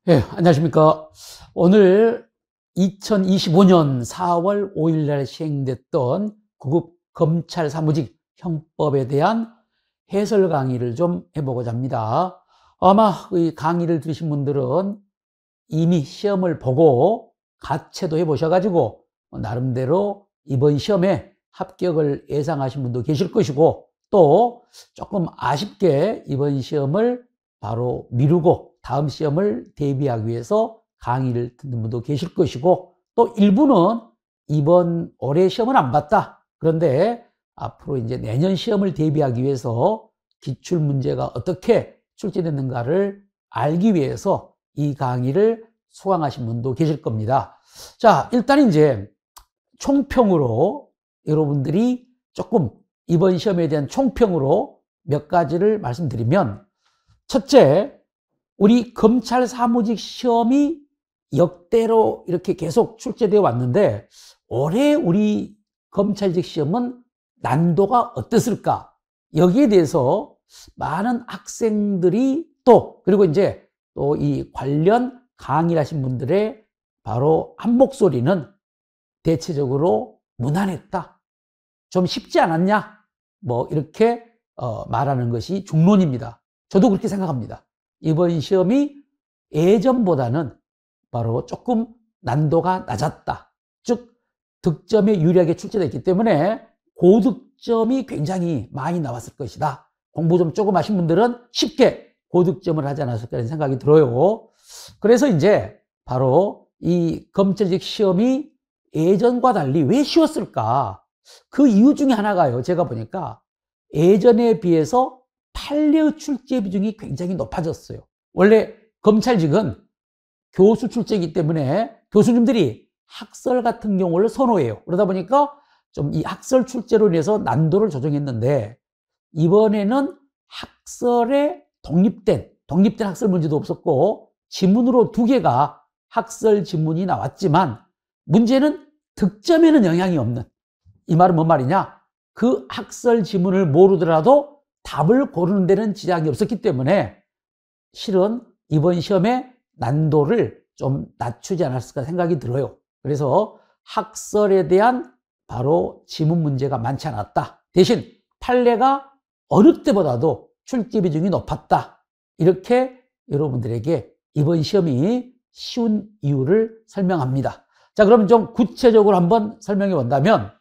예, 안녕하십니까. 오늘 2025년 4월 5일 날 시행됐던 구급 검찰 사무직 형법에 대한 해설 강의를 좀 해보고자 합니다. 아마 이 강의를 들으신 분들은 이미 시험을 보고 가채도 해보셔가지고 나름대로 이번 시험에 합격을 예상하신 분도 계실 것이고, 또 조금 아쉽게 이번 시험을 바로 미루고 다음 시험을 대비하기 위해서 강의를 듣는 분도 계실 것이고, 또 일부는 이번 올해 시험은 안 봤다, 그런데 앞으로 이제 내년 시험을 대비하기 위해서 기출 문제가 어떻게 출제됐는가를 알기 위해서 이 강의를 수강하신 분도 계실 겁니다. 자, 일단 이제 총평으로 여러분들이 조금 이번 시험에 대한 총평으로 몇 가지를 말씀드리면, 첫째, 우리 검찰 사무직 시험이 역대로 이렇게 계속 출제되어 왔는데 올해 우리 검찰직 시험은 난도가 어땠을까? 여기에 대해서 많은 학생들이 그리고 이제 또 이 관련 강의를 하신 분들의 바로 한 목소리는 대체적으로 무난했다, 좀 쉽지 않았냐, 뭐 이렇게 말하는 것이 중론입니다. 저도 그렇게 생각합니다. 이번 시험이 예전보다는 바로 조금 난도가 낮았다, 즉 득점에 유리하게 출제됐기 때문에 고득점이 굉장히 많이 나왔을 것이다. 공부 좀 조금 하신 분들은 쉽게 고득점을 하지 않았을까 하는 생각이 들어요. 그래서 이제 바로 이 검찰직 시험이 예전과 달리 왜 쉬웠을까? 그 이유 중에 하나가요, 제가 보니까 예전에 비해서 판례의 출제 비중이 굉장히 높아졌어요. 원래 검찰직은 교수 출제이기 때문에 교수님들이 학설 같은 경우를 선호해요. 그러다 보니까 좀 이 학설 출제로 인해서 난도를 조정했는데, 이번에는 학설에 독립된 학설 문제도 없었고 지문으로 2개가 학설 지문이 나왔지만 문제는 득점에는 영향이 없는, 이 말은 뭔 말이냐, 그 학설 지문을 모르더라도 답을 고르는 데는 지장이 없었기 때문에 실은 이번 시험의 난도를 좀 낮추지 않았을까 생각이 들어요. 그래서 학설에 대한 바로 지문 문제가 많지 않았다, 대신 판례가 어느 때보다도 출제 비중이 높았다, 이렇게 여러분들에게 이번 시험이 쉬운 이유를 설명합니다. 자, 그럼 좀 구체적으로 한번 설명해 본다면,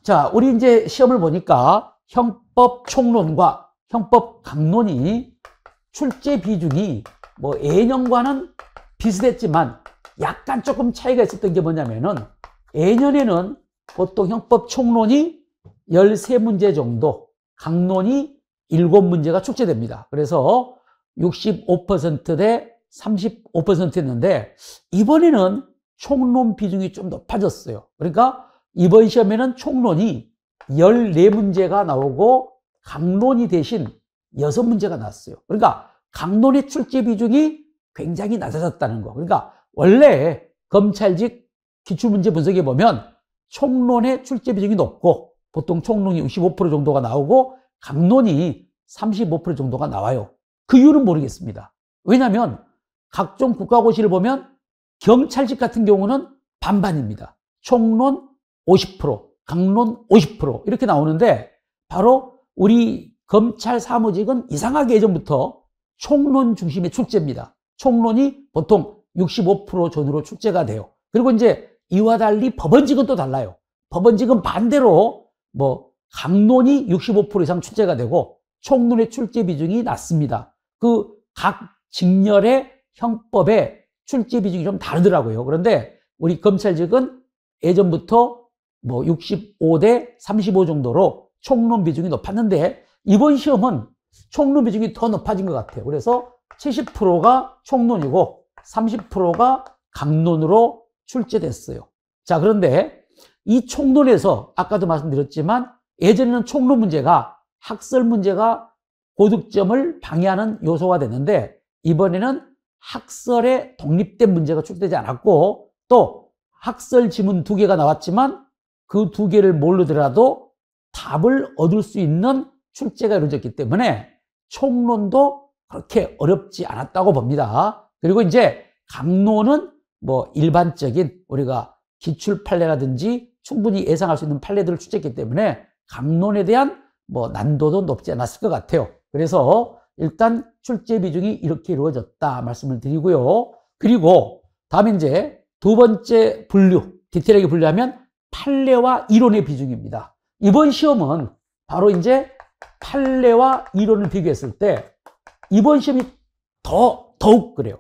자, 우리 이제 시험을 보니까 형법 총론과 형법 강론이 출제 비중이 뭐 예년과는 비슷했지만 약간 조금 차이가 있었던 게 뭐냐면은, 예년에는 보통 형법 총론이 13문제 정도, 강론이 7문제가 출제됩니다. 그래서 65% 대 35%였는데 이번에는 총론 비중이 좀 높아졌어요. 그러니까 이번 시험에는 총론이 14문제가 나오고 강론이 대신 6문제가 나왔어요. 그러니까 강론의 출제 비중이 굉장히 낮아졌다는 거. 그러니까 원래 검찰직 기출문제 분석에 보면 총론의 출제 비중이 높고 보통 총론이 65% 정도가 나오고 강론이 35% 정도가 나와요. 그 이유는 모르겠습니다. 왜냐하면 각종 국가고시를 보면 경찰직 같은 경우는 반반입니다. 총론 50%, 강론 50% 이렇게 나오는데, 바로 우리 검찰 사무직은 이상하게 예전부터 총론 중심의 출제입니다. 총론이 보통 65% 전후로 출제가 돼요. 그리고 이제 이와 달리 법원직은 또 달라요. 법원직은 반대로 뭐 강론이 65% 이상 출제가 되고 총론의 출제 비중이 낮습니다. 그 각 직렬의 형법의 출제 비중이 좀 다르더라고요. 그런데 우리 검찰직은 예전부터 뭐 65 대 35 정도로 총론 비중이 높았는데 이번 시험은 총론 비중이 더 높아진 것 같아요. 그래서 70%가 총론이고 30%가 강론으로 출제됐어요. 자, 그런데 이 총론에서 아까도 말씀드렸지만 예전에는 총론 문제가 학설 문제가 고득점을 방해하는 요소가 됐는데, 이번에는 학설에 독립된 문제가 출제되지 않았고 또 학설 지문 2개가 나왔지만 그 2개를 모르더라도 답을 얻을 수 있는 출제가 이루어졌기 때문에 총론도 그렇게 어렵지 않았다고 봅니다. 그리고 이제 강론은 뭐 일반적인 우리가 기출 판례라든지 충분히 예상할 수 있는 판례들을 출제했기 때문에 강론에 대한 뭐 난도도 높지 않았을 것 같아요. 그래서 일단 출제 비중이 이렇게 이루어졌다 말씀을 드리고요. 그리고 다음에 이제 두 번째 분류, 디테일하게 분류하면 판례와 이론의 비중입니다. 이번 시험은 바로 이제 판례와 이론을 비교했을 때 이번 시험이 더욱 그래요.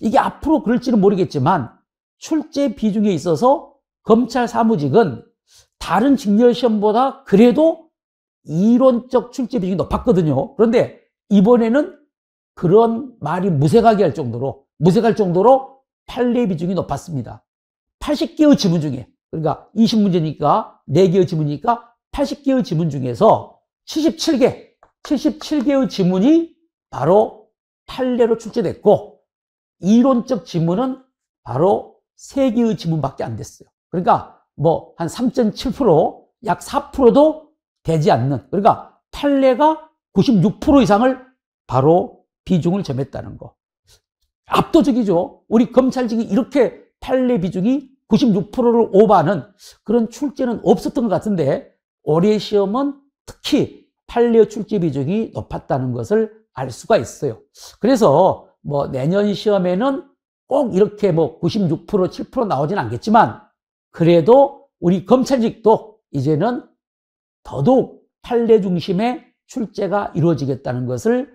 이게 앞으로 그럴지는 모르겠지만 출제 비중에 있어서 검찰 사무직은 다른 직렬 시험보다 그래도 이론적 출제 비중이 높았거든요. 그런데 이번에는 그런 말이 무색할 정도로 판례 비중이 높았습니다. 80개의 지문 중에, 그러니까 20문제니까 4개의 지문이니까 80개의 지문 중에서 77개의 지문이 바로 판례로 출제됐고 이론적 지문은 바로 3개의 지문밖에 안 됐어요. 그러니까 뭐 한 3.7%, 약 4%도 되지 않는, 그러니까 판례가 96% 이상을 바로 비중을 점했다는 거. 압도적이죠. 우리 검찰직이 이렇게 판례 비중이 96%를 오버하는 그런 출제는 없었던 것 같은데 올해 시험은 특히 판례 출제 비중이 높았다는 것을 알 수가 있어요. 그래서 뭐 내년 시험에는 꼭 이렇게 뭐 96%, 7% 나오진 않겠지만 그래도 우리 검찰직도 이제는 더더욱 판례 중심의 출제가 이루어지겠다는 것을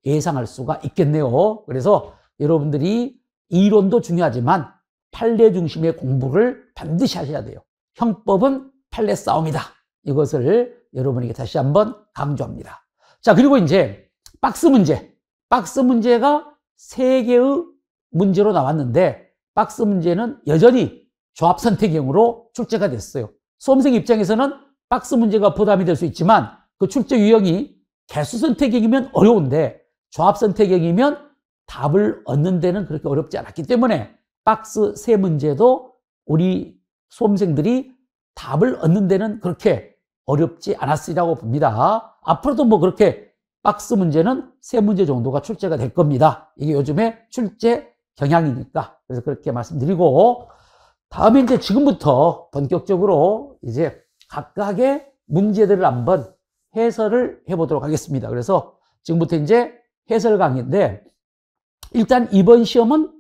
예상할 수가 있겠네요. 그래서 여러분들이 이론도 중요하지만 판례 중심의 공부를 반드시 하셔야 돼요. 형법은 판례 싸움이다. 이것을 여러분에게 다시 한번 강조합니다. 자, 그리고 이제 박스 문제. 박스 문제가 3개의 문제로 나왔는데 박스 문제는 여전히 조합 선택형으로 출제가 됐어요. 수험생 입장에서는 박스 문제가 부담이 될 수 있지만 그 출제 유형이 개수 선택형이면 어려운데 조합 선택형이면 답을 얻는 데는 그렇게 어렵지 않았기 때문에 박스 3문제도 우리 수험생들이 답을 얻는 데는 그렇게 어렵지 않았으리라고 봅니다. 앞으로도 뭐 그렇게 박스 문제는 3문제 정도가 출제가 될 겁니다. 이게 요즘에 출제 경향이니까. 그래서 그렇게 말씀드리고 다음에 이제 지금부터 본격적으로 이제 각각의 문제들을 한번 해설을 해보도록 하겠습니다. 그래서 지금부터 이제 해설 강의인데 일단 이번 시험은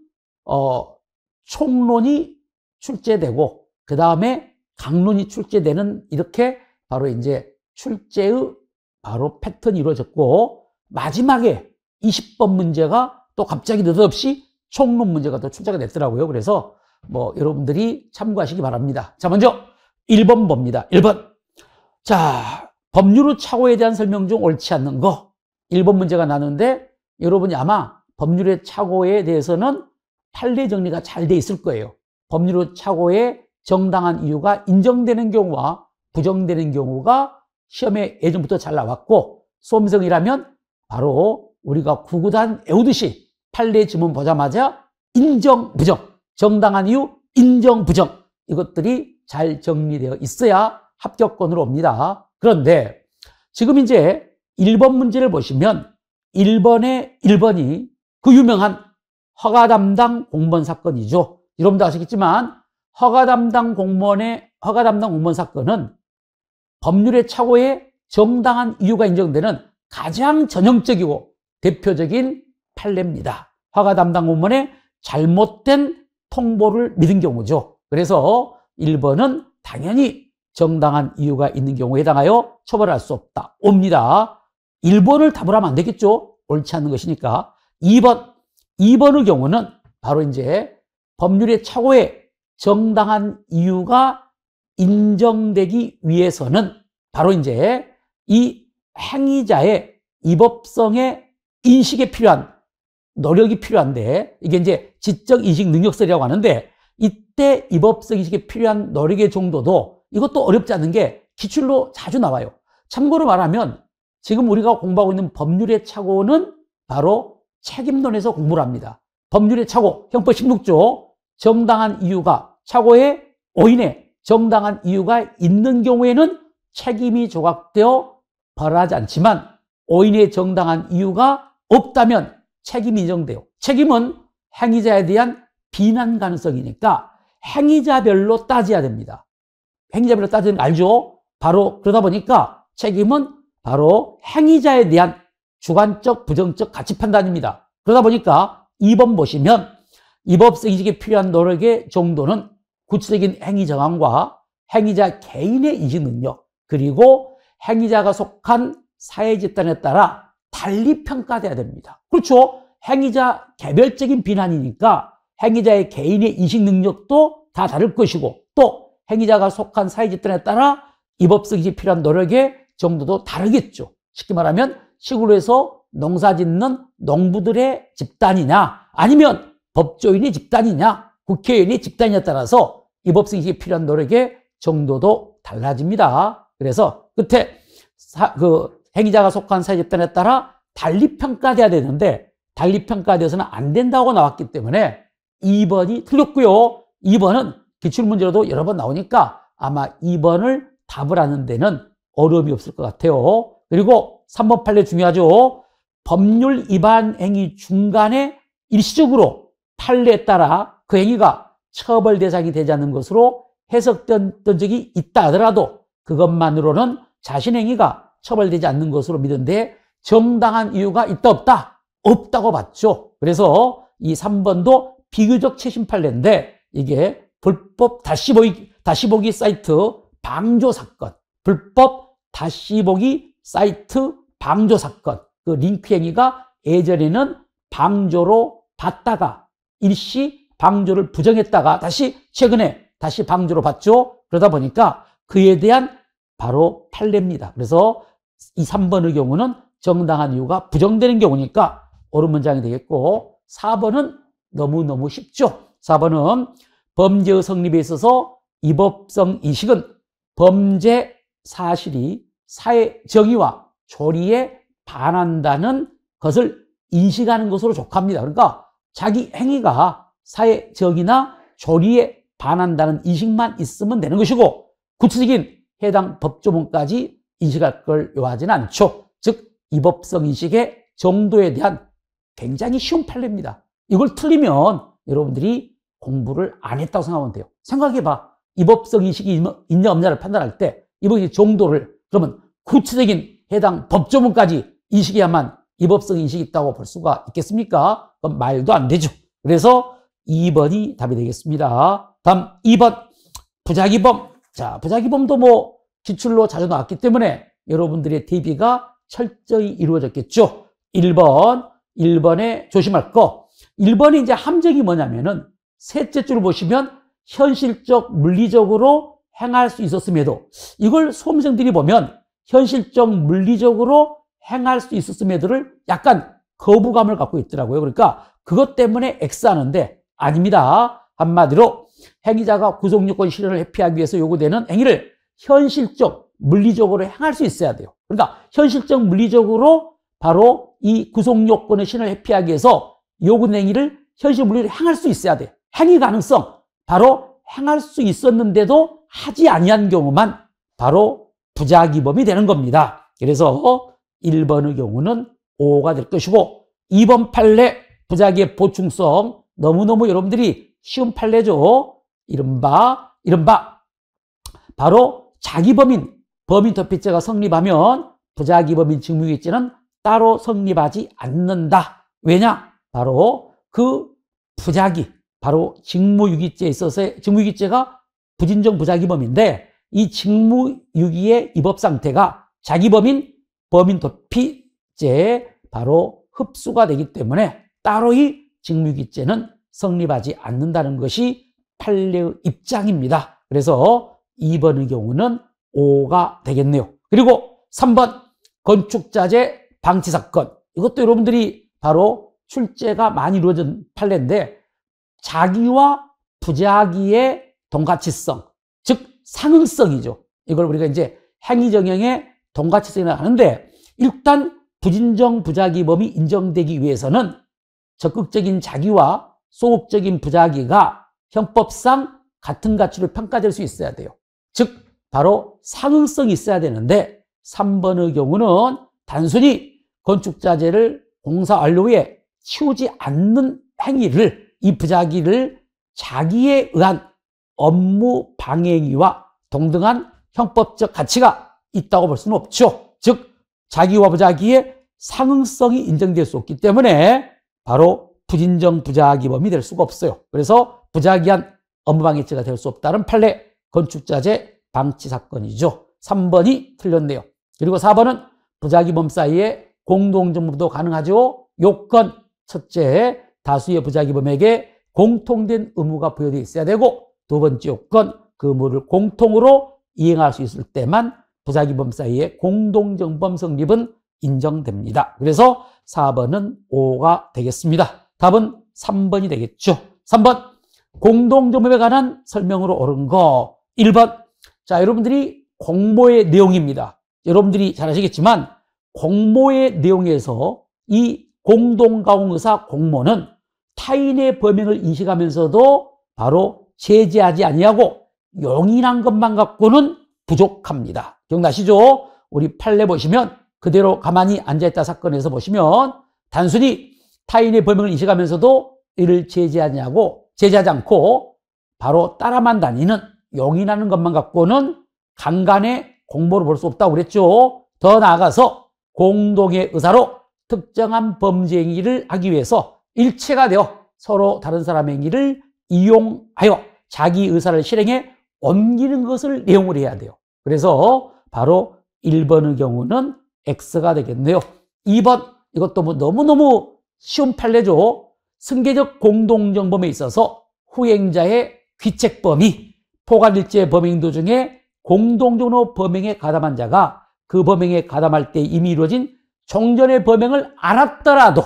총론이 출제되고 그 다음에 강론이 출제되는 이렇게 바로 이제 출제의 바로 패턴이 이루어졌고 마지막에 20번 문제가 또 갑자기 느닷없이 총론 문제가 또 출제가 됐더라고요. 그래서 뭐 여러분들이 참고하시기 바랍니다. 자, 먼저 1번 봅니다. 1번. 자, 법률의 착오에 대한 설명 중 옳지 않는 거. 1번 문제가 나는데 여러분이 아마 법률의 착오에 대해서는 판례 정리가 잘 돼 있을 거예요. 법률의 착오에 정당한 이유가 인정되는 경우와 부정되는 경우가 시험에 예전부터 잘 나왔고 수험생이라면 바로 우리가 구구단 외우듯이 판례 지문 보자마자 인정, 부정, 정당한 이유, 인정, 부정 이것들이 잘 정리되어 있어야 합격권으로 옵니다. 그런데 지금 이제 1번 문제를 보시면 1번이 그 유명한 허가 담당 공무원 사건이죠. 여러분도 아시겠지만 허가 담당 공무원 사건은 법률의 착오에 정당한 이유가 인정되는 가장 전형적이고 대표적인 판례입니다. 허가 담당 공무원의 잘못된 통보를 믿은 경우죠. 그래서 1번은 당연히 정당한 이유가 있는 경우에 해당하여 처벌할 수 없다. 옵니다. 1번을 답을 하면 안 되겠죠. 옳지 않는 것이니까. 2번의 경우는 바로 이제 법률의 착오에 정당한 이유가 인정되기 위해서는 바로 이제 이 행위자의 위법성의 인식에 필요한 노력이 필요한데 이게 이제 지적 인식 능력설이라고 하는데 이때 위법성 인식에 필요한 노력의 정도도 이것도 어렵지 않은 게 기출로 자주 나와요. 참고로 말하면 지금 우리가 공부하고 있는 법률의 착오는 바로 책임론에서 공부를 합니다. 법률의 착오, 형법 16조 정당한 이유가 착오의 오인에 정당한 이유가 있는 경우에는 책임이 조각되어 벌하지 않지만 오인의 정당한 이유가 없다면 책임이 인정돼요. 책임은 행위자에 대한 비난 가능성이니까 행위자별로 따져야 됩니다. 행위자별로 따지는 거 알죠? 바로 그러다 보니까 책임은 바로 행위자에 대한 주관적, 부정적 가치 판단입니다. 그러다 보니까 2번 보시면 위법성 인식에 필요한 노력의 정도는 구체적인 행위 정황과 행위자 개인의 인식 능력, 그리고 행위자가 속한 사회 집단에 따라 달리 평가돼야 됩니다. 그렇죠? 행위자 개별적인 비난이니까 행위자의 개인의 인식 능력도 다 다를 것이고, 또 행위자가 속한 사회 집단에 따라 위법성 인식에 필요한 노력의 정도도 다르겠죠. 쉽게 말하면 시골에서 농사 짓는 농부들의 집단이냐, 아니면 법조인의 집단이냐, 국회의원의 집단이냐에 따라서 위법성 인식에 필요한 노력의 정도도 달라집니다. 그래서 끝에 행위자가 속한 사회 집단에 따라 달리 평가돼야 되는데 달리 평가되어서는 안 된다고 나왔기 때문에 2번이 틀렸고요. 2번은 기출문제로도 여러 번 나오니까 아마 2번을 답을 하는 데는 어려움이 없을 것 같아요. 그리고 3번 판례 중요하죠. 법률 위반 행위 중간에 일시적으로 판례에 따라 그 행위가 처벌 대상이 되지 않는 것으로 해석된 적이 있다 하더라도 그것만으로는 자신 행위가 처벌되지 않는 것으로 믿는데 정당한 이유가 있다 없다? 없다고 봤죠. 그래서 이 3번도 비교적 최신 판례인데 이게 불법 다시 보기 사이트 방조 사건, 불법 다시 보기 사이트 방조 사건, 그 링크 행위가 예전에는 방조로 봤다가 일시 방조를 부정했다가 최근에 다시 방조로 봤죠. 그러다 보니까 그에 대한 바로 판례입니다. 그래서 이 3번의 경우는 정당한 이유가 부정되는 경우니까 옳은 문장이 되겠고, 4번은 너무너무 쉽죠. 4번은 범죄의 성립에 있어서 위법성 인식은 범죄 사실이 사회 정의와 조리에 반한다는 것을 인식하는 것으로 족합니다. 그러니까 자기 행위가 사회 정의나 조리에 반한다는 인식만 있으면 되는 것이고, 구체적인 해당 법조문까지 인식할 걸 요하지는 않죠. 즉 위법성 인식의 정도에 대한 굉장히 쉬운 판례입니다. 이걸 틀리면 여러분들이 공부를 안 했다고 생각하면 돼요. 생각해봐. 위법성 인식이 있냐 없냐를 판단할 때 위법의 정도를 그러면 구체적인 해당 법조문까지 인식해야만 위법성 인식이 있다고 볼 수가 있겠습니까? 그럼 말도 안 되죠. 그래서 2번이 답이 되겠습니다. 다음 2번 부작위범. 자, 부작위범도 뭐 기출로 자주 나왔기 때문에 여러분들의 대비가 철저히 이루어졌겠죠. 1번에 조심할 거. 1번에 이제 함정이 뭐냐면은 셋째 줄을 보시면 현실적 물리적으로 행할 수 있었음에도, 이걸 수험생들이 보면 현실적 물리적으로 행할 수 있었음에도를 약간 거부감을 갖고 있더라고요. 그러니까 그것 때문에 X하는데 아닙니다. 한마디로 행위자가 구속요건 실현을 회피하기 위해서 요구되는 행위를 현실적 물리적으로 행할 수 있어야 돼요. 그러니까 현실적 물리적으로 바로 이 구속요건의 실현을 회피하기 위해서 요구된 행위를 현실 물리적으로 행할 수 있어야 돼요. 행위 가능성, 바로 행할 수 있었는데도 하지 아니한 경우만 바로 부작위범이 되는 겁니다. 그래서 1번의 경우는 5가 될 것이고, 2번 판례 부작위의 보충성, 너무너무 여러분들이 쉬운 판례죠. 이른바 바로 자기범인 도피죄가 성립하면 부작위범인 직무유기죄는 따로 성립하지 않는다. 왜냐? 바로 그 부작위, 바로 직무유기죄에 있어서의 직무유기죄가 부진정 부작위범인데 이 직무유기의 위법 상태가 자기범인 범인 도피죄에 바로 흡수가 되기 때문에 따로 이 직무유기죄는 성립하지 않는다는 것이 판례의 입장입니다. 그래서 2번의 경우는 5가 되겠네요. 그리고 3번 건축자재 방치사건, 이것도 여러분들이 바로 출제가 많이 이루어진 판례인데 자기와 부작위의 동가치성, 즉 상응성이죠. 이걸 우리가 이제 행위정형의 동가치성이라고 하는데, 일단 부진정 부작위범이 인정되기 위해서는 적극적인 자기와 소극적인 부작위가 형법상 같은 가치로 평가될 수 있어야 돼요. 즉 바로 상응성이 있어야 되는데 3번의 경우는 단순히 건축자재를 공사 완료 후에 치우지 않는 행위를, 이 부작위를 자기에 의한 업무 방해행위와 동등한 형법적 가치가 있다고 볼 수는 없죠. 즉 자기와 부작위의 상응성이 인정될 수 없기 때문에 바로 부진정 부작위범이 될 수가 없어요. 그래서 부작위한 업무방해죄가 될 수 없다는 판례, 건축자재 방치 사건이죠. 3번이 틀렸네요. 그리고 4번은 부작위범 사이에 공동정범도 가능하죠. 요건 첫째, 다수의 부작위범에게 공통된 의무가 부여되어 있어야 되고, 두 번째 요건, 그 의무를 공통으로 이행할 수 있을 때만 부작위범 사이에 공동정범 성립은 인정됩니다. 그래서 4번은 5가 되겠습니다. 답은 3번이 되겠죠. 3번, 공동정범에 관한 설명으로 옳은 거 1번. 자, 여러분들이 공모의 내용입니다. 여러분들이 잘 아시겠지만 공모의 내용에서 이 공동가공의사 공모는 타인의 범행을 인식하면서도 바로 제재하지 아니하고 용인한 것만 갖고는 부족합니다. 기억나시죠? 우리 판례 보시면 그대로 가만히 앉아있다 사건에서 보시면 단순히 타인의 범행을 인식하면서도 이를 제재하지 않고 바로 따라만 다니는, 용인하는 것만 갖고는 간간의 공모를 볼 수 없다고 그랬죠. 더 나아가서 공동의 의사로 특정한 범죄 행위를 하기 위해서 일체가 되어 서로 다른 사람의 행위를 이용하여 자기 의사를 실행해 옮기는 것을 내용으로 해야 돼요. 그래서 바로 1번의 경우는 X가 되겠네요. 2번, 이것도 뭐 너무너무 쉬운 판례죠. 승계적 공동정범에 있어서 후행자의 귀책 범위, 포괄일제 범행 도중에 공동적으로 범행에 가담한 자가 그 범행에 가담할 때 이미 이루어진 종전의 범행을 알았더라도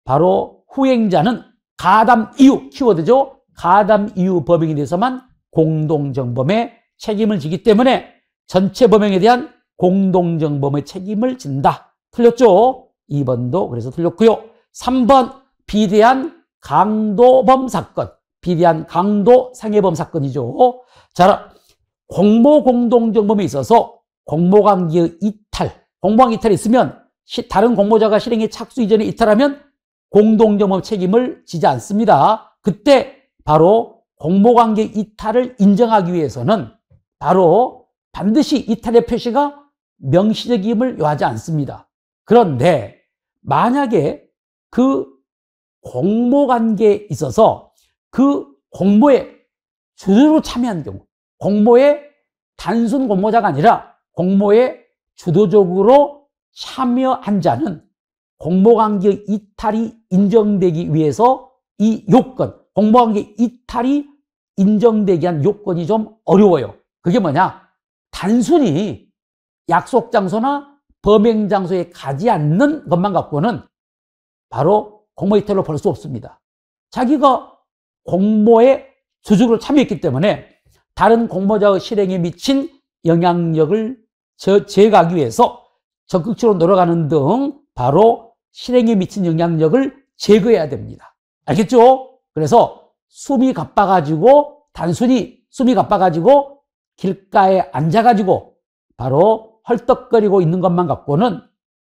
바로 후행자는 가담 이후, 키워드죠. 가담 이후 범행에 대해서만 공동정범의 책임을 지기 때문에 전체 범행에 대한 공동정범의 책임을 진다. 틀렸죠? 2번도 그래서 틀렸고요. 3번, 비대한 강도범 사건, 비대한 강도 상해범 사건이죠. 자, 공모 공동정범에 있어서 공모관계의 이탈, 공모관계 이탈이 있으면 다른 공모자가 실행에 착수 이전에 이탈하면 공동정범 책임을 지지 않습니다. 그때 바로 공모관계 이탈을 인정하기 위해서는 바로 반드시 이탈의 표시가 명시적임을 요하지 않습니다. 그런데 만약에 그 공모관계에 있어서 그 공모에 주도로 참여한 경우, 공모의 단순 공모자가 아니라 공모에 주도적으로 참여한 자는 공모관계 이탈이 인정되기 위해서 이 요건, 공모관계 이탈이 인정되기 위한 요건이 좀 어려워요. 그게 뭐냐? 단순히 약속 장소나 범행 장소에 가지 않는 것만 갖고는 바로 공모 이탈로 볼 수 없습니다. 자기가 공모에 주적으로 참여했기 때문에 다른 공모자의 실행에 미친 영향력을 제거하기 위해서 적극적으로 노력하는 등 바로 실행에 미친 영향력을 제거해야 됩니다. 알겠죠? 그래서 단순히 숨이 가빠가지고 길가에 앉아가지고 바로 헐떡거리고 있는 것만 갖고는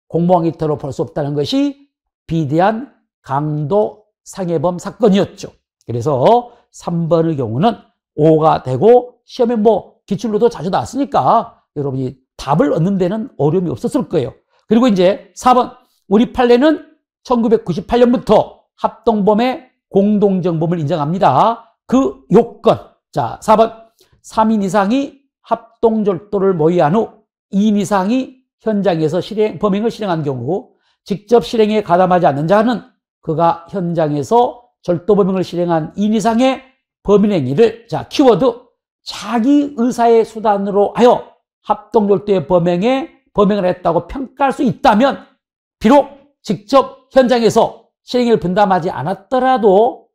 공모관계 이탈로 볼 수 없다는 것이 비대한 강도 상해범 사건이었죠. 그래서 3번의 경우는 5가 되고 시험에 뭐 기출로도 자주 나왔으니까 여러분이 답을 얻는 데는 어려움이 없었을 거예요. 그리고 이제 4번, 우리 판례는 1998년부터 합동범의 공동정범을 인정합니다. 그 요건. 자, 4번, 3인 이상이 합동절도를 모의한 후 2인 이상이 현장에서 범행을 실행한 경우 직접 실행에 가담하지 않는 자는 그가 현장에서 절도범행을 실행한 2인 이상의 범인행위를, 자, 키워드, 자기 의사의 수단으로 하여 합동절도의 범행을 했다고 평가할 수 있다면 비록 직접 현장에서 실행을 분담하지 않았더라도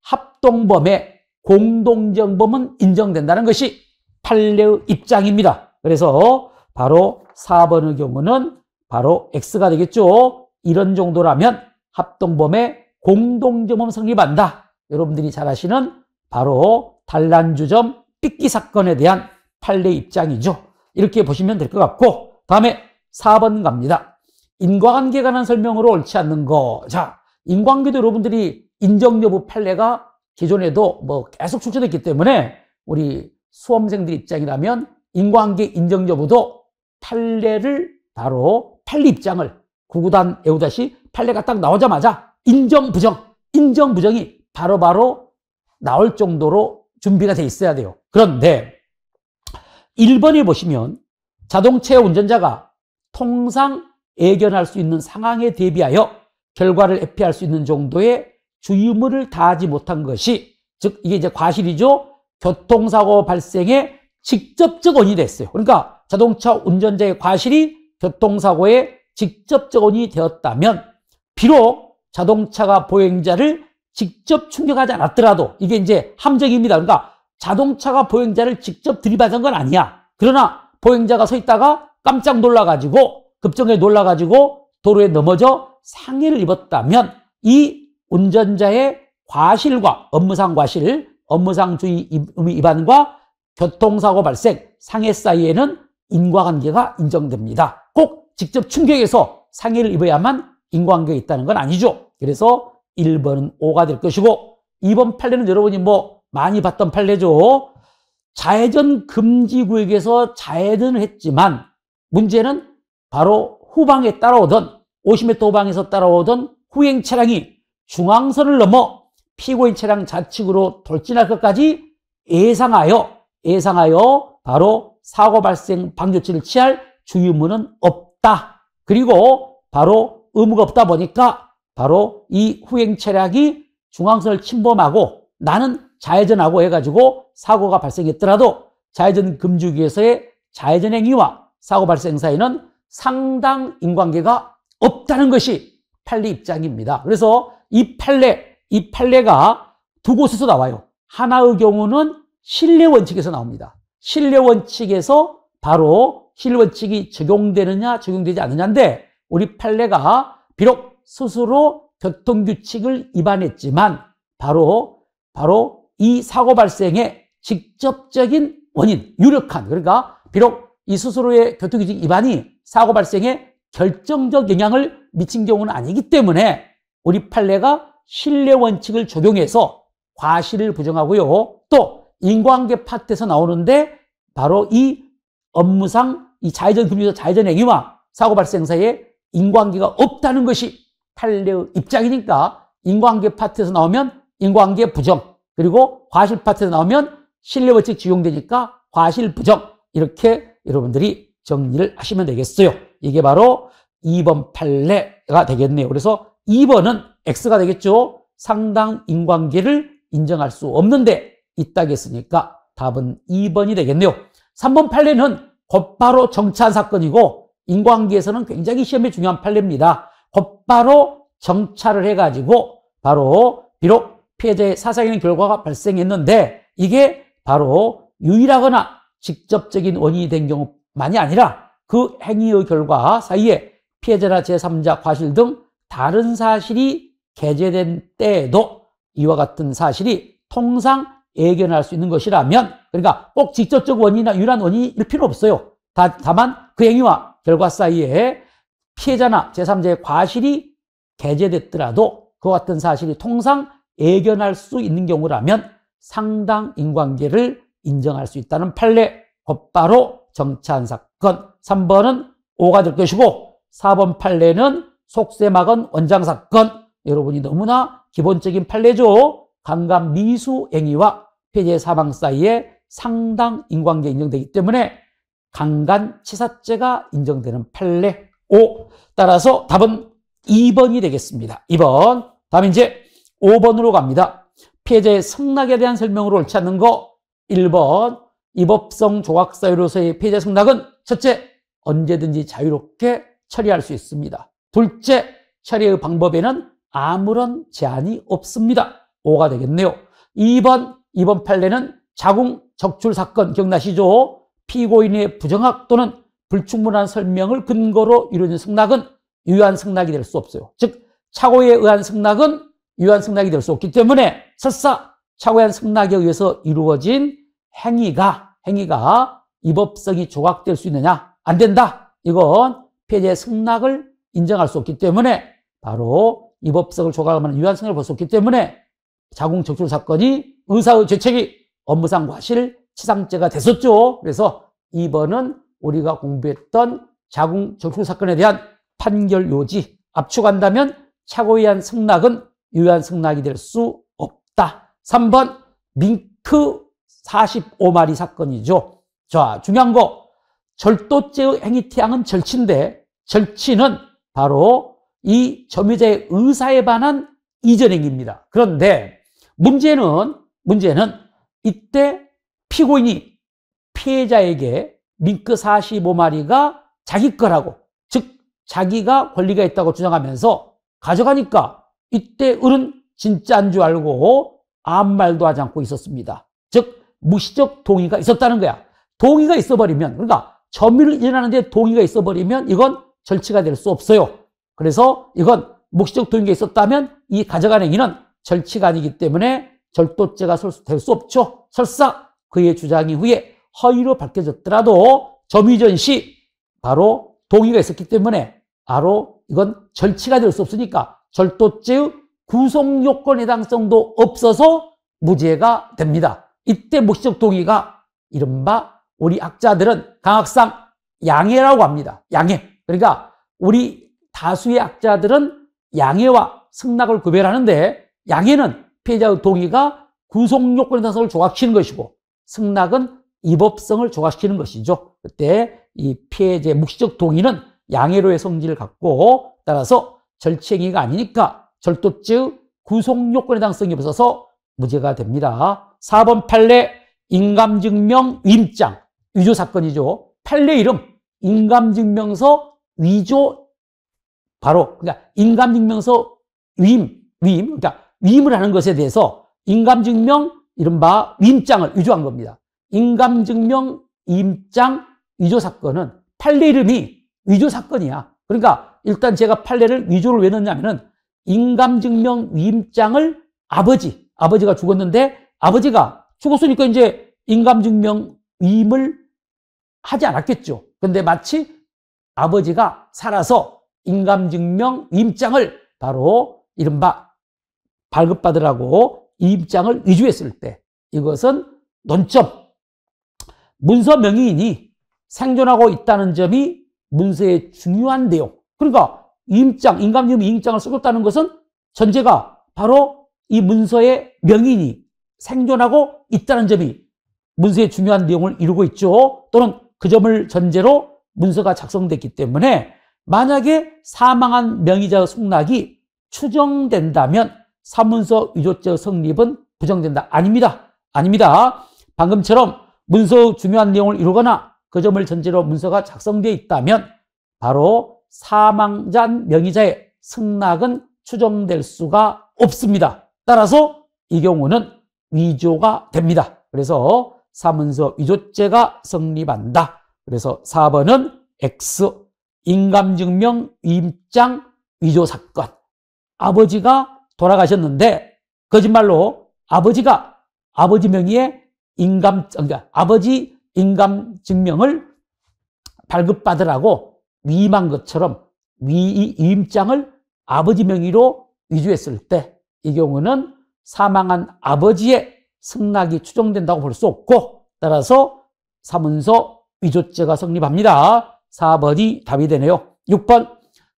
합동범의 공동정범은 인정된다는 것이 판례의 입장입니다. 그래서 바로 4번의 경우는 바로 X가 되겠죠. 이런 정도라면 합동범의 공동정범 성립한다. 여러분들이 잘 아시는 바로 단란주점 삐끼 사건에 대한 판례 입장이죠. 이렇게 보시면 될 것 같고, 다음에 4번 갑니다. 인과관계에 관한 설명으로 옳지 않는 거. 자, 인과관계도 여러분들이 인정 여부 판례가 기존에도 뭐 계속 출제됐기 때문에 우리 수험생들 입장이라면 인과관계 인정 여부도 판례를 바로 판례 입장을 구구단 애우다시 판례가 딱 나오자마자 인정 부정이 바로바로 나올 정도로 준비가 돼 있어야 돼요. 그런데 1번에 보시면 자동차 운전자가 통상 예견할 수 있는 상황에 대비하여 결과를 회피할 수 있는 정도의 주의무를 다하지 못한 것이, 즉 이게 이제 과실이죠. 교통사고 발생의 직접적 원인이 됐어요. 그러니까 자동차 운전자의 과실이 교통사고의 직접적 원인이 되었다면 비록 자동차가 보행자를 직접 충격하지 않았더라도 이게 이제 함정입니다. 그러니까 자동차가 보행자를 직접 들이받은 건 아니야. 그러나 보행자가 서 있다가 깜짝 놀라가지고 급정에 놀라가지고 도로에 넘어져 상해를 입었다면 이 운전자의 과실과 업무상 과실, 업무상 주의 의무 위반과 교통사고 발생, 상해 사이에는 인과관계가 인정됩니다. 꼭 직접 충격해서 상해를 입어야만 인과관계가 있다는 건 아니죠. 그래서 1번은 O가 될 것이고 2번 판례는 여러분이 뭐 많이 봤던 판례죠. 좌회전 금지 구역에서 좌회전을 했지만 문제는 바로 후방에 따라오던 50m 후방에서 따라오던 후행 차량이 중앙선을 넘어 피고인 차량 좌측으로 돌진할 것까지 예상하여 바로 사고 발생 방지 조치를 취할 주의 의무는 없다. 그리고 바로 의무가 없다 보니까 바로 이 후행 차량이 중앙선을 침범하고 나는 좌회전하고 해가지고 사고가 발생했더라도 좌회전 금지구역에서의 좌회전 행위와 사고 발생 사이는 상당 인과관계가 없다는 것이 판례 입장입니다. 그래서 이 판례가 두 곳에서 나와요. 하나의 경우는 신뢰 원칙에서 나옵니다. 신뢰 원칙에서 바로 신뢰 원칙이 적용되느냐 적용되지 않느냐인데 우리 판례가 비록 스스로 교통규칙을 위반했지만 바로 이 사고 발생의 직접적인 원인, 유력한, 그러니까 비록 이 스스로의 교통규칙 위반이 사고 발생에 결정적 영향을 미친 경우는 아니기 때문에 우리 판례가 신뢰 원칙을 적용해서 과실을 부정하고요. 또 인과관계 파트에서 나오는데 바로 이 업무상 이 좌회전 금지에서 좌회전 행위와 사고 발생 사이에 인과관계가 없다는 것이 판례의 입장이니까 인과관계 파트에서 나오면 인과관계 부정, 그리고 과실 파트에서 나오면 신뢰 원칙 적용되니까 과실 부정, 이렇게 여러분들이 정리를 하시면 되겠어요. 이게 바로 2번 판례가 되겠네요. 그래서 2번은 X가 되겠죠. 상당 인과관계를 인정할 수 없는데 있다고 했으니까 답은 2번이 되겠네요. 3번 판례는 곧바로 정차한 사건이고 인과관계에서는 굉장히 시험에 중요한 판례입니다. 곧바로 정차를 해가지고 바로 비록 피해자의 사상의 결과가 발생했는데 이게 바로 유일하거나 직접적인 원인이 된 경우만이 아니라 그 행위의 결과 사이에 피해자나 제3자 과실 등 다른 사실이 게재된 때에도 이와 같은 사실이 통상 예견할 수 있는 것이라면, 그러니까 꼭 직접적 원인이나 유일한 원인일 필요 없어요. 다만 그 행위와 결과 사이에 피해자나 제3자의 과실이 게재됐더라도 그와 같은 사실이 통상 예견할 수 있는 경우라면 상당 인과관계를 인정할 수 있다는 판례, 곧바로 정차한 사건. 3번은 O가 될 것이고 4번 판례는 속세막은 원장 사건. 여러분이 너무나 기본적인 판례죠. 강간 미수 행위와 피해자의 사망 사이에 상당 인과관계 인정되기 때문에 강간치사죄가 인정되는 판례 O. 따라서 답은 2번이 되겠습니다. 2번. 다음 이제 5번으로 갑니다. 피해자의 승낙에 대한 설명으로 옳지 않는 거. 1번. 위법성 조각 사유로서의 피해자 승낙은 첫째, 언제든지 자유롭게 처리할 수 있습니다. 둘째, 처리의 방법에는 아무런 제한이 없습니다. 5가 되겠네요. 2번 판례는 자궁 적출 사건 기억나시죠? 피고인의 부정확 또는 불충분한 설명을 근거로 이루어진 승낙은 유효한 승낙이 될 수 없어요. 즉 착오에 의한 승낙은 유효한 승낙이 될 수 없기 때문에 설사 착오에 의한 승낙에 의해서 이루어진 행위가 위법성이 조각될 수 있느냐? 안 된다. 이건 피해자의 승낙을 인정할 수 없기 때문에 바로 입법성을 조각하는 유한 성향을 볼 수 없기 때문에 자궁 적출 사건이 의사의 죄책이 업무상 과실 치상죄가 됐었죠. 그래서 2번은 우리가 공부했던 자궁 적출 사건에 대한 판결 요지, 압축한다면 착오에 의한 승낙은 유한 승낙이 될 수 없다. 3번 밍크 45마리 사건이죠. 자, 중요한 거, 절도죄의 행위태양은 절치인데, 절치는 바로 이 점유자의 의사에 반한 이전 행위입니다. 그런데 문제는 이때 피고인이 피해자에게 밍크 45마리가 자기 거라고, 즉 자기가 권리가 있다고 주장하면서 가져가니까 이때 을은 진짜인 줄 알고 아무 말도 하지 않고 있었습니다. 즉 무시적 동의가 있었다는 거야. 동의가 있어버리면, 그러니까 점유를 일어나는데 동의가 있어버리면 이건 절치가 될 수 없어요. 그래서 이건 묵시적 동의가 있었다면 이 가져간 행위는 절치가 아니기 때문에 절도죄가 될 수 없죠. 설사 그의 주장 이후에 허위로 밝혀졌더라도 점유전 시 바로 동의가 있었기 때문에 바로 이건 절치가 될 수 없으니까 절도죄의 구속요건 해당성도 없어서 무죄가 됩니다. 이때 묵시적 동의가 이른바 우리 학자들은 강학상 양해라고 합니다. 양해. 그러니까 우리 다수의 학자들은 양해와 승낙을 구별하는데 양해는 피해자의 동의가 구속요건 해당성을 조각시키는 것이고 승낙은 입법성을 조각시키는 것이죠. 그때 이 피해자의 묵시적 동의는 양해로의 성질을 갖고 따라서 절치행위가 아니니까 절도죄의 구속요건 해당성이 없어서 무죄가 됩니다. 4번 판례 인감증명 위임장 위조 사건이죠. 판례 이름 인감증명서 위조 바로 그러니까 인감증명서 위임 그러니까 위임을 하는 것에 대해서 인감증명 이른바 위임장을 위조한 겁니다. 인감증명 위임장 위조 사건은 판례 이름이 위조 사건이야. 그러니까 일단 제가 판례를 위조를 왜 넣냐면은 인감증명 위임장을 아버지가 죽었는데 아버지가 죽었으니까 이제 인감증명 위임을 하지 않았겠죠. 근데 마치 아버지가 살아서 인감증명 위임장을 바로 이른바 발급받으라고 위임장을 위조했을 때 이것은 논점 문서 명의인이 생존하고 있다는 점이 문서의 중요한 내용. 그러니까 인감증명 위임장을 써줬다는 것은 전제가 바로 이 문서의 명의인이 생존하고 있다는 점이 문서의 중요한 내용을 이루고 있죠. 또는 그 점을 전제로 문서가 작성됐기 때문에 만약에 사망한 명의자의 승낙이 추정된다면 사문서 위조죄의 성립은 부정된다. 아닙니다. 방금처럼 문서의 중요한 내용을 이루거나 그 점을 전제로 문서가 작성되어 있다면 바로 사망자 명의자의 승낙은 추정될 수가 없습니다. 따라서 이 경우는 위조가 됩니다. 그래서 사문서 위조죄가 성립한다. 그래서 4번은 X 인감증명 위임장 위조 사건. 아버지가 돌아가셨는데 거짓말로 아버지가 아버지 명의의 그러니까 아버지 인감증명을 발급받으라고 위임한 것처럼 위임장을 아버지 명의로 위조했을 때 이 경우는 사망한 아버지의 승낙이 추정된다고 볼 수 없고 따라서 사문서 위조죄가 성립합니다. 4번이 답이 되네요. 6번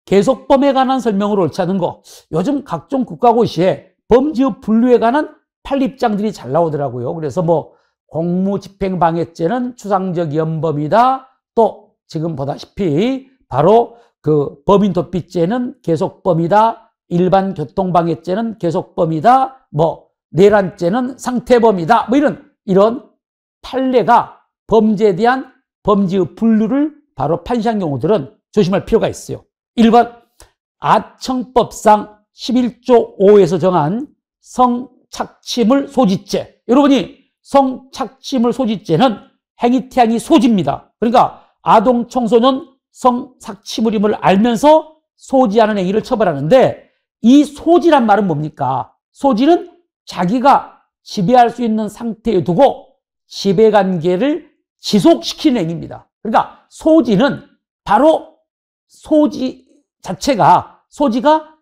계속범에 관한 설명으로 옳지 않은 거. 요즘 각종 국가고시에 범죄의 분류에 관한 판립장들이 잘 나오더라고요. 그래서 뭐 공무집행방해죄는 추상적 연범이다. 또 지금 보다시피 바로 그 범인도피죄는 계속범이다. 일반 교통방해죄는 계속범이다. 뭐 내란죄는 상태범이다. 뭐 이런 판례가 범죄에 대한 범죄의 분류를 바로 판시한 경우들은 조심할 필요가 있어요. 1번 아청법상 11조 5에서 정한 성착취물 소지죄. 여러분이 성착취물 소지죄는 행위태양이 소지입니다. 그러니까 아동 청소년 성착취물임을 알면서 소지하는 행위를 처벌하는데 이 소지란 말은 뭡니까? 소지는 자기가 지배할 수 있는 상태에 두고 지배관계를 지속시키는 행위입니다. 그러니까 소지는 바로 소지가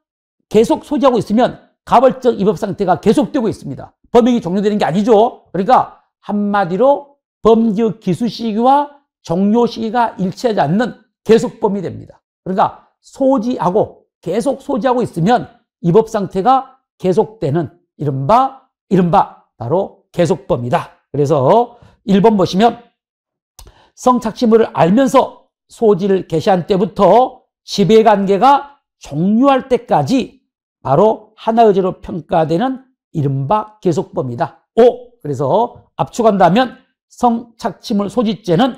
계속 소지하고 있으면 가벌적 위법 상태가 계속되고 있습니다. 범행이 종료되는 게 아니죠. 그러니까 한마디로 범죄 기수 시기와 종료 시기가 일치하지 않는 계속범이 됩니다. 그러니까 소지하고 계속 소지하고 있으면 위법 상태가 계속되는 이른바 바로 계속범이다. 그래서 1번 보시면 성착취물을 알면서 소지를 개시한 때부터 지배관계가 종료할 때까지 바로 하나의제로 평가되는 이른바 계속범이다. 5. 그래서 압축한다면 성착취물 소지죄는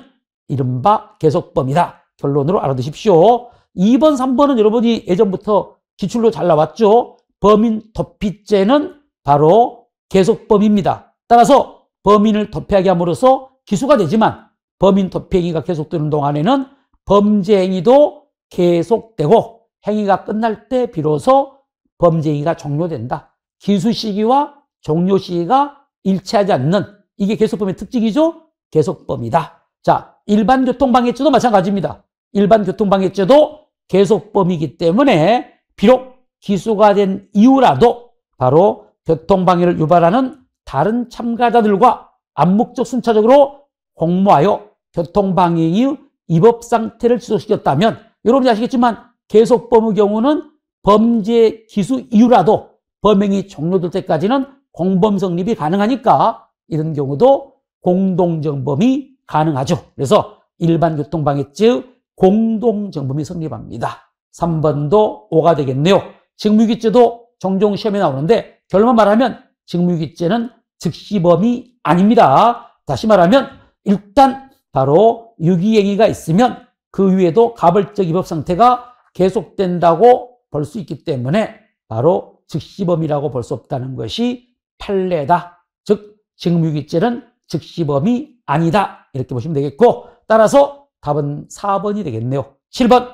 이른바 계속범이다. 결론으로 알아두십시오. 2번, 3번은 여러분이 예전부터 기출로 잘 나왔죠. 범인 도피죄는 바로 계속범입니다. 따라서 범인을 도피하게 함으로써 기소가 되지만 범인 도피 행위가 계속되는 동안에는 범죄 행위도 계속되고 행위가 끝날 때 비로소 범죄 행위가 종료된다. 기수 시기와 종료 시기가 일치하지 않는 이게 계속범의 특징이죠. 계속범이다. 자, 일반 교통방해죄도 마찬가지입니다. 일반 교통방해죄도 계속범이기 때문에 비록 기소가 된 이후라도 바로 교통방해를 유발하는 다른 참가자들과 암묵적 순차적으로 공모하여 교통방해의 위법 상태를 지속시켰다면 여러분이 아시겠지만 계속범의 경우는 범죄 기수 이후라도 범행이 종료될 때까지는 공범 성립이 가능하니까 이런 경우도 공동정범이 가능하죠. 그래서 일반 교통방해죄의 공동정범이 성립합니다. 3번도 5가 되겠네요. 직무유기죄도 종종 시험에 나오는데 결론만 말하면 직무유기죄는 즉시범이 아닙니다. 다시 말하면 일단 바로 유기행위가 있으면 그 위에도 가벌적 위법 상태가 계속된다고 볼 수 있기 때문에 바로 즉시범이라고 볼 수 없다는 것이 판례다. 즉 직무유기죄는 즉시범이 아니다. 이렇게 보시면 되겠고 따라서 답은 4번이 되겠네요. 7번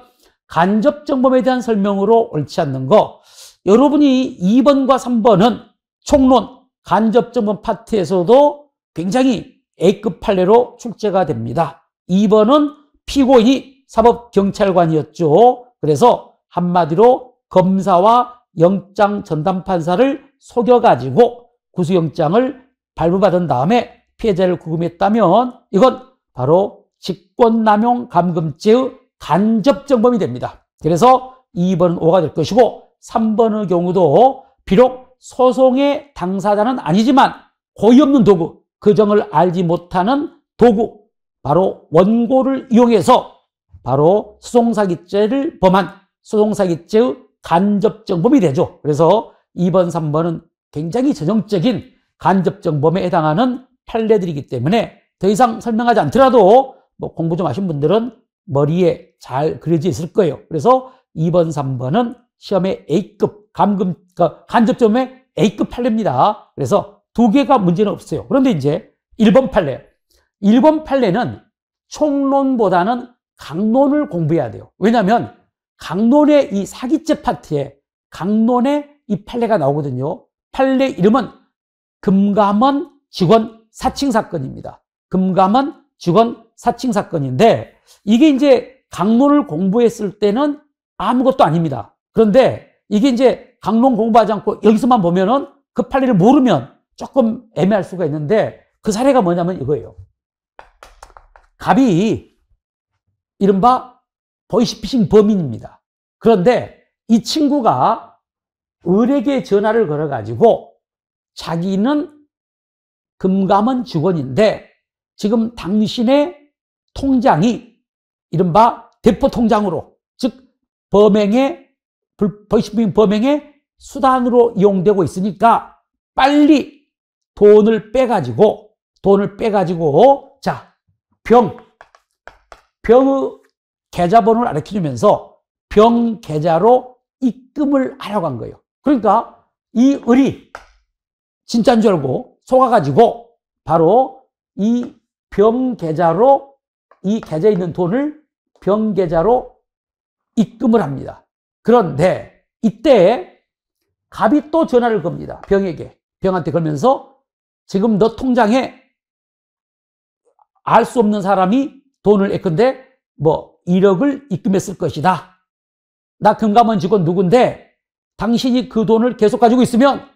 간접정범에 대한 설명으로 옳지 않는 거 여러분이 2번과 3번은 총론 간접정범 파트에서도 굉장히 A급 판례로 출제가 됩니다. 2번은 피고인이 사법경찰관이었죠. 그래서 한마디로 검사와 영장 전담판사를 속여가지고 구수영장을 발부받은 다음에 피해자를 구금했다면 이건 바로 직권남용 감금죄의 간접정범이 됩니다. 그래서 2번은 5가 될 것이고 3번의 경우도 비록 소송의 당사자는 아니지만 고의 없는 도구, 그 정을 알지 못하는 도구, 바로 원고를 이용해서 바로 소송사기죄를 범한 소송사기죄의 간접정범이 되죠. 그래서 2번, 3번은 굉장히 전형적인 간접정범에 해당하는 판례들이기 때문에 더 이상 설명하지 않더라도 뭐 공부 좀 하신 분들은 머리에 잘 그려져 있을 거예요. 그래서 2번, 3번은 시험에 A급 간접정범의 A급 판례입니다. 그래서 두 개가 문제는 없어요. 그런데 이제 1번 판례. 1번 판례는 총론보다는 강론을 공부해야 돼요. 왜냐하면 강론의 이 사기죄 파트에 강론의 이 판례가 나오거든요. 판례 이름은 금감원 직원 사칭 사건입니다. 금감원 직원 사칭 사건인데 이게 이제 강론을 공부했을 때는 아무것도 아닙니다. 그런데 이게 이제 강론 공부하지 않고 여기서만 보면은 그 판례를 모르면 조금 애매할 수가 있는데 그 사례가 뭐냐면 이거예요. 갑이 이른바 보이스피싱 범인입니다. 그런데 이 친구가 을에게 전화를 걸어가지고 자기는 금감원 직원인데 지금 당신의 통장이 이른바 대포 통장으로 즉 보이스피싱 범행의 수단으로 이용되고 있으니까 빨리 돈을 빼가지고 자 병의 계좌번호를 알려주면서 병 계좌로 입금을 하려고 한 거예요. 그러니까 이 을이 진짜인 줄 알고 속아가지고 바로 이 병 계좌로 이 계좌에 있는 돈을 병 계좌로 입금을 합니다. 그런데 이때 갑이 또 전화를 겁니다. 병한테 걸면서 지금 너 통장에 알 수 없는 사람이 돈을 예컨대 뭐 1억을 입금했을 것이다. 나 금감원 직원 누군데 당신이 그 돈을 계속 가지고 있으면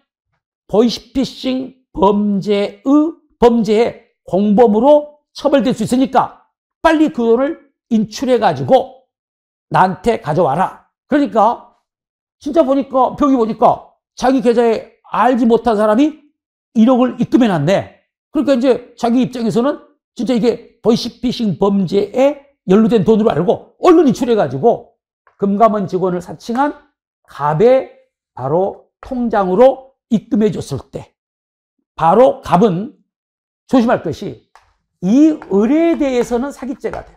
보이스피싱 범죄의 공범으로 처벌될 수 있으니까 빨리 그 돈을 인출해가지고 나한테 가져와라. 그러니까 진짜 보니까 병이 보니까 자기 계좌에 알지 못한 사람이 1억을 입금해놨네. 그러니까 이제 자기 입장에서는 진짜 이게 보이스피싱 범죄에 연루된 돈으로 알고 얼른 인출해가지고 금감원 직원을 사칭한 갑의 바로 통장으로 입금해 줬을 때 바로 갑은 조심할 것이 이 의뢰에 대해서는 사기죄가 돼요.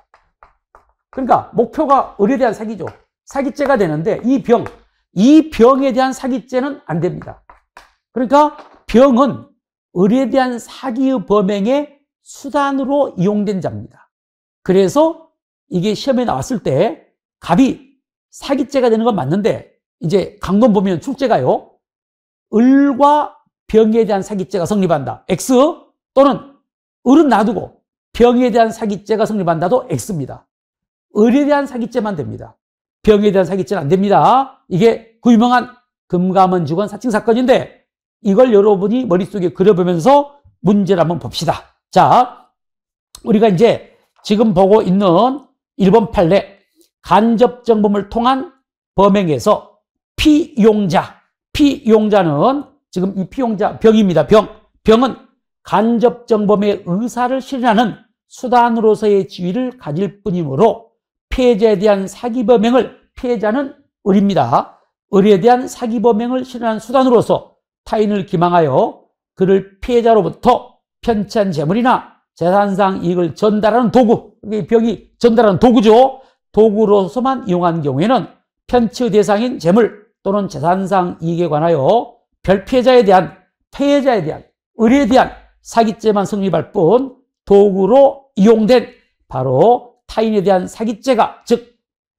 그러니까 목표가 의뢰에 대한 사기죠. 사기죄가 되는데 이 병에 대한 사기죄는 안 됩니다. 그러니까 병은 의뢰에 대한 사기의 범행의 수단으로 이용된 자입니다. 그래서 이게 시험에 나왔을 때 갑이 사기죄가 되는 건 맞는데 이제 강론 보면 출제가요. 을과 병에 대한 사기죄가 성립한다. X 또는 을은 놔두고 병에 대한 사기죄가 성립한다도 X입니다. 을에 대한 사기죄만 됩니다. 병에 대한 사기죄는 안 됩니다. 이게 그 유명한 금감원 직원 사칭 사건인데 이걸 여러분이 머릿속에 그려보면서 문제를 한번 봅시다. 자, 우리가 이제 지금 보고 있는 1번 판례 간접정범을 통한 범행에서 피용자는 지금 이 피용자 병입니다. 병은 간접정범의 의사를 실현하는 수단으로서의 지위를 가질 뿐이므로 피해자에 대한 사기범행을 피해자는 을입니다. 을에 대한 사기범행을 실현하는 수단으로서 타인을 기망하여 그를 피해자로부터 편취한 재물이나 재산상 이익을 전달하는 도구, 이게 병이 전달하는 도구죠. 도구로서만 이용한 경우에는 편취의 대상인 재물 또는 재산상 이익에 관하여 피해자에 대한 을에 대한 사기죄만 성립할 뿐 도구로 이용된 바로 타인에 대한 사기죄가 즉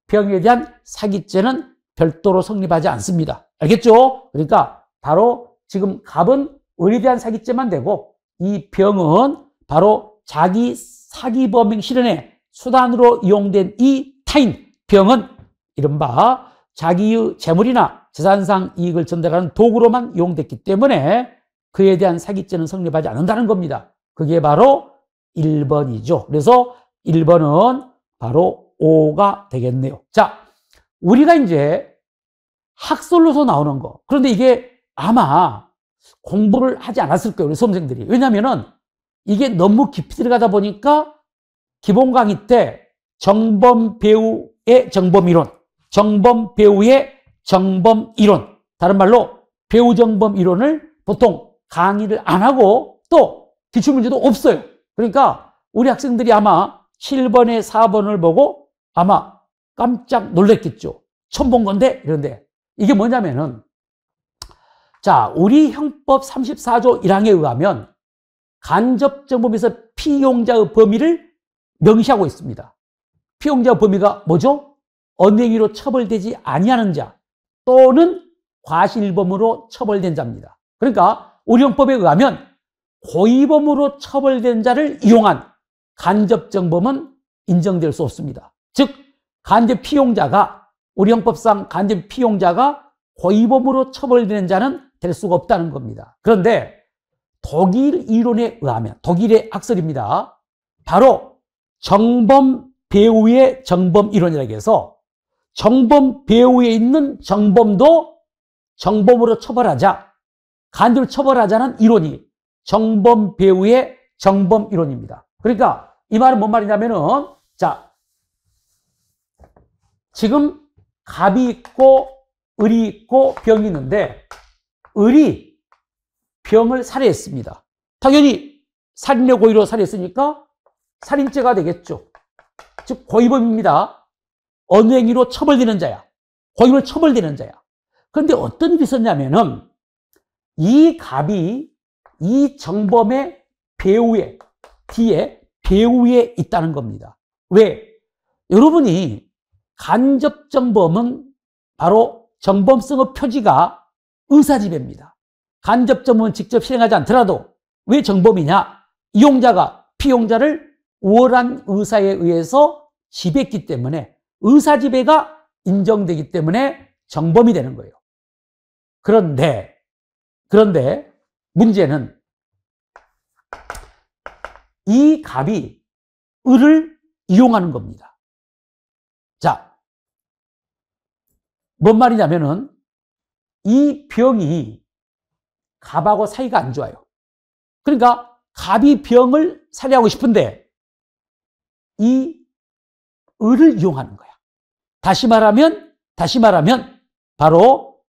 병에 대한 사기죄는 별도로 성립하지 않습니다. 알겠죠? 그러니까 바로 지금 갑은 을에 대한 사기죄만 되고 이 병은 바로 자기 사기범행 실현의 수단으로 이용된 이 타인 병은 이른바 자기의 재물이나 재산상 이익을 전달하는 도구로만 이용됐기 때문에 그에 대한 사기죄는 성립하지 않는다는 겁니다. 그게 바로 1번이죠. 그래서 1번은 바로 O가 되겠네요. 자, 우리가 이제 학설로서 나오는 거. 그런데 이게 아마 공부를 하지 않았을 거예요. 우리 수험생들이. 왜냐면은 이게 너무 깊이 들어가다 보니까 기본 강의 때 정범 배우의 정범 이론, 정범 배우의 정범 이론, 다른 말로 배우 정범 이론을 보통 강의를 안 하고 또 기출문제도 없어요. 그러니까 우리 학생들이 아마 7번에 4번을 보고 아마 깜짝 놀랐겠죠. 처음 본 건데 이런데 이게 뭐냐면은 자, 우리 형법 34조 1항에 의하면 간접정범에서 피용자의 범위를 명시하고 있습니다. 피용자 범위가 뭐죠? 언행위로 처벌되지 아니하는 자 또는 과실범으로 처벌된 자입니다. 그러니까 우리 형법에 의하면 고의범으로 처벌된 자를 이용한 간접정범은 인정될 수 없습니다. 즉 간접 피용자가 우리 형법상 간접 피용자가 고의범으로 처벌되는 자는 될 수가 없다는 겁니다. 그런데 독일 이론에 의하면 독일의 학설입니다. 바로 정범 배우의 정범 이론이라고 해서 정범 배우에 있는 정범도 정범으로 처벌하자, 간접을 처벌하자는 이론이 정범 배우의 정범 이론입니다. 그러니까 이 말은 뭔 말이냐면은 자, 지금 갑이 있고 을이 있고 병이 있는데 을이 병을 살해했습니다. 당연히 살인의 고의로 살해했으니까 살인죄가 되겠죠. 즉 고의범입니다. 어느 행위로 처벌되는 자야. 고의로 처벌되는 자야. 그런데 어떤 일이 있었냐면은 이 갑이 이 정범의 배후에 뒤에 배후에 있다는 겁니다. 왜? 여러분이 간접정범은 바로 정범성의 표지가 의사지배입니다. 간접정범은 직접 실행하지 않더라도 왜 정범이냐? 이용자가 피용자를 우월한 의사에 의해서 지배했기 때문에 의사지배가 인정되기 때문에 정범이 되는 거예요. 그런데 문제는 이 갑이 을을 이용하는 겁니다. 자, 뭔 말이냐면은 이 병이 갑하고 사이가 안 좋아요. 그러니까 갑이 병을 살해하고 싶은데 이 을을 이용하는 거야. 다시 말하면 바로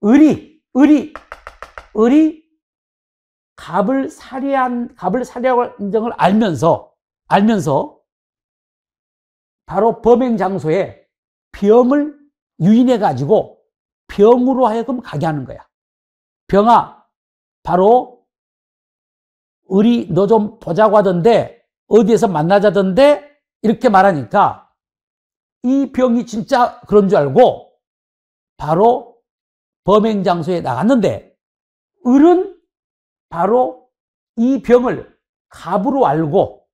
을이 갑을 살해하는 점을 알면서 바로 범행 장소에 병을 유인해 가지고 병으로 하여금 가게 하는 거야. 병아, 바로 을이 너 좀 보자고 하던데 어디에서 만나자던데 이렇게 말하니까 이 병이 진짜 그런 줄 알고 바로 범행 장소에 나갔는데 을은 바로 이 병을 갑으로 알고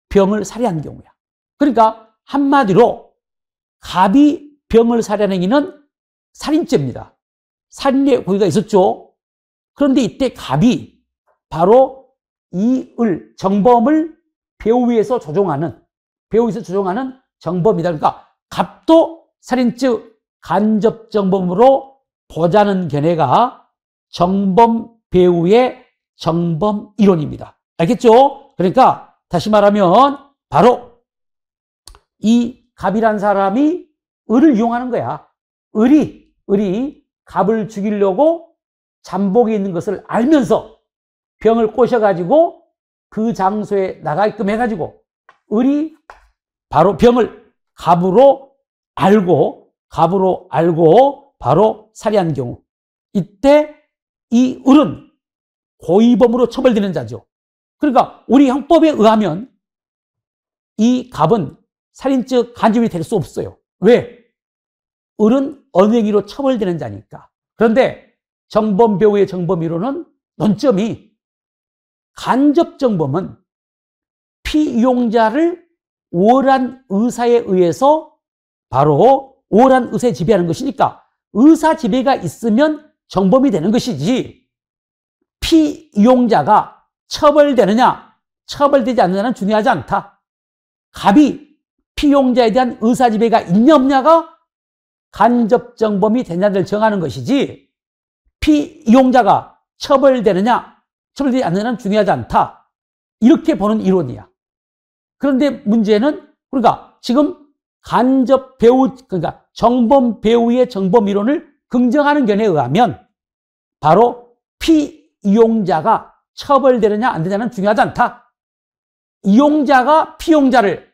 병을 살해한 경우야. 그러니까 한마디로 갑이 병을 살해하는 행위는 살인죄입니다. 살인의 고의가 있었죠. 그런데 이때 갑이 바로 이 정범을 배후 위에서 조종하는 정범이다. 그러니까 갑도 살인 즉 간접 정범으로 보자는 견해가 정범 배후의 정범 이론입니다. 알겠죠? 그러니까 다시 말하면 바로 이 갑이란 사람이 을을 이용하는 거야. 을이 갑을 죽이려고 잠복에 있는 것을 알면서 병을 꼬셔가지고 그 장소에 나가게끔 해가지고 을이 바로 병을 갑으로 알고 바로 살해한 경우, 이때 이 을은 고의범으로 처벌되는 자죠. 그러니까 우리 형법에 의하면 이 갑은 살인죄 간접이 될 수 없어요. 왜? 을은 어느 행위로 처벌되는 자니까. 그런데 정범 배후의 정범이로는 논점이 간접 정범은 피이용자를 우월한 의사에 의해서 바로 우월한 의사에 지배하는 것이니까 의사 지배가 있으면 정범이 되는 것이지, 피이용자가 처벌되느냐 처벌되지 않느냐는 중요하지 않다. 갑이 피이용자에 대한 의사 지배가 있냐 없냐가 간접 정범이 되냐를 정하는 것이지, 피이용자가 처벌되느냐 처벌되지 않느냐는 중요하지 않다. 이렇게 보는 이론이야. 그런데 문제는 그러니까 지금 간접 배후, 그러니까 정범 배후의 정범 이론을 긍정하는 견해에 의하면 바로 피이용자가 처벌되느냐 안 되느냐는 중요하지 않다. 이용자가 피용자를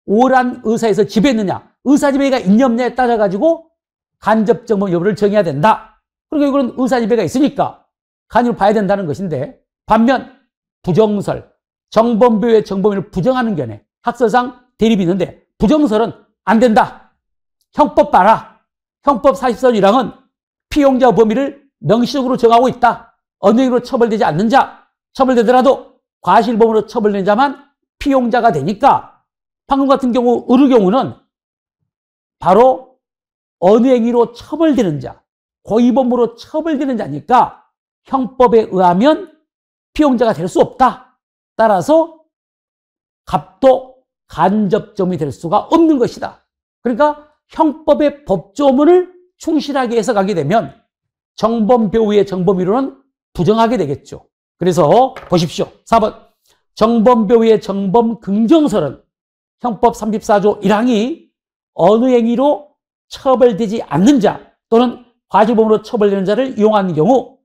우월한 의사에서 지배했느냐, 의사 지배가 있냐 없냐에 따라 가지고 간접 정범 여부를 정해야 된다. 그러니까 이거는 의사 지배가 있으니까 간접을 봐야 된다는 것인데, 반면 부정설, 정범 배후의 정범인을 부정하는 견해, 학설상 대립이 있는데 부정설은 안 된다. 형법 봐라. 형법 40선 1항은 피용자 범위를 명시적으로 정하고 있다. 어느 행위로 처벌되지 않는 자, 처벌되더라도 과실범으로 처벌되는 자만 피용자가 되니까, 방금 같은 경우 을의 경우는 바로 어느 행위로 처벌되는 자, 고의범으로 처벌되는 자니까 형법에 의하면 피용자가 될 수 없다. 따라서 갑도 간접정범이 될 수가 없는 것이다. 그러니까 형법의 법조문을 충실하게 해석하게 되면 정범 배후의 정범이론은 부정하게 되겠죠. 그래서 보십시오. 4번 정범 배후의 정범 긍정설은 형법 34조 1항이 어느 행위로 처벌되지 않는 자 또는 과실범으로 처벌되는 자를 이용하는 경우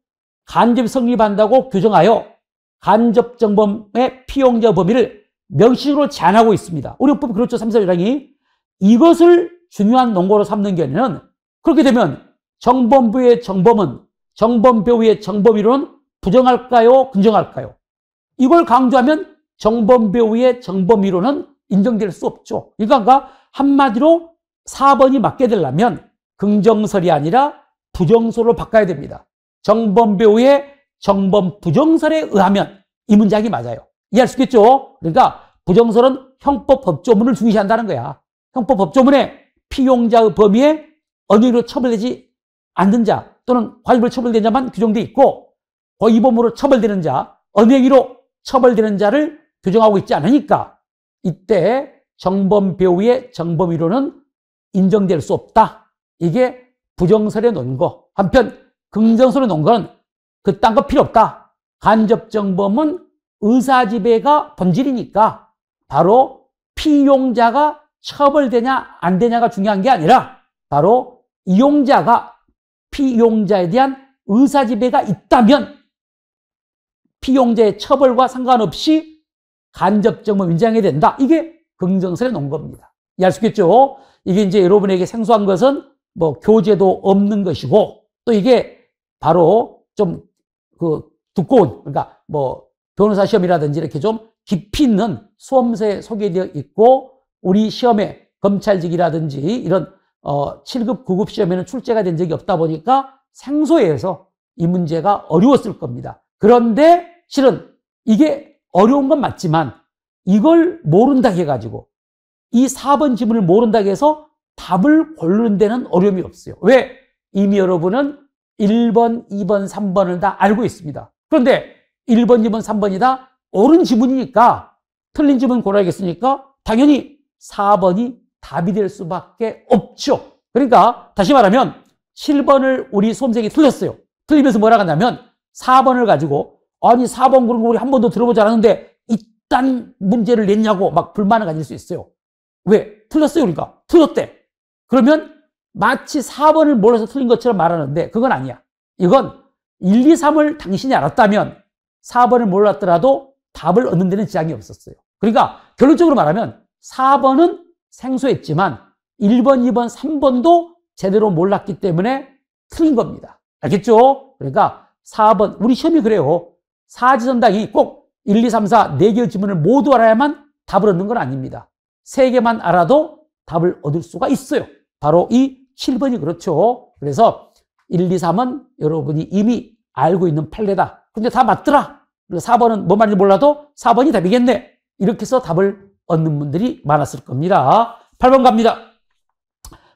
간접이 성립한다고 규정하여 간접정범의 피용자 범위를 명시적으로 제한하고 있습니다. 우리 형법 그렇죠. 34조랑이 이것을 중요한 논거로 삼는 견해는, 그렇게 되면 정범 배후의 정범은 정범 배후의 정범이론은 부정할까요? 긍정할까요? 이걸 강조하면 정범 배후의 정범이론은 인정될 수 없죠. 그러니까 한마디로 4번이 맞게 되려면 긍정설이 아니라 부정설로 바꿔야 됩니다. 정범 배후의 정범 부정설에 의하면 이 문장이 맞아요. 이해할 수 있겠죠? 그러니까 부정설은 형법 법조문을 중시한다는 거야. 형법 법조문에 피용자의 범위에 언행으로 처벌되지 않는 자 또는 과잉으로 처벌된 자만 규정되어 있고 고의범으로 처벌되는 자, 언행으로 처벌되는 자를 규정하고 있지 않으니까 이때 정범 배후의 정범위로는 인정될 수 없다. 이게 부정설에 놓은 거. 한편 긍정설에 놓은 거는 그딴 거 필요 없다. 간접정범은 의사지배가 본질이니까 바로 피용자가 처벌되냐 안 되냐가 중요한 게 아니라 바로 이용자가 피용자에 대한 의사지배가 있다면 피용자의 처벌과 상관없이 간접정범 인정해야 된다. 이게 긍정설에 놓은 겁니다. 이해할 수 있겠죠? 이게 이제 여러분에게 생소한 것은 뭐 교재도 없는 것이고 또 이게 바로 좀 두꺼운 그러니까 뭐 변호사 시험이라든지 이렇게 좀 깊이 있는 수험서에 소개되어 있고 우리 시험에 검찰직이라든지 이런 7급, 9급 시험에는 출제가 된 적이 없다 보니까 생소해서 이 문제가 어려웠을 겁니다. 그런데 실은 이게 어려운 건 맞지만 이걸 모른다고 해가지고 이 4번 지문을 모른다고 해서 답을 고르는 데는 어려움이 없어요. 왜? 이미 여러분은 1번, 2번, 3번을 다 알고 있습니다. 그런데 1번, 2번, 3번이 다 옳은 지문이니까 틀린 지문 고르야겠으니까 당연히 4번이 답이 될 수밖에 없죠. 그러니까 다시 말하면 7번을 우리 수험생이 틀렸어요. 틀리면서 뭐라고 하냐면 4번을 가지고 아니 4번 그런 거 우리 한 번도 들어보지 않았는데 이딴 문제를 냈냐고 막 불만을 가질 수 있어요. 왜? 틀렸어요 우리가. 틀렸대. 그러면 마치 4번을 몰라서 틀린 것처럼 말하는데 그건 아니야. 이건 1, 2, 3을 당신이 알았다면 4번을 몰랐더라도 답을 얻는 데는 지장이 없었어요. 그러니까 결론적으로 말하면 4번은 생소했지만 1번, 2번, 3번도 제대로 몰랐기 때문에 틀린 겁니다. 알겠죠? 그러니까 4번, 우리 시험이 그래요. 사지선다기 꼭 1, 2, 3, 4, 4개의 지문을 모두 알아야만 답을 얻는 건 아닙니다. 3개만 알아도 답을 얻을 수가 있어요. 바로 이 7번이 그렇죠. 그래서 1, 2, 3은 여러분이 이미 알고 있는 판례다. 근데 다 맞더라. 4번은 뭔 말인지 몰라도 4번이 답이겠네. 이렇게 해서 답을 얻는 분들이 많았을 겁니다. 8번 갑니다.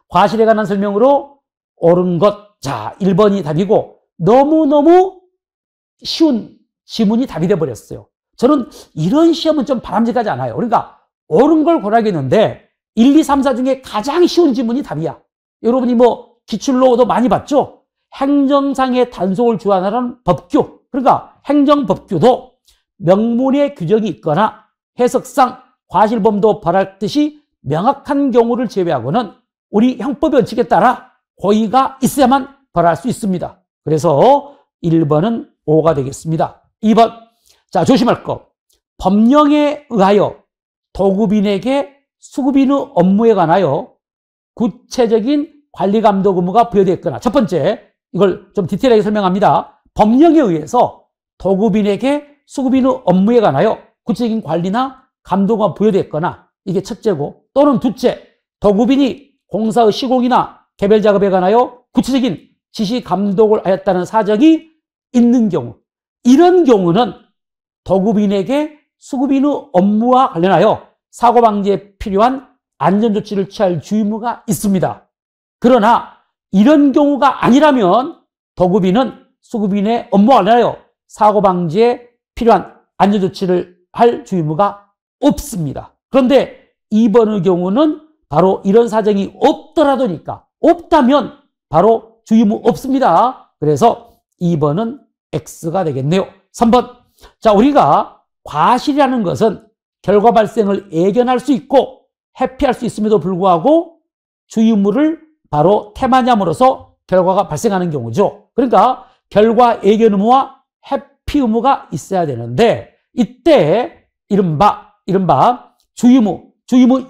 과실에 관한 설명으로 옳은 것. 자, 1번이 답이고 너무너무 쉬운 지문이 답이 돼버렸어요. 저는 이런 시험은 좀 바람직하지 않아요. 그러니까 옳은 걸 고르겠는데 1, 2, 3, 4 중에 가장 쉬운 지문이 답이야. 여러분이 뭐 기출로도 많이 봤죠? 행정상의 단속을 주관하는 법규. 그러니까 행정법규도 명문의 규정이 있거나 해석상 과실범도 벌할 듯이 명확한 경우를 제외하고는 우리 형법 원칙에 따라 고의가 있어야만 벌할 수 있습니다. 그래서 1번은 5가 되겠습니다. 2번. 자, 조심할 거. 법령에 의하여 도급인에게 수급인 후 업무에 관하여 구체적인 관리 감독 의무가 부여되었거나 첫 번째, 이걸 좀 디테일하게 설명합니다. 법령에 의해서 도급인에게 수급인 후 업무에 관하여 구체적인 관리나 감독이 부여됐거나 이게 첫째고 또는 둘째, 도급인이 공사의 시공이나 개별 작업에 관하여 구체적인 지시 감독을 하였다는 사정이 있는 경우 이런 경우는 도급인에게 수급인 후 업무와 관련하여 사고 방지에 필요한 안전조치를 취할 주의무가 있습니다. 그러나 이런 경우가 아니라면 도급인은 수급인의 업무와 관련하여 사고 방지에 필요한 안전조치를 할 주의무가 없습니다. 그런데 2번의 경우는 바로 이런 사정이 없더라도니까 없다면 바로 주의무 없습니다. 그래서 2번은 X가 되겠네요. 3번. 자, 우리가 과실이라는 것은 결과 발생을 예견할 수 있고 회피할 수 있음에도 불구하고 주의무를 바로 태만함으로써 결과가 발생하는 경우죠. 그러니까 결과 예견 의무와 회피 의무가 있어야 되는데 이때 이른바 주의무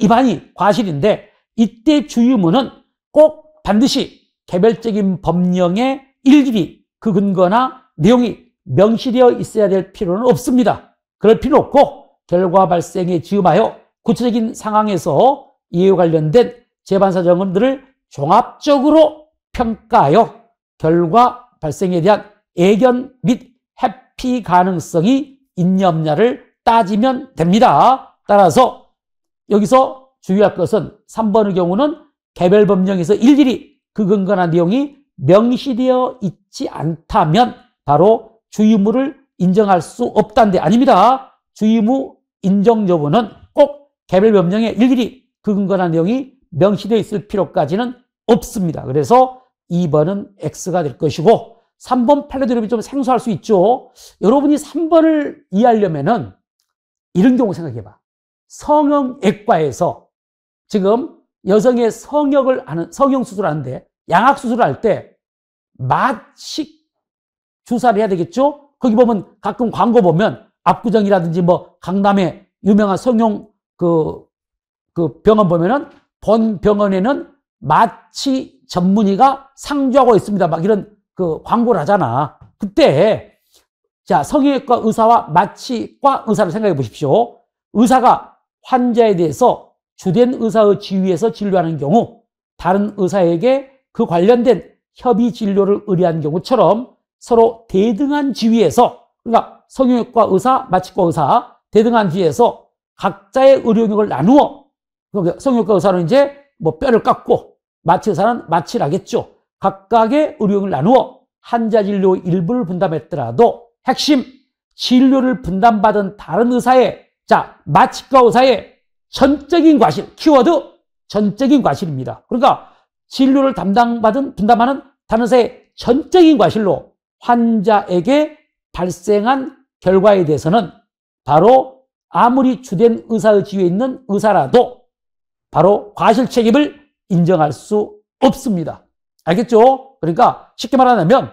위반이 과실인데 이때 주의무는 꼭 반드시 개별적인 법령에 일일이 그 근거나 내용이 명시되어 있어야 될 필요는 없습니다. 그럴 필요 없고 결과 발생에 즈음하여 구체적인 상황에서 이에 관련된 재반 사정들을 종합적으로 평가하여 결과 발생에 대한 예견 및 회피 가능성이 있냐 없냐를 따지면 됩니다. 따라서 여기서 주의할 것은 3번의 경우는 개별 법령에서 일일이 그 근거나 내용이 명시되어 있지 않다면 바로 주의무를 인정할 수 없다는데 아닙니다. 주의무 인정 여부는 꼭 개별 법령에 일일이 그 근거나 내용이 명시되어 있을 필요까지는 없습니다. 그래서 2번은 X가 될 것이고 3번 판례도 좀 생소할 수 있죠. 여러분이 3번을 이해하려면은 이런 경우 생각해봐. 성형외과에서 지금 여성의 성형수술을 하는데 양악수술을 할 때 마취 주사를 해야 되겠죠? 거기 보면 가끔 광고 보면 압구정이라든지 뭐 강남의 유명한 성형 그 병원 보면은 본 병원에는 마취 전문의가 상주하고 있습니다. 막 이런 그 광고를 하잖아. 그때 자, 성형외과 의사와 마취과 의사를 생각해 보십시오. 의사가 환자에 대해서 주된 의사의 지휘에서 진료하는 경우 다른 의사에게 그 관련된 협의 진료를 의뢰한 경우처럼 서로 대등한 지위에서 그러니까 성형외과 의사, 마취과 의사 대등한 지위에서 각자의 의료 영역을 나누어 성형외과 의사는 이제 뭐 뼈를 깎고 마취 의사는 마취를 하겠죠. 각각의 의료 영역을 나누어 환자 진료 일부를 분담했더라도 핵심 진료를 분담받은 다른 의사의 자 마취과 의사의 전적인 과실 키워드 전적인 과실입니다. 그러니까 진료를 분담하는 다른 의사의 전적인 과실로 환자에게 발생한 결과에 대해서는 바로 아무리 주된 의사의 지위에 있는 의사라도 바로 과실 책임을 인정할 수 없습니다. 알겠죠? 그러니까 쉽게 말하자면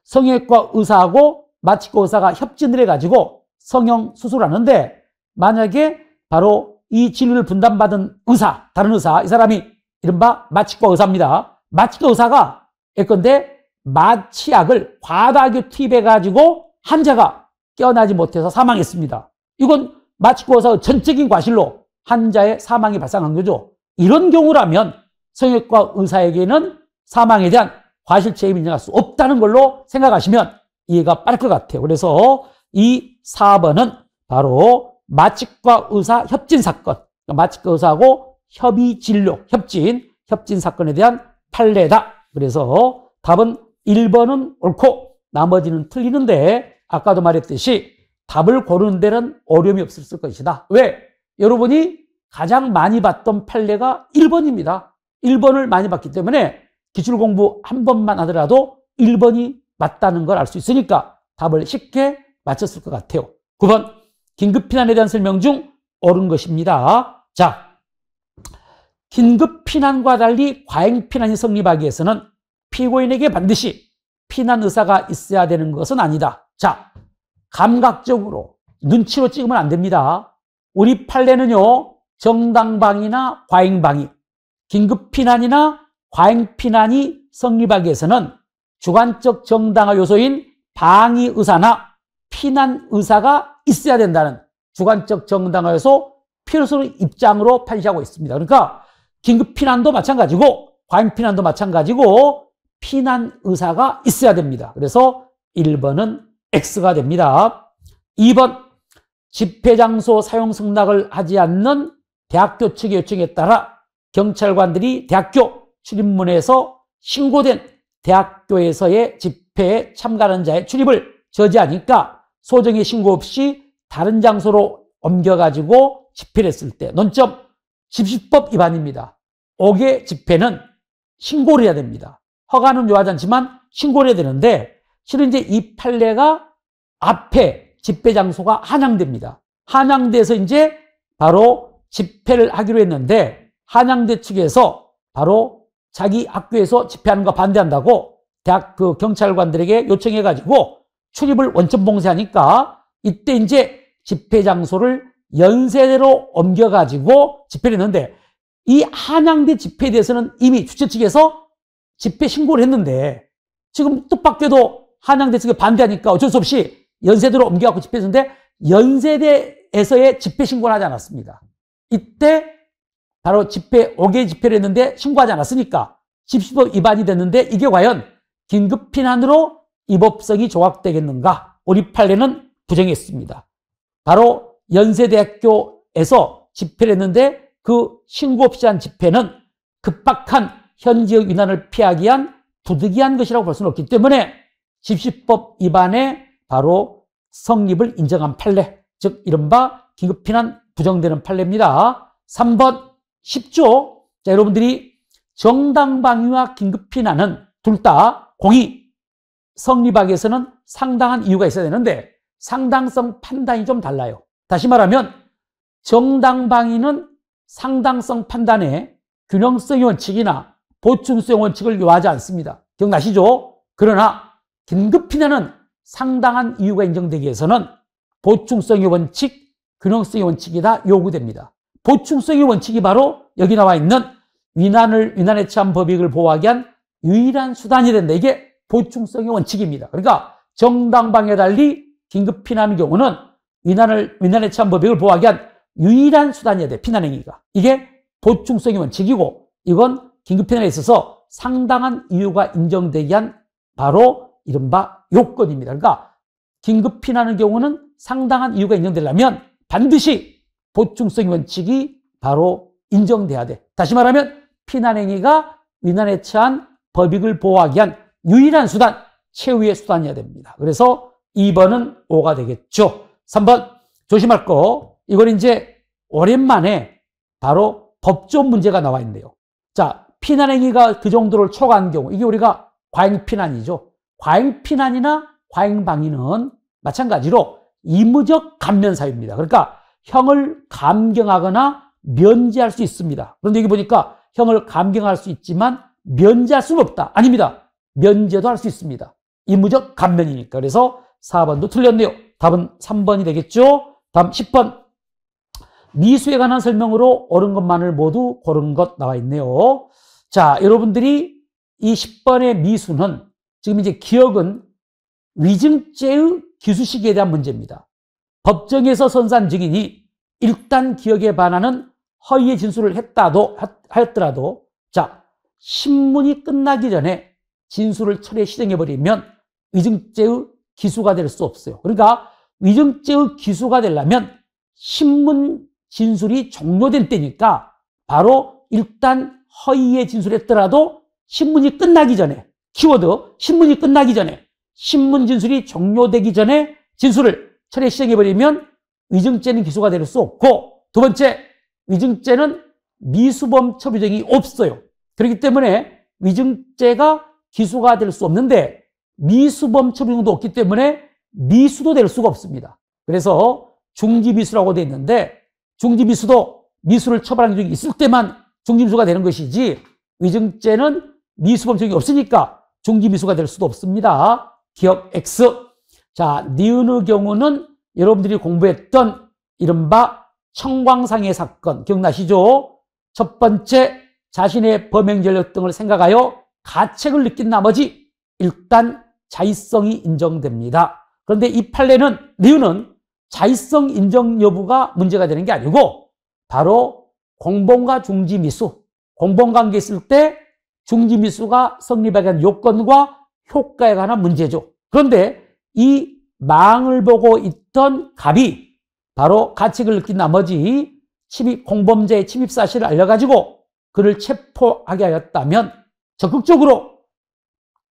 성형외과 의사하고 마취과 의사가 협진을 해가지고 성형 수술을 하는데 만약에 바로 이 진료를 분담받은 의사, 다른 의사, 이 사람이 이른바 마취과 의사입니다. 마취과 의사가 예컨대 마취약을 과다하게 투입해가지고 환자가 깨어나지 못해서 사망했습니다. 이건 마취과 의사의 전적인 과실로 환자의 사망이 발생한 거죠. 이런 경우라면 성형외과 의사에게는 사망에 대한 과실 책임을 인정할 수 없다는 걸로 생각하시면 이해가 빠를 것 같아요. 그래서 이 4번은 바로 마취과 의사 협진 사건, 마취과 의사하고 협의 진료, 협진 사건에 대한 판례다. 그래서 답은 1번은 옳고 나머지는 틀리는데 아까도 말했듯이 답을 고르는 데는 어려움이 없을 것이다. 왜? 여러분이 가장 많이 봤던 판례가 1번입니다. 1번을 많이 봤기 때문에 기출공부 한 번만 하더라도 1번이 맞다는 걸 알 수 있으니까 답을 쉽게 맞췄을 것 같아요. 9번 긴급피난에 대한 설명 중 옳은 것입니다. 자, 긴급피난과 달리 과잉피난이 성립하기 위해서는 피고인에게 반드시 피난의사가 있어야 되는 것은 아니다. 자, 감각적으로 눈치로 찍으면 안 됩니다. 우리 판례는요, 정당방위나 과잉방위, 긴급피난이나 과잉피난이 성립하기 위해서는 주관적 정당화 요소인 방위의사나 피난의사가 있어야 된다는 주관적 정당화 요소 필요성 입장으로 판시하고 있습니다. 그러니까 긴급피난도 마찬가지고 과잉피난도 마찬가지고 피난의사가 있어야 됩니다. 그래서 1번은 X가 됩니다. 2번 집회장소 사용 승낙을 하지 않는 대학교 측의 요청에 따라 경찰관들이 대학교 출입문에서 신고된 대학교에서의 집회에 참가하는 자의 출입을 저지하니까 소정의 신고 없이 다른 장소로 옮겨가지고 집회를 했을 때 논점 집시법 위반입니다. 5개 집회는 신고를 해야 됩니다. 허가는 요하지 않지만 신고를 해야 되는데 실은 이제 이 판례가 앞에 집회 장소가 한양대입니다. 한양대에서 이제 바로 집회를 하기로 했는데 한양대 측에서 바로 자기 학교에서 집회하는 거 반대한다고 대학 그 경찰관들에게 요청해가지고 출입을 원천 봉쇄하니까 이때 이제 집회 장소를 연세대로 옮겨가지고 집회를 했는데 이 한양대 집회에 대해서는 이미 주최 측에서 집회 신고를 했는데 지금 뜻밖에도 한양대 측에 반대하니까 어쩔 수 없이 연세대로 옮겨갖고 집회했는데 연세대에서의 집회 신고를 하지 않았습니다. 이때 바로 집회 5개 집회를 했는데 신고하지 않았으니까 집시법 위반이 됐는데 이게 과연 긴급피난으로 위법성이 조각되겠는가? 우리 판례는 부정했습니다. 바로 연세대학교에서 집회를 했는데 그 신고 없이 한 집회는 급박한 현지의 위난을 피하기 위한 부득이한 것이라고 볼 수는 없기 때문에 집시법 위반의 바로 성립을 인정한 판례, 즉 이른바 긴급피난 부정되는 판례입니다. 3번 쉽죠? 자, 여러분들이 정당방위와 긴급피난은 둘 다 공의 성립하기 위해서는 상당한 이유가 있어야 되는데 상당성 판단이 좀 달라요. 다시 말하면 정당방위는 상당성 판단에 균형성의 원칙이나 보충성의 원칙을 요하지 않습니다. 기억나시죠? 그러나 긴급피난은 상당한 이유가 인정되기 위해서는 보충성의 원칙, 균형성의 원칙이 다 요구됩니다. 보충성의 원칙이 바로 여기 나와 있는 위난에 처한 법익을 보호하기 위한 유일한 수단이 된다. 이게 보충성의 원칙입니다. 그러니까 정당방위와 달리 긴급피난의 경우는 위난에 처한 법익을 보호하기 위한 유일한 수단이어야 돼. 피난행위가. 이게 보충성의 원칙이고 이건 긴급피난에 있어서 상당한 이유가 인정되기 위한 바로 이른바 요건입니다. 그러니까 긴급피난의 경우는 상당한 이유가 인정되려면 반드시 보충성의 원칙이 바로 인정돼야 돼. 다시 말하면 피난행위가 위난에 처한 법익을 보호하기 위한 유일한 수단, 최후의 수단이어야 됩니다. 그래서 2번은 5가 되겠죠. 3번 조심할 거, 이건 이제 오랜만에 바로 법조 문제가 나와 있네요. 자, 피난행위가 그 정도를 초과한 경우, 이게 우리가 과잉피난이죠. 과잉피난이나 과잉방위는 마찬가지로 의무적 감면 사유입니다. 그러니까 형을 감경하거나 면제할 수 있습니다. 그런데 여기 보니까 형을 감경할 수 있지만 면제할 수는 없다. 아닙니다. 면제도 할 수 있습니다. 의무적 감면이니까. 그래서 4번도 틀렸네요. 답은 3번이 되겠죠. 다음 10번. 미수에 관한 설명으로 옳은 것만을 모두 고른 것 나와 있네요. 자, 여러분들이 이 10번의 미수는 지금 이제 기억은 위증죄의 기수시기에 대한 문제입니다. 법정에서 선산 증인이 일단 기억에 반하는 허위의 진술을 하였더라도 자, 신문이 끝나기 전에 진술을 철회 시정해버리면 위증죄의 기수가 될 수 없어요. 그러니까 위증죄의 기수가 되려면 신문 진술이 종료된 때니까 바로 일단 허위의 진술했더라도 신문이 끝나기 전에, 키워드 신문이 끝나기 전에, 신문 진술이 종료되기 전에 진술을 철회 시정해버리면 위증죄는 기수가 될 수 없고, 두 번째, 위증죄는 미수범 처부정이 없어요. 그렇기 때문에 위증죄가 기수가 될 수 없는데 미수범 처부정도 없기 때문에 미수도 될 수가 없습니다. 그래서 중지미수라고 되어 있는데 중지미수도 미수를 처벌하는 적이 있을 때만 중지미수가 되는 것이지 위증죄는 미수범 처부정이 없으니까 중지미수가 될 수도 없습니다. 기억 X. 자, 니은의 경우는 여러분들이 공부했던 이른바 청광상해 사건 기억나시죠? 첫 번째, 자신의 범행 전력 등을 생각하여 가책을 느낀 나머지 일단 자의성이 인정됩니다. 그런데 이 판례는, 니은은 자의성 인정 여부가 문제가 되는 게 아니고 바로 공범과 중지미수, 공범관계에 있을 때 중지미수가 성립하기 위한 요건과 효과에 관한 문제죠. 그런데 이 망을 보고 있던 갑이 바로 가책을 느낀 나머지 공범자의 침입 사실을 알려가지고 그를 체포하게 하였다면 적극적으로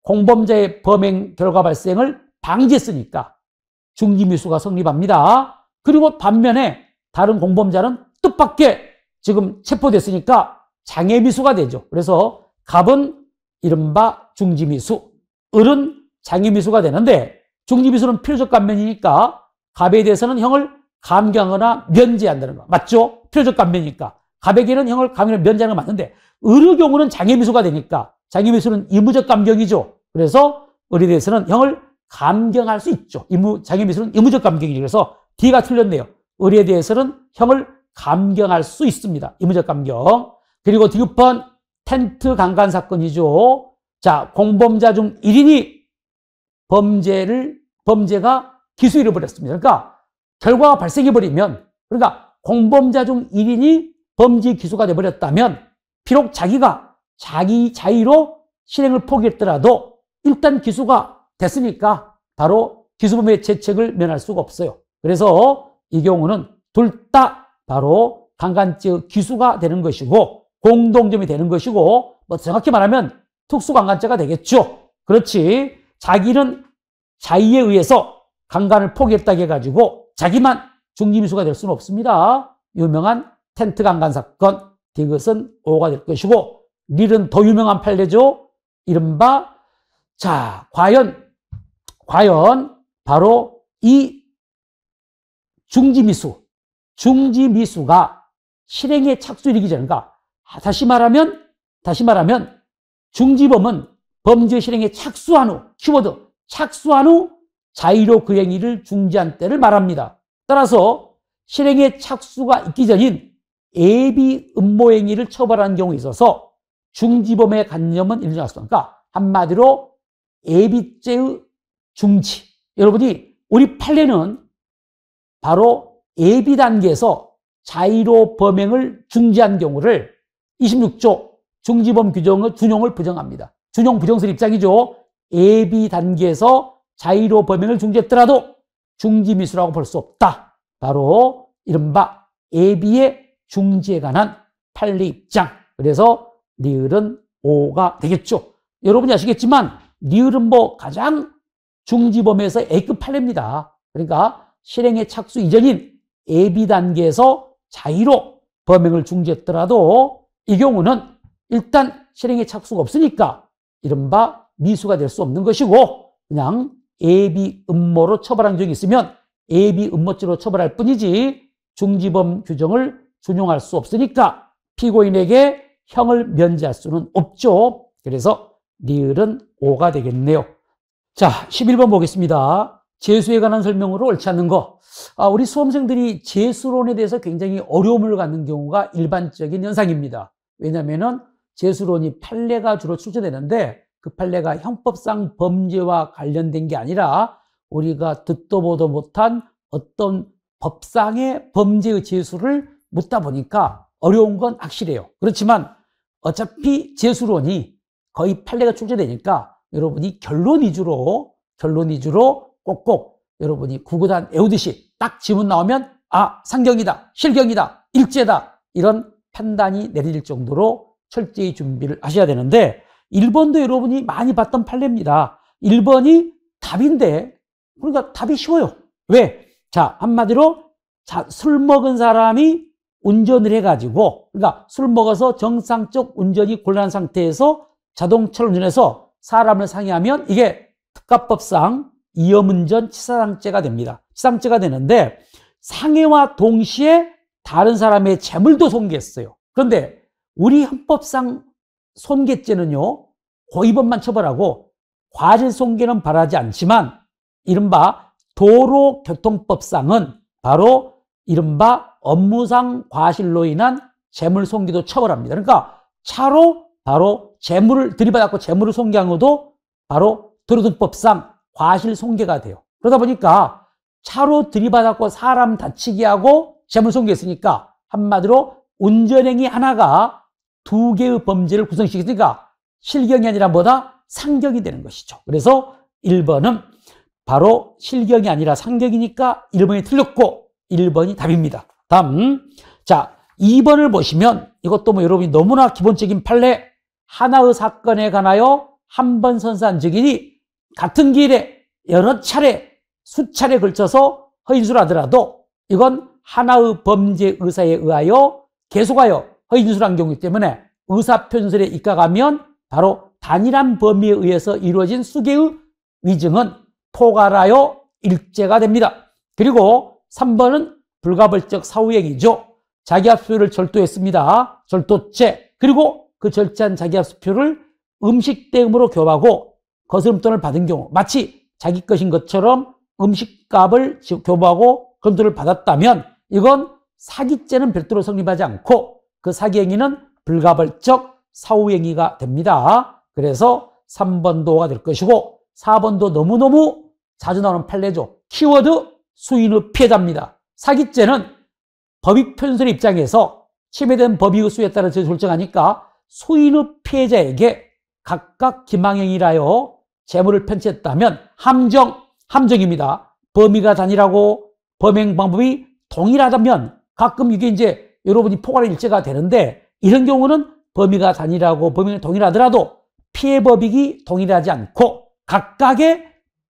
공범자의 범행 결과 발생을 방지했으니까 중지미수가 성립합니다. 그리고 반면에 다른 공범자는 뜻밖의 지금 체포됐으니까 장애미수가 되죠. 그래서 갑은 이른바 중지미수, 을은 장애미수가 되는데 중지미수는 필요적 감면이니까 갑에 대해서는 형을 감경하거나 면제한다는 거 맞죠? 필요적 감면이니까 갑에게는 형을 감경하거나 면제하는 거 맞는데 을의 경우는 장애미수가 되니까 장애미수는 의무적 감경이죠. 그래서 을에 대해서는 형을 감경할 수 있죠. 장애미수는 의무적 감경이죠. 그래서 D가 틀렸네요. 을에 대해서는 형을 감경할 수 있습니다. 의무적 감경. 그리고 디귿번 텐트 강간 사건이죠. 자, 공범자 중 1인이 범죄가 기수를 벌였습니다. 그러니까 결과가 발생해버리면, 그러니까 공범자 중 1인이 범죄 기수가 돼버렸다면 비록 자기가 자기 자의로 실행을 포기했더라도 일단 기수가 됐으니까 바로 기수범의 죄책을 면할 수가 없어요. 그래서 이 경우는 둘 다 바로 강간죄의 기수가 되는 것이고 공동점이 되는 것이고 뭐 정확히 말하면 특수강간죄가 되겠죠. 그렇지. 자기는 자의에 의해서 강간을 포기했다고 해가지고 자기만 중지미수가 될 수는 없습니다. 유명한 텐트 강간 사건, 이것은 O가 될 것이고, 릴은 더 유명한 판례죠. 이른바, 자, 과연 바로 이 중지미수가 실행에 착수이기 전인가? 다시 말하면 중지범은 범죄 실행에 착수한 후, 키워드, 착수한 후 자의로 그 행위를 중지한 때를 말합니다. 따라서 실행에 착수가 있기 전인 예비 음모 행위를 처벌하는 경우에 있어서 중지범의 관념은 인정할 수 없다. 그러니까 한마디로 예비죄의 중지. 여러분이 우리 판례는 바로 예비 단계에서 자의로 범행을 중지한 경우를 26조 중지범 규정의 준용을 부정합니다. 준용 부정설 입장이죠. 예비 단계에서 자의로 범행을 중지했더라도 중지미수라고 볼 수 없다. 바로 이른바 예비의 중지에 관한 판례 입장. 그래서 리을은 O가 되겠죠. 여러분이 아시겠지만 리을은 뭐 가장 중지범에서 A급 판례입니다. 그러니까 실행에 착수 이전인 예비 단계에서 자의로 범행을 중지했더라도 이 경우는 일단 실행에 착수가 없으니까 이른바 미수가 될 수 없는 것이고, 그냥 예비 음모로 처벌한 적이 있으면 예비 음모죄로 처벌할 뿐이지 중지범 규정을 준용할 수 없으니까 피고인에게 형을 면제할 수는 없죠. 그래서 리을은 O가 되겠네요. 자, 11번 보겠습니다. 재수에 관한 설명으로 옳지 않는 거. 우리 수험생들이 재수론에 대해서 굉장히 어려움을 갖는 경우가 일반적인 현상입니다. 왜냐하면 재수론이 판례가 주로 출제되는데 그 판례가 형법상 범죄와 관련된 게 아니라 우리가 듣도 보도 못한 어떤 법상의 범죄의 재수를 묻다 보니까 어려운 건 확실해요. 그렇지만 어차피 재수론이 거의 판례가 출제되니까 여러분이 결론 위주로 꼭꼭 여러분이 구구단 외우듯이 딱 지문 나오면 상경이다, 실경이다, 일죄다, 이런 판단이 내릴 정도로 철저히 준비를 하셔야 되는데, 1번도 여러분이 많이 봤던 판례입니다. 1번이 답인데, 그러니까 답이 쉬워요. 왜? 자, 한마디로 술 먹은 사람이 운전을 해가지고, 그러니까 술 먹어서 정상적 운전이 곤란한 상태에서 자동차를 운전해서 사람을 상해하면 이게 특가법상 위험운전 치사상죄가 됩니다. 치사상죄가 되는데, 상해와 동시에 다른 사람의 재물도 손괴했어요. 그런데 우리 헌법상 손괴죄는요, 고의범만 처벌하고 과실 손괴는 바라지 않지만 이른바 도로교통법상은 바로 이른바 업무상 과실로 인한 재물 손괴도 처벌합니다. 그러니까 차로 바로 재물을 들이받았고 재물을 손괴한 것도 바로 도로교통법상 과실 손괴가 돼요. 그러다 보니까 차로 들이받았고 사람 다치게 하고 재물 손괴했으니까 한마디로 운전행위 하나가 두 개의 범죄를 구성시키니까 실경이 아니라 뭐다? 상경이 되는 것이죠. 그래서 1번은 바로 실경이 아니라 상경이니까 1번이 틀렸고 1번이 답입니다. 다음, 자, 2번을 보시면 이것도 뭐 여러분이 너무나 기본적인 판례, 하나의 사건에 관하여 한 번 선사한 증인이 같은 기일에 여러 차례, 수차례 걸쳐서 허인수를 하더라도 이건 하나의 범죄 의사에 의하여 계속하여 허인수를 한 경우이기 때문에 의사표현설에 입각하면 바로 단일한 범위에 의해서 이루어진 수개의 위증은 포괄하여 일죄가 됩니다. 그리고 3번은 불가벌적 사후행위죠. 자기합수표를 절도했습니다. 절도죄. 그리고 그 절제한 자기합수표를 음식 대금으로 교부하고 거스름돈을 받은 경우, 마치 자기 것인 것처럼 음식값을 교부하고 거스름돈을 받았다면 이건 사기죄는 별도로 성립하지 않고 그 사기행위는 불가벌적 사후행위가 됩니다. 그래서 3번도가 될 것이고 4번도 너무너무 자주 나오는 판례죠. 키워드 수인의 피해자입니다. 사기죄는 법익편설의 입장에서 침해된 법익의 수에 따라 결정하니까 수인의 피해자에게 각각 기망행위라여 재물을 편취했다면 함정입니다. 범위가 단일하고 범행 방법이 동일하다면 가끔 이게 이제 여러분이 포괄 일죄가 되는데 이런 경우는 범위가 단일하고 범위가 동일하더라도 피해 법익이 동일하지 않고 각각의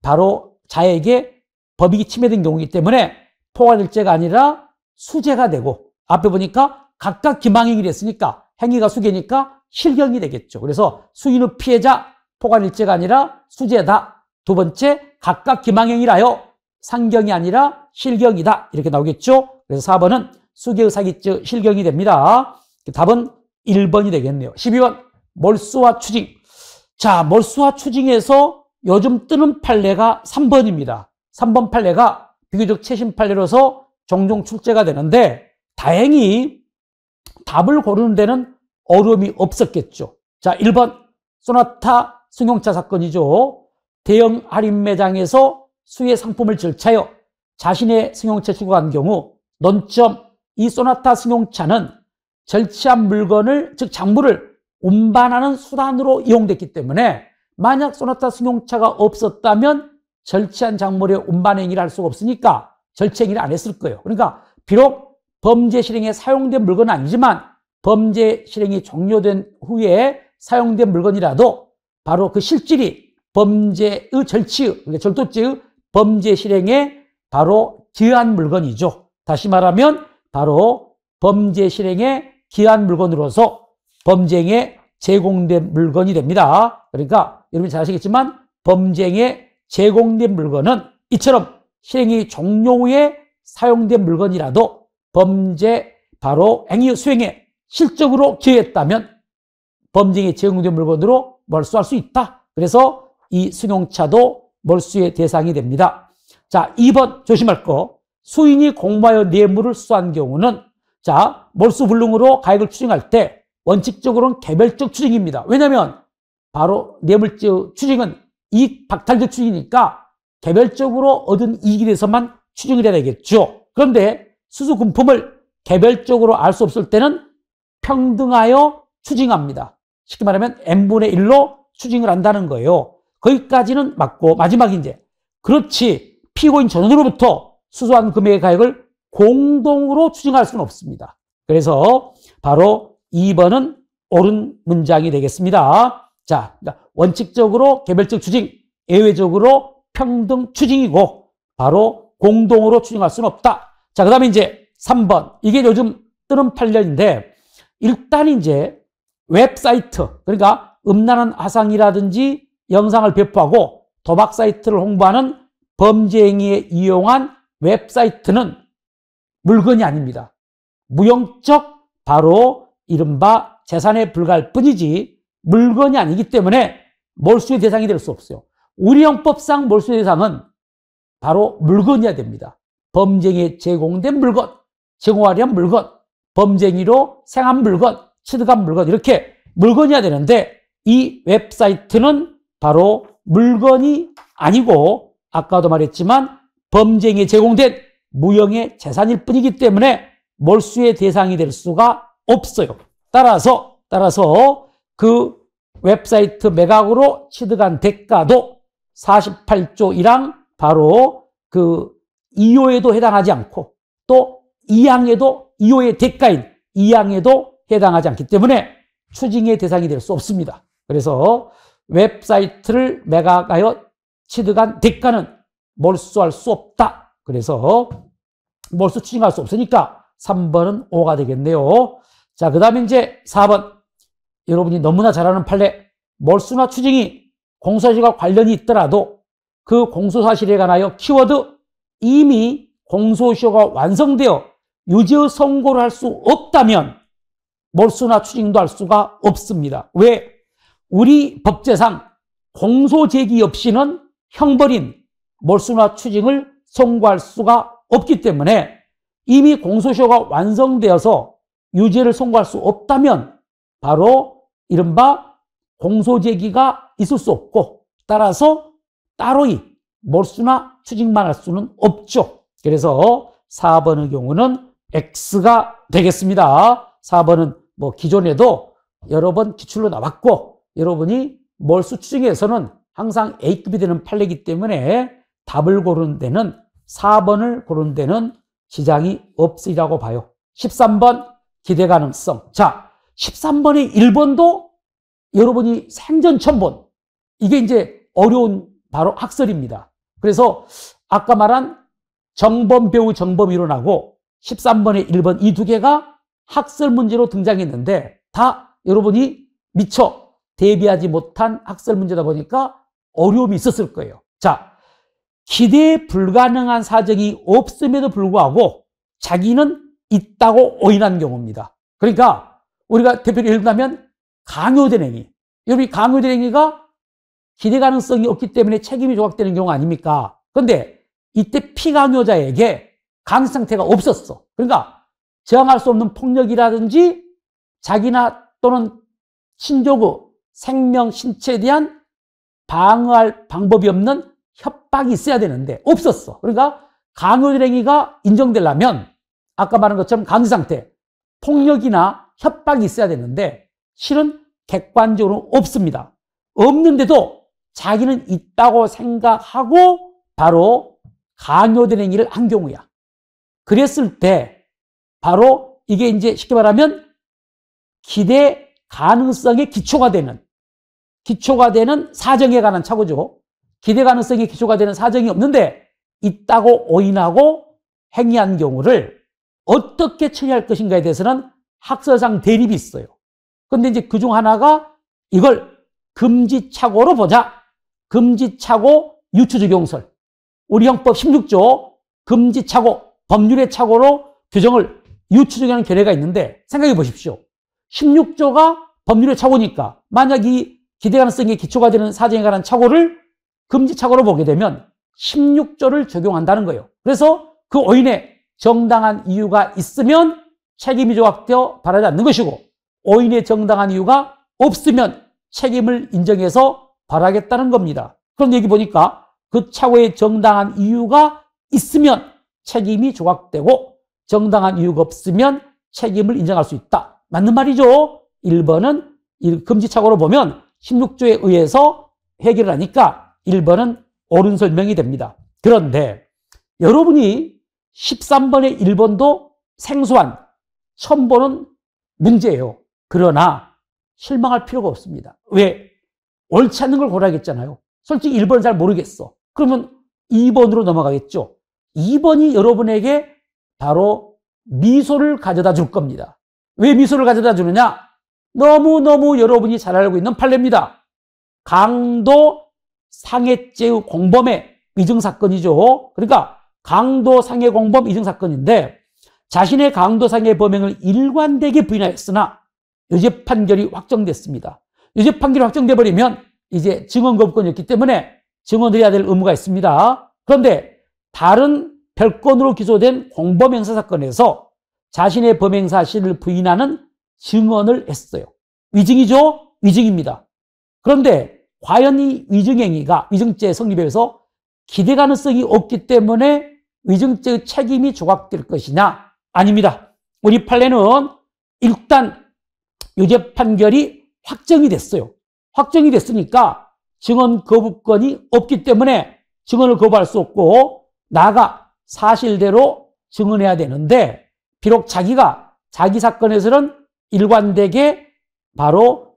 바로 자에게 법익이 침해된 경우이기 때문에 포괄일죄가 아니라 수재가 되고, 앞에 보니까 각각 기망행위를 했으니까 행위가 수재니까 실경이 되겠죠. 그래서 수인의 피해자 포괄일죄가 아니라 수재다. 두 번째, 각각 기망행위라요 상경이 아니라 실경이다. 이렇게 나오겠죠. 그래서 4번은 수개의 사기죄 실경이 됩니다. 답은 1번이 되겠네요. 12번 몰수와 추징. 자, 몰수와 추징에서 요즘 뜨는 판례가 3번입니다. 3번 판례가 비교적 최신 판례로서 종종 출제가 되는데 다행히 답을 고르는 데는 어려움이 없었겠죠. 자, 1번 소나타 승용차 사건이죠. 대형 할인 매장에서 수혜 상품을 절차하여 자신의 승용차에 출고한 경우 논점 이 소나타 승용차는 절취한 물건을, 즉 작물을 운반하는 수단으로 이용됐기 때문에 만약 소나타 승용차가 없었다면 절취한 작물의 운반 행위를 할 수가 없으니까 절취 행위를 안 했을 거예요. 그러니까 비록 범죄 실행에 사용된 물건은 아니지만 범죄 실행이 종료된 후에 사용된 물건이라도 바로 그 실질이 범죄의 절취의, 그러니까 절도죄의 범죄 실행에 바로 기여한 물건이죠. 다시 말하면 바로 범죄 실행에 기여한 물건으로서 범죄행위에 제공된 물건이 됩니다. 그러니까 여러분이 잘 아시겠지만 범죄행위에 제공된 물건은 이처럼 실행이 종료 후에 사용된 물건이라도 범죄 바로 행위 수행에 실적으로 기여했다면 범죄행위에 제공된 물건으로 몰수할 수 있다. 그래서 이 승용차도 몰수의 대상이 됩니다. 자, 2번 조심할 거. 수인이 공모하여 뇌물을 수수한 경우는 자, 몰수불능으로 가액을 추징할 때 원칙적으로는 개별적 추징입니다. 왜냐하면 바로 뇌물죄 추징은 이익 박탈적 추징이니까 개별적으로 얻은 이익에 대해서만 추징을 해야 되겠죠. 그런데 수수금품을 개별적으로 알 수 없을 때는 평등하여 추징합니다. 쉽게 말하면 n분의 1로 추징을 한다는 거예요. 거기까지는 맞고 마지막에 이제 그렇지 피고인 전원으로부터 수수한 금액의 가액을 공동으로 추징할 수는 없습니다. 그래서 바로 2번은 옳은 문장이 되겠습니다. 자, 그러니까 원칙적으로 개별적 추징, 예외적으로 평등 추징이고 바로 공동으로 추징할 수는 없다. 자, 그 다음에 이제 3번. 이게 요즘 뜨는 판례인데 일단 이제 웹사이트, 그러니까 음란한 화상이라든지 영상을 배포하고 도박 사이트를 홍보하는 범죄 행위에 이용한 웹사이트는 물건이 아닙니다. 무형적 바로 이른바 재산에 불과할 뿐이지 물건이 아니기 때문에 몰수의 대상이 될 수 없어요. 우리 형법상 몰수의 대상은 바로 물건이어야 됩니다. 범죄행위에 제공된 물건, 제공하려는 물건, 범죄행위로 생한 물건, 취득한 물건 이렇게 물건이어야 되는데 이 웹사이트는 바로 물건이 아니고 아까도 말했지만 범죄행위에 제공된 무형의 재산일 뿐이기 때문에 몰수의 대상이 될 수가 없어요. 따라서 그 웹사이트 매각으로 취득한 대가도 48조 1항 바로 그 2호에도 해당하지 않고 또 2항에도 2호의 대가인 2항에도 해당하지 않기 때문에 추징의 대상이 될 수 없습니다. 그래서 웹사이트를 매각하여 취득한 대가는 몰수할 수 없다. 그래서 몰수 추징할 수 없으니까 3번은 5가 되겠네요. 자, 그 다음에 이제 4번. 여러분이 너무나 잘 아는 판례. 몰수나 추징이 공소시효와 관련이 있더라도 그 공소사실에 관하여 키워드 이미 공소시효가 완성되어 유죄의 선고를 할 수 없다면 몰수나 추징도 할 수가 없습니다. 왜? 우리 법제상 공소제기 없이는 형벌인 몰수나 추징을 선고할 수가 없기 때문에 이미 공소시효가 완성되어서 유죄를 선고할 수 없다면 바로 이른바 공소제기가 있을 수 없고 따라서 따로이 몰수나 추징만 할 수는 없죠. 그래서 4번의 경우는 X가 되겠습니다. 4번은 뭐 기존에도 여러 번 기출로 나왔고 여러분이 몰수 추징에서는 항상 A급이 되는 판례이기 때문에 답을 고르는 데는 4번을 고르는 데는 지장이 없으리라고 봐요. 13번 기대 가능성. 자, 13번의 1번도 여러분이 생전 처음 본, 이게 이제 어려운 바로 학설입니다. 그래서 아까 말한 정범 배우 정범이 일어나고 13번의 1번 이 두 개가 학설 문제로 등장했는데 다 여러분이 미처 대비하지 못한 학설 문제다 보니까 어려움이 있었을 거예요. 자, 기대 불가능한 사정이 없음에도 불구하고 자기는 있다고 오인한 경우입니다. 그러니까 우리가 대표로 예를 들면 강요된 행위. 여러분이 강요된 행위가 기대 가능성이 없기 때문에 책임이 조각되는 경우 아닙니까? 그런데 이때 피강요자에게 강제 상태가 없었어. 그러니까 저항할 수 없는 폭력이라든지 자기나 또는 친족의 생명, 신체에 대한 방어할 방법이 없는 협박이 있어야 되는데 없었어. 그러니까 강요된 행위가 인정되려면 아까 말한 것처럼 강제 상태, 폭력이나 협박이 있어야 되는데 실은 객관적으로 없습니다. 없는데도 자기는 있다고 생각하고 바로 강요된 행위를 한 경우야. 그랬을 때 바로 이게 이제 쉽게 말하면 기대 가능성에 기초가 되는 사정에 관한 착오죠. 기대 가능성에 기초가 되는 사정이 없는데 있다고 오인하고 행위한 경우를 어떻게 처리할 것인가에 대해서는 학설상 대립이 있어요. 그런데 이제 그중 하나가 이걸 금지착오로 보자. 금지착오 유추적용설. 우리 형법 16조 금지착오, 법률의 착오로 규정을 유추적용하는 견해가 있는데 생각해 보십시오. 16조가 법률의 착오니까 만약 이 기대 가능성에 기초가 되는 사정에 관한 착오를 금지착오로 보게 되면 16조를 적용한다는 거예요. 그래서 그 오인에 정당한 이유가 있으면 책임이 조각되어 발하지 않는 것이고 오인에 정당한 이유가 없으면 책임을 인정해서 발하겠다는 겁니다. 그런데 여기 보니까 그 착오에 정당한 이유가 있으면 책임이 조각되고 정당한 이유가 없으면 책임을 인정할 수 있다. 맞는 말이죠. 1번은 금지착오로 보면 16조에 의해서 해결을 하니까 1번은 옳은 설명이 됩니다. 그런데 여러분이 13번의 1번도 생소한 처음 보는 문제예요. 그러나 실망할 필요가 없습니다. 왜? 옳지 않는 걸 고르겠잖아요. 솔직히 1번은 잘 모르겠어. 그러면 2번으로 넘어가겠죠. 2번이 여러분에게 바로 미소를 가져다 줄 겁니다. 왜 미소를 가져다 주느냐? 너무너무 여러분이 잘 알고 있는 판례입니다. 강도 상해죄의 공범의 위증사건이죠. 그러니까 강도 상해 공범 위증사건인데 자신의 강도 상해 범행을 일관되게 부인하였으나 유죄 판결이 확정됐습니다. 유죄 판결이 확정돼 버리면 이제 증언 거부권이었기 때문에 증언을 해야 될 의무가 있습니다. 그런데 다른 별건으로 기소된 공범 형사 사건에서 자신의 범행 사실을 부인하는 증언을 했어요. 위증이죠? 위증입니다. 그런데 과연 이 위증행위가 위증죄 성립에서 기대 가능성이 없기 때문에 위증죄의 책임이 조각될 것이냐? 아닙니다. 우리 판례는 일단 유죄 판결이 확정이 됐어요. 확정이 됐으니까 증언 거부권이 없기 때문에 증언을 거부할 수 없고 나가 사실대로 증언해야 되는데 비록 자기가 자기 사건에서는 일관되게 바로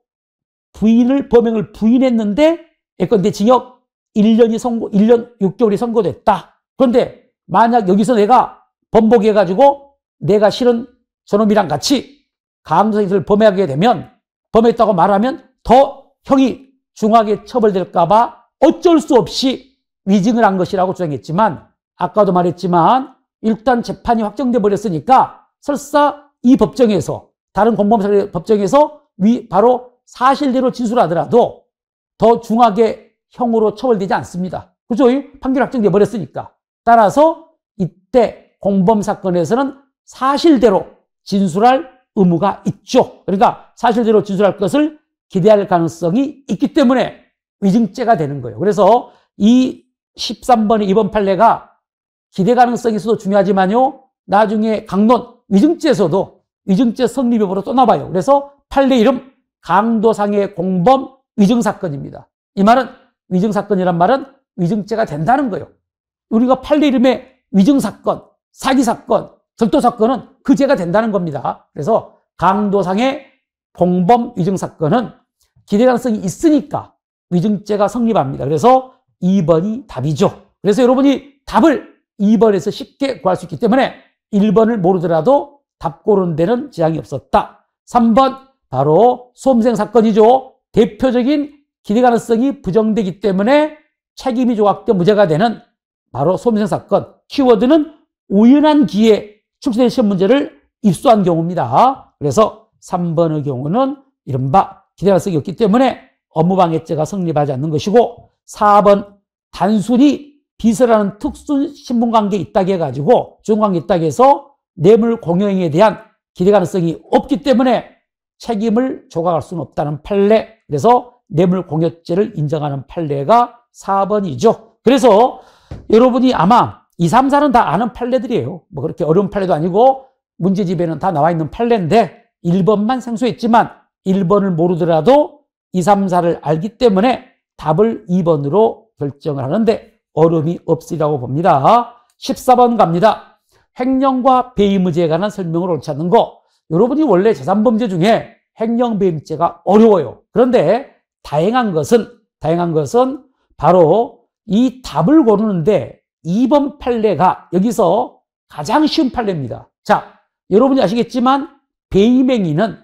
범행을 부인했는데 예컨대 징역 1년 6개월이 선고됐다. 그런데 만약 여기서 내가 번복해가지고 내가 실은 저놈이랑 같이 강도상해를 범하게 되면 범했다고 말하면 더 형이 중하게 처벌될까봐 어쩔 수 없이 위증을 한 것이라고 주장했지만 아까도 말했지만 일단 재판이 확정돼 버렸으니까 설사 이 법정에서 다른 공범사례 법정에서 바로 사실대로 진술하더라도 더 중하게 형으로 처벌되지 않습니다. 그죠? 판결이 확정돼 버렸으니까. 따라서 이때 공범 사건에서는 사실대로 진술할 의무가 있죠. 그러니까 사실대로 진술할 것을 기대할 가능성이 있기 때문에 위증죄가 되는 거예요. 그래서 이 13번의 이번 판례가 기대 가능성이 있어도 중요하지만요. 나중에 강론 위증죄에서도 위증죄 성립 여부로 또 나와요. 그래서 판례 이름 강도상해 공범 위증사건입니다. 이 말은 위증사건이란 말은 위증죄가 된다는 거예요. 우리가 판례 이름에 위증사건, 사기사건, 절도사건은 그 죄가 된다는 겁니다. 그래서 강도상해 공범 위증 사건은 기대 가능성이 있으니까 위증죄가 성립합니다. 그래서 2번이 답이죠. 그래서 여러분이 답을 2번에서 쉽게 구할 수 있기 때문에 1번을 모르더라도 답 고르는 데는 지장이 없었다. 3번 바로 수험생 사건이죠. 대표적인 기대 가능성이 부정되기 때문에 책임이 조각돼 무죄가 되는 바로 수험생 사건. 키워드는 우연한 기회에 출제된 시험 문제를 입수한 경우입니다. 그래서 3번의 경우는 이른바 기대 가능성이 없기 때문에 업무방해죄가 성립하지 않는 것이고, 4번 단순히 비서라는 특수 신분관계에 있다고 해가지고 주관관계에 있다고 해서 뇌물 공여행위에 대한 기대 가능성이 없기 때문에 책임을 조각할 수는 없다는 판례. 그래서 뇌물 공여죄를 인정하는 판례가 4번이죠. 그래서 여러분이 아마 2, 3, 4는 다 아는 판례들이에요. 뭐 그렇게 어려운 판례도 아니고 문제집에는 다 나와 있는 판례인데 1번만 생소했지만 1번을 모르더라도 2, 3, 4를 알기 때문에 답을 2번으로 결정을 하는데 어려움이 없으리라고 봅니다. 14번 갑니다. 횡령과 배임의제에 관한 설명을 옳지 않는 거. 여러분이 원래 재산범죄 중에 횡령배임죄가 어려워요. 그런데 다행한 것은 바로 이 답을 고르는데 2번 판례가 여기서 가장 쉬운 판례입니다. 자, 여러분이 아시겠지만 배임행위는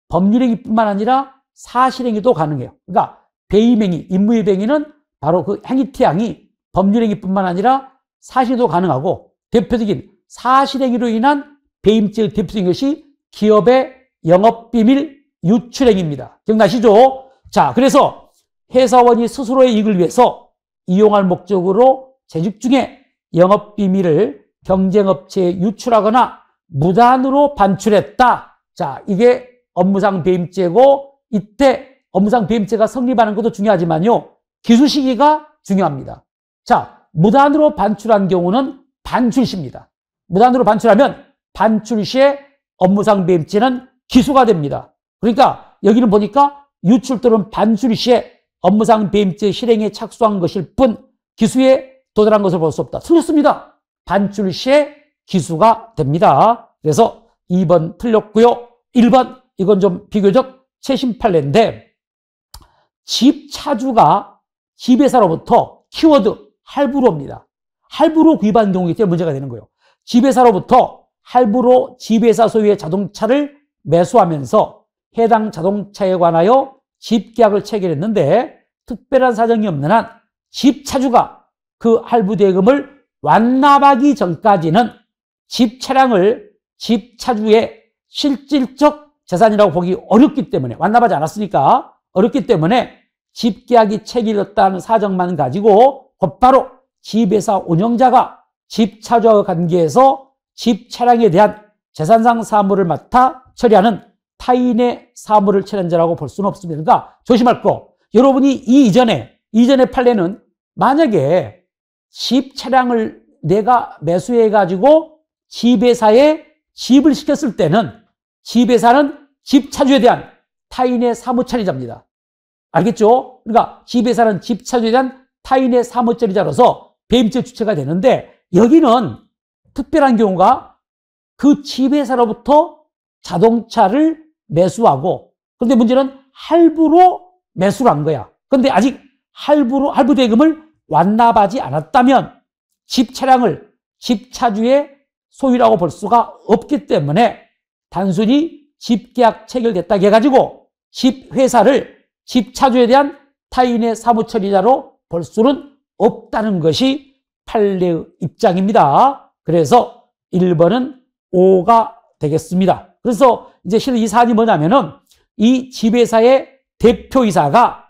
법률행위뿐만 아니라 사실행위도 가능해요. 그러니까 배임행위, 임무일행위는 바로 그 행위태양이 법률행위뿐만 아니라 사실도 가능하고, 대표적인 사실행위로 인한 배임죄의 대표적인 것이 기업의 영업비밀 유출행위입니다. 기억나시죠? 자, 그래서 회사원이 스스로의 이익을 위해서 이용할 목적으로 재직 중에 영업비밀을 경쟁업체에 유출하거나 무단으로 반출했다. 자, 이게 업무상 배임죄고, 이때 업무상 배임죄가 성립하는 것도 중요하지만요, 기수 시기가 중요합니다. 자, 무단으로 반출한 경우는 반출시입니다. 무단으로 반출하면 반출 시에 업무상 배임죄는 기수가 됩니다. 그러니까 여기는 보니까 유출 또는 반출 시에 업무상 배임죄 실행에 착수한 것일 뿐 기수에 도달한 것을 볼 수 없다. 틀렸습니다. 반출 시에 기수가 됩니다. 그래서 2번 틀렸고요. 1번, 이건 좀 비교적 최신 판례인데, 집 차주가 집회사로부터 키워드 할부로입니다. 할부로 구입한 경우이기 때문에 문제가 되는 거예요. 집회사로부터 할부로 집회사 소유의 자동차를 매수하면서 해당 자동차에 관하여 집계약을 체결했는데 특별한 사정이 없는 한 집 차주가 그 할부 대금을 완납하기 전까지는 집 차량을 집 차주의 실질적 재산이라고 보기 어렵기 때문에, 완납하지 않았으니까 어렵기 때문에 집계약이 체결됐다는 사정만 가지고 곧바로 집회사 운영자가 집 차주와 관계에서 집 차량에 대한 재산상 사무를 맡아 처리하는 타인의 사무를 처리한 자라고 볼 수는 없습니다. 그러니까 조심할 거, 여러분이 이전의 판례는 만약에 집 차량을 내가 매수해가지고 집회사에 집을 시켰을 때는 집회사는 집 차주에 대한 타인의 사무처리자입니다. 알겠죠? 그러니까 집회사는 집 차주에 대한 타인의 사무처리자로서 배임죄 주체가 되는데, 여기는 특별한 경우가 그 집회사로부터 자동차를 매수하고, 그런데 문제는 할부로 매수를 한 거야. 그런데 아직 할부 대금을 완납하지 않았다면 집 차량을 집 차주의 소유라고 볼 수가 없기 때문에 단순히 집계약 체결됐다고 해가지고 집 회사를 집 차주에 대한 타인의 사무처리자로 볼 수는 없다는 것이 판례의 입장입니다. 그래서 1번은 O가 되겠습니다. 그래서 이제 실은 이 사안이 뭐냐면은 이 집회사의 대표이사가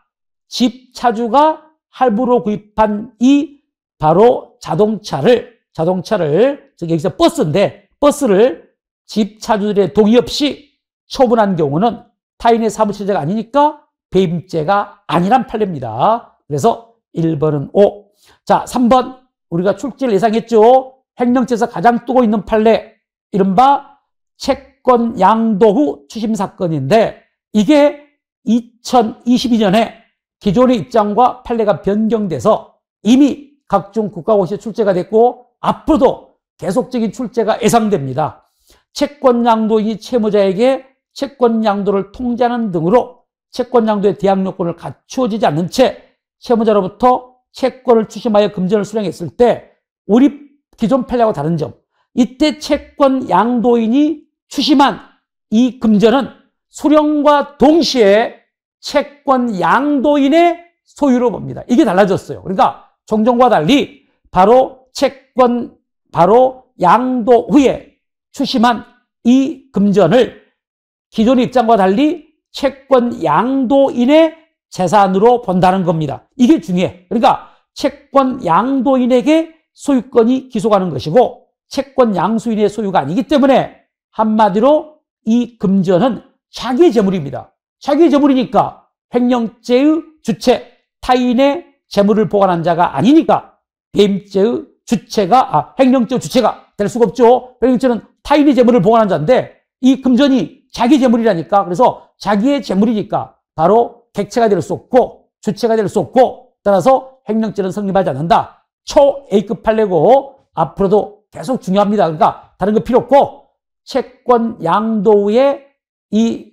집 차주가 할부로 구입한 이 바로 자동차를 여기서 버스인데 버스를 집 차주들의 동의 없이 처분한 경우는 타인의 사무처리자가 아니니까 배임죄가 아니란 판례입니다. 그래서 1번은 O. 자, 3번 우리가 출제를 예상했죠. 횡령죄에서 가장 뜨고 있는 판례, 이른바 채권 양도 후 추심 사건인데, 이게 2022년에 기존의 입장과 판례가 변경돼서 이미 각종 국가고시에 출제가 됐고 앞으로도 계속적인 출제가 예상됩니다. 채권 양도인이 채무자에게 채권 양도를 통제하는 등으로 채권 양도의 대항 요건을 갖추어지지 않는 채 채무자로부터 채권을 추심하여 금전을 수령했을 때 우리 기존 판례하고 다른 점, 이때 채권 양도인이 추심한 이 금전은 수령과 동시에 채권 양도인의 소유로 봅니다. 이게 달라졌어요. 그러니까 종전과 달리 바로 양도 후에 추심한 이 금전을 기존의 입장과 달리 채권 양도인의 재산으로 본다는 겁니다. 이게 중요해. 그러니까 채권 양도인에게 소유권이 기속하는 것이고 채권 양수인의 소유가 아니기 때문에 한마디로 이 금전은 자기의 재물입니다. 자기의 재물이니까 횡령죄의 주체, 타인의 재물을 보관한 자가 아니니까 배임죄의 주체가, 횡령죄의 주체가 될 수가 없죠. 횡령죄는 타인의 재물을 보관한 자인데 이 금전이 자기 재물이라니까. 그래서 자기의 재물이니까 바로 객체가 될 수 없고 주체가 될 수 없고 따라서 횡령죄는 성립하지 않는다. 초 A급 판례고 앞으로도 계속 중요합니다. 그러니까 다른 거 필요 없고 채권 양도 후에 이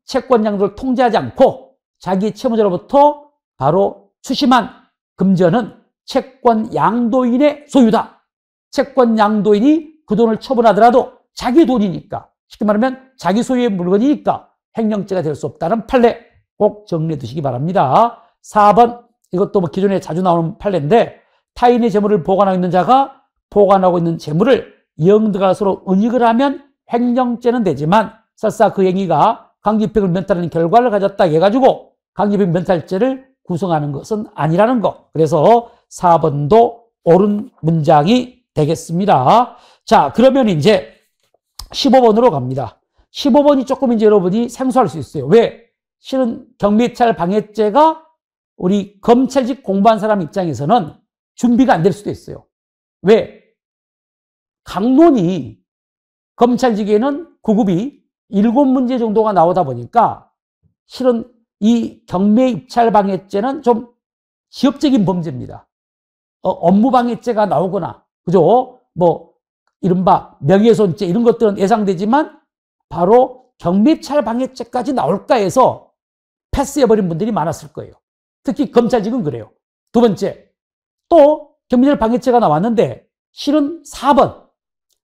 채권 양도를 통제하지 않고 자기 채무자로부터 바로 추심한 금전은 채권 양도인의 소유다. 채권 양도인이 그 돈을 처분하더라도 자기 돈이니까, 쉽게 말하면 자기 소유의 물건이니까 횡령죄가 될 수 없다는 판례 꼭 정리해 두시기 바랍니다. 4번, 이것도 뭐 기존에 자주 나오는 판례인데 타인의 재물을 보관하고 있는 자가 보관하고 있는 재물을 영등가 서로 은닉을 하면 횡령죄는 되지만 설사 그 행위가 강제입행을 면탈하는 결과를 가졌다 해가지고 강제입행 면탈죄를 구성하는 것은 아니라는 거. 그래서 4번도 옳은 문장이 되겠습니다. 자, 그러면 이제 15번으로 갑니다. 15번이 조금 이제 여러분이 생소할 수 있어요. 왜? 실은 경매입찰 방해죄가 우리 검찰직 공부한 사람 입장에서는 준비가 안 될 수도 있어요. 왜? 강론이 검찰직에는 9급이 7문제 정도가 나오다 보니까 실은 이 경매입찰 방해죄는 좀 지역적인 범죄입니다. 업무방해죄가 나오거나, 그죠? 뭐, 이른바 명예훼손죄 이런 것들은 예상되지만 바로 경매입찰 방해죄까지 나올까 해서 패스해버린 분들이 많았을 거예요. 특히 검찰직은 그래요. 두 번째, 또 경매입찰 방해죄가 나왔는데 실은 4번.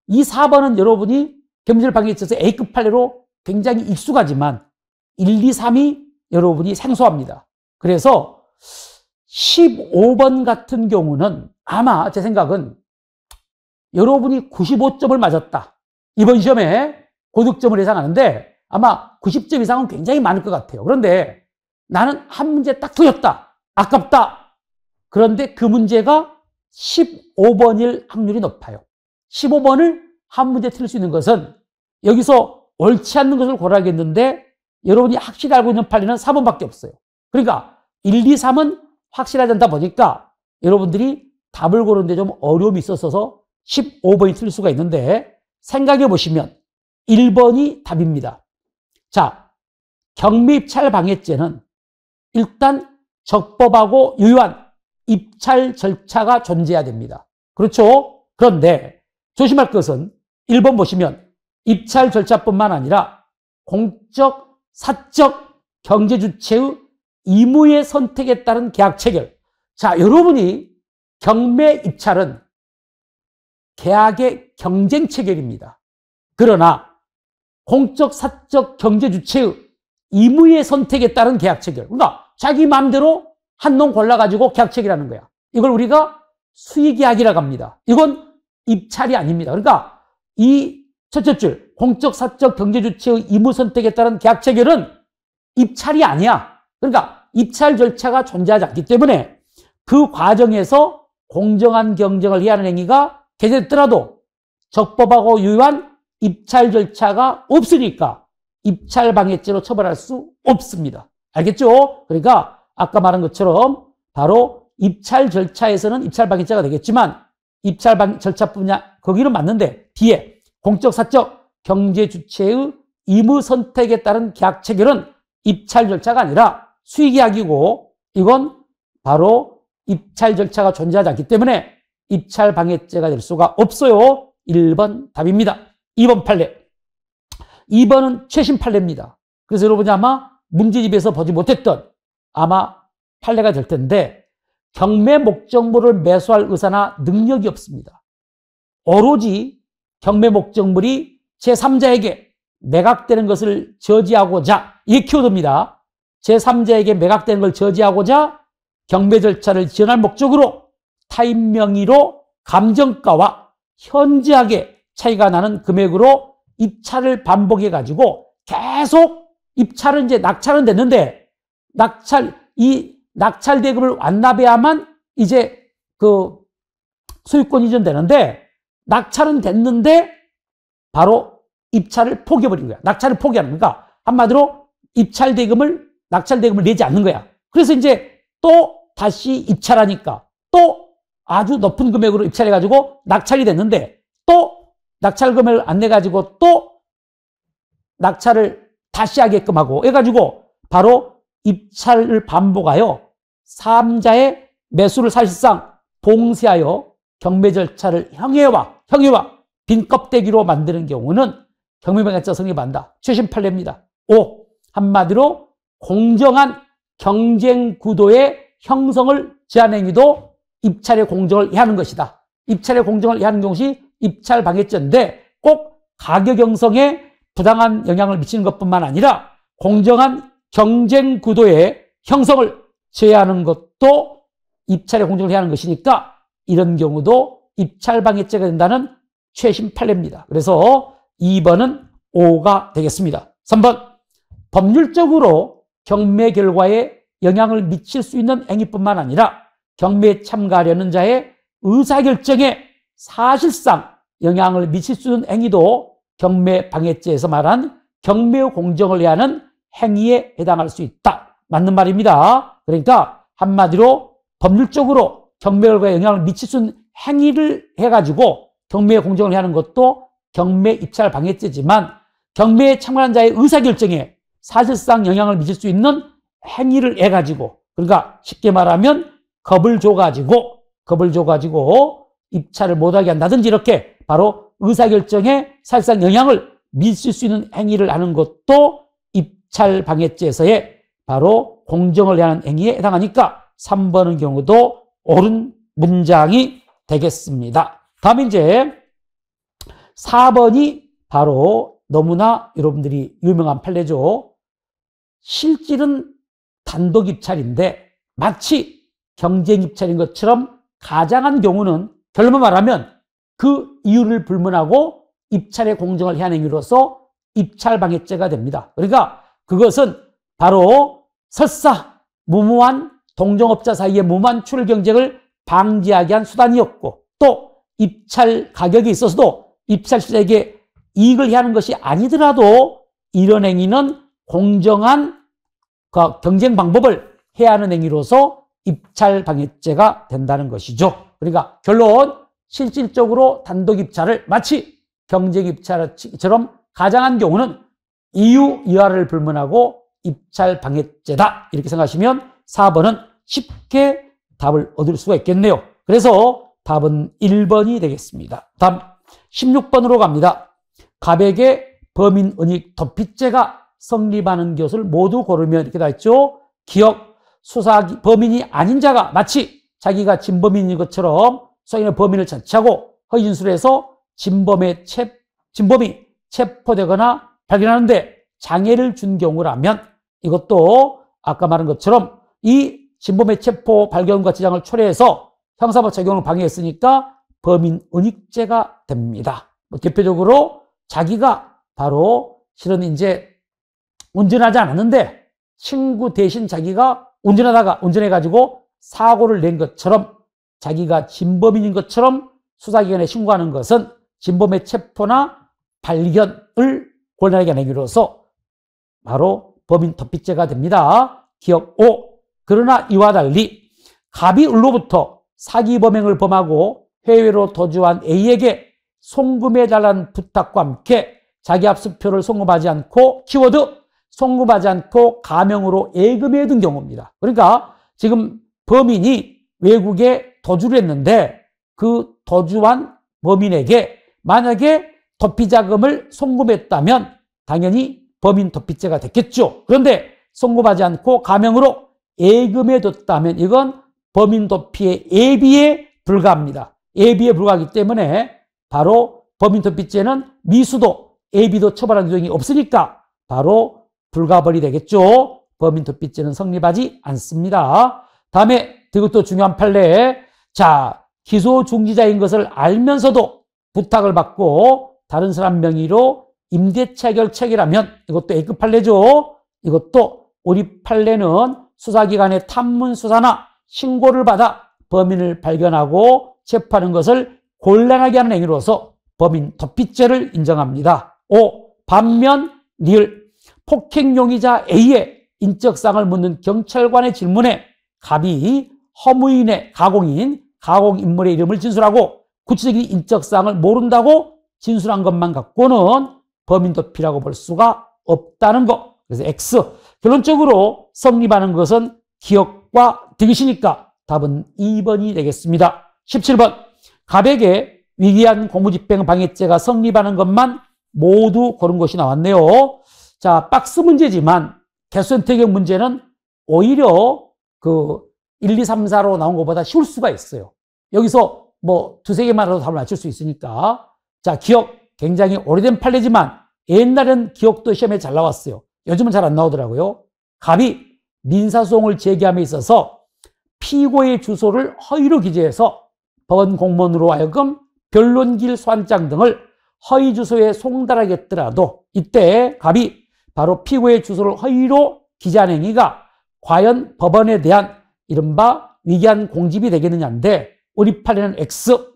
이 4번은 여러분이 경매입찰 방해죄에서 A급 판례로 굉장히 익숙하지만 1, 2, 3이 여러분이 생소합니다. 그래서 15번 같은 경우는 아마 제 생각은 여러분이 95점을 맞았다. 이번 시험에 고득점을 예상하는데 아마 90점 이상은 굉장히 많을 것 같아요. 그런데 나는 한 문제 딱 틀렸다. 아깝다. 그런데 그 문제가 15번일 확률이 높아요. 15번을 한 문제 틀릴 수 있는 것은 여기서 옳지 않는 것을 고르겠는데 여러분이 확실히 알고 있는 판례는 4번밖에 없어요. 그러니까 1, 2, 3은 확실하지 않다 보니까 여러분들이 답을 고르는데 좀 어려움이 있어서 15번이 틀릴 수가 있는데 생각해 보시면 1번이 답입니다. 자, 경매입찰 방해죄는 일단 적법하고 유효한 입찰 절차가 존재해야 됩니다. 그렇죠? 그런데 조심할 것은 1번 보시면 입찰 절차뿐만 아니라 공적, 사적, 경제주체의 의무의 선택에 따른 계약 체결. 자, 여러분이 경매 입찰은 계약의 경쟁 체결입니다. 그러나 공적, 사적, 경제주체의 의무의 선택에 따른 계약 체결. 그러니까 자기 마음대로 한 놈 골라가지고 계약 체결하는 거야. 이걸 우리가 수의계약이라고 합니다. 이건 입찰이 아닙니다. 그러니까 이 첫째 줄 공적, 사적, 경제주체의 의무 선택에 따른 계약 체결은 입찰이 아니야. 그러니까 입찰 절차가 존재하지 않기 때문에 그 과정에서 공정한 경쟁을 해야 하는 행위가 개재됐더라도 적법하고 유효한 입찰 절차가 없으니까 입찰 방해죄로 처벌할 수 없습니다. 알겠죠? 그러니까 아까 말한 것처럼 바로 입찰 절차에서는 입찰 방해죄가 되겠지만 입찰 절차뿐이냐 거기는 맞는데 뒤에 공적, 사적, 경제 주체의 의무 선택에 따른 계약 체결은 입찰 절차가 아니라 수의계약이고 이건 바로 입찰 절차가 존재하지 않기 때문에 입찰 방해죄가 될 수가 없어요. 1번 답입니다. 2번 판례. 2번은 최신 판례입니다. 그래서 여러분이 아마 문제집에서 보지 못했던 아마 판례가 될 텐데, 경매 목적물을 매수할 의사나 능력이 없습니다. 오로지 경매 목적물이 제3자에게 매각되는 것을 저지하고자, 이게 키워드입니다. 제3자에게 매각되는 걸 저지하고자 경매 절차를 지연할 목적으로 타인 명의로 감정가와 현저하게 차이가 나는 금액으로 입찰을 반복해 가지고 계속 입찰은 이제 낙찰은 됐는데, 이 낙찰 대금을 완납해야만 이제 그 소유권 이전되는데, 낙찰은 됐는데 바로 입찰을 포기해버린 거야. 낙찰을 포기하는 거니까 한마디로 낙찰 대금을 내지 않는 거야. 그래서 이제 또 다시 입찰하니까 또 아주 높은 금액으로 입찰해가지고 낙찰이 됐는데, 또 낙찰 금액을 안 내가지고 또 낙찰을 다시 하게끔 하고 해가지고 바로 입찰을 반복하여 3자의 매수를 사실상 봉쇄하여 경매 절차를 형해와 빈 껍데기로 만드는 경우는 경매방해죄 성립한다. 최신 판례입니다. 5. 한마디로 공정한 경쟁 구도의 형성을 제한 행위도 입찰의 공정을 해하는 것이다. 입찰의 공정을 해하는 것이 입찰 방해죄인데, 꼭 가격 형성에 부당한 영향을 미치는 것뿐만 아니라 공정한 경쟁 구도의 형성을 제한하는 것도 입찰의 공정을 해야 하는 것이니까, 이런 경우도 입찰 방해죄가 된다는 최신 판례입니다. 그래서 2번은 5가 되겠습니다. 3번, 법률적으로 경매 결과에 영향을 미칠 수 있는 행위뿐만 아니라 경매에 참가하려는 자의 의사결정에 사실상 영향을 미칠 수 있는 행위도 경매 방해죄에서 말한 경매의 공정을 해하는 행위에 해당할 수 있다. 맞는 말입니다. 그러니까 한마디로 법률적으로 경매 결과에 영향을 미칠 수 있는 행위를 해가지고 경매의 공정을 해하는 것도 경매 입찰 방해죄지만, 경매에 참가한 자의 의사결정에 사실상 영향을 미칠 수 있는 행위를 해가지고, 그러니까 쉽게 말하면 겁을 줘가지고 입찰을 못하게 한다든지, 이렇게 바로 의사결정에 사실상 영향을 미칠 수 있는 행위를 하는 것도 입찰 방해죄에서의 바로 공정을 해하는 행위에 해당하니까 3번의 경우도 옳은 문장이 되겠습니다. 다음 이제 4번이 바로 너무나 여러분들이 유명한 판례죠. 실질은 단독 입찰인데 마치 경쟁 입찰인 것처럼 가장한 경우는, 결론을 말하면 그 이유를 불문하고 입찰의 공정을 해하는 행위로서 입찰 방해죄가 됩니다. 그러니까 그것은 바로 설사 무모한 동종업자 사이의 무모한 출혈 경쟁을 방지하게 한 수단이었고, 또 입찰 가격에 있어서도 입찰 시장에게 이익을 해하는 것이 아니더라도 이런 행위는 공정한 경쟁 방법을 해야 하는 행위로서 입찰 방해죄가 된다는 것이죠. 그러니까 결론, 실질적으로 단독 입찰을 마치 경쟁 입찰처럼 가장한 경우는 이유 이하를 불문하고 입찰 방해죄다. 이렇게 생각하시면 4번은 쉽게 답을 얻을 수가 있겠네요. 그래서 답은 1번이 되겠습니다. 다음 16번으로 갑니다. 갑에게 범인은닉 도피죄가 성립하는 것을 모두 고르면, 이렇게 다 있죠. 기억, 수사, 범인이 아닌 자가 마치 자기가 진범인인 것처럼 수사기관의 범인을 자취하고 허위 진술해서 진범이 체포되거나 발견하는데 장애를 준 경우라면, 이것도 아까 말한 것처럼 이 진범의 체포 발견과 지장을 초래해서 형사법 적용을 방해했으니까 범인은닉죄가 됩니다. 대표적으로 자기가 바로 실은 이제 운전하지 않았는데 친구 대신 자기가 운전해가지고 사고를 낸 것처럼, 자기가 진범인인 것처럼 수사기관에 신고하는 것은 진범의 체포나 발견을 곤란하게 하는 행위로서 바로 범인 도피죄가 됩니다. 기억 5. 그러나 이와 달리 갑이 을로부터 사기 범행을 범하고 해외로 도주한 A에게 송금해달라는 부탁과 함께 자기 압수표를 송금하지 않고, 키워드 송금하지 않고 가명으로 예금해 둔 경우입니다. 그러니까 지금 범인이 외국에 도주를 했는데 그 도주한 범인에게 만약에 도피자금을 송금했다면 당연히 범인 도피죄가 됐겠죠. 그런데 송금하지 않고 가명으로 예금해 뒀다면 이건 범인 도피의 예비에 불과합니다. 예비에 불과하기 때문에 바로 범인 도피죄는 미수도 예비도 처벌할 규정이 없으니까 바로 불가벌이 되겠죠. 범인 도피죄는 성립하지 않습니다. 다음에 이것도 중요한 판례. 자, 기소 중지자인 것을 알면서도 부탁을 받고 다른 사람 명의로 임대차 결책이라면 이것도 A급 판례죠. 이것도 우리 판례는 수사기관의 탐문 수사나 신고를 받아 범인을 발견하고 체포하는 것을 곤란하게 하는 행위로서 범인 도피죄를 인정합니다. 5. 반면 리을 폭행 용의자 A의 인적사항을 묻는 경찰관의 질문에 갑이 허무인의 가공인물의 이름을 진술하고 구체적인 인적사항을 모른다고 진술한 것만 갖고는 범인 도피라고 볼 수가 없다는 것. 그래서 X. 결론적으로 성립하는 것은 기억과 득이시니까 답은 2번이 되겠습니다. 17번. 갑에게 위기한 공무집행 방해죄가 성립하는 것만 모두 고른 것이 나왔네요. 자, 박스 문제지만 개수선택형 문제는 오히려 그 1, 2, 3, 4로 나온 것보다 쉬울 수가 있어요. 여기서 뭐 두세 개만으로도 답을 맞출 수 있으니까. 자, 기억 굉장히 오래된 판례지만 옛날엔 기억도 시험에 잘 나왔어요. 요즘은 잘 안 나오더라고요. 갑이 민사소송을 제기함에 있어서 피고의 주소를 허위로 기재해서 법원 공무원으로 하여금 변론기일 소환장 등을 허위 주소에 송달하게 했더라도 이때 갑이 바로 피고의 주소를 허위로 기재한 행위가 과연 법원에 대한 이른바 위기한 공집이 되겠느냐인데 우리 판례는 X.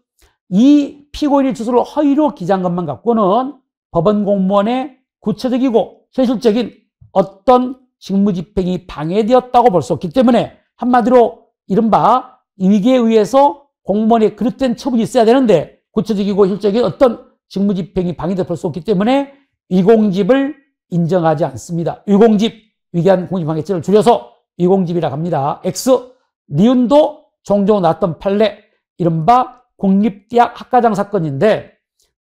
이 피고인의 주소를 허위로 기재한 것만 갖고는 법원 공무원의 구체적이고 현실적인 어떤 직무집행이 방해되었다고 볼 수 없기 때문에 한마디로 이른바 위기에 의해서 공무원의 그릇된 처분이 있어야 되는데 구체적이고 현실적인 어떤 직무집행이 방해되어 볼 수 없기 때문에 위공집을 인정하지 않습니다. 위공집, 위기한 공집방해죄를 줄여서 위공집이라고 합니다. X. 니은도 종종 나왔던 판례, 이른바 국립대학 학과장 사건인데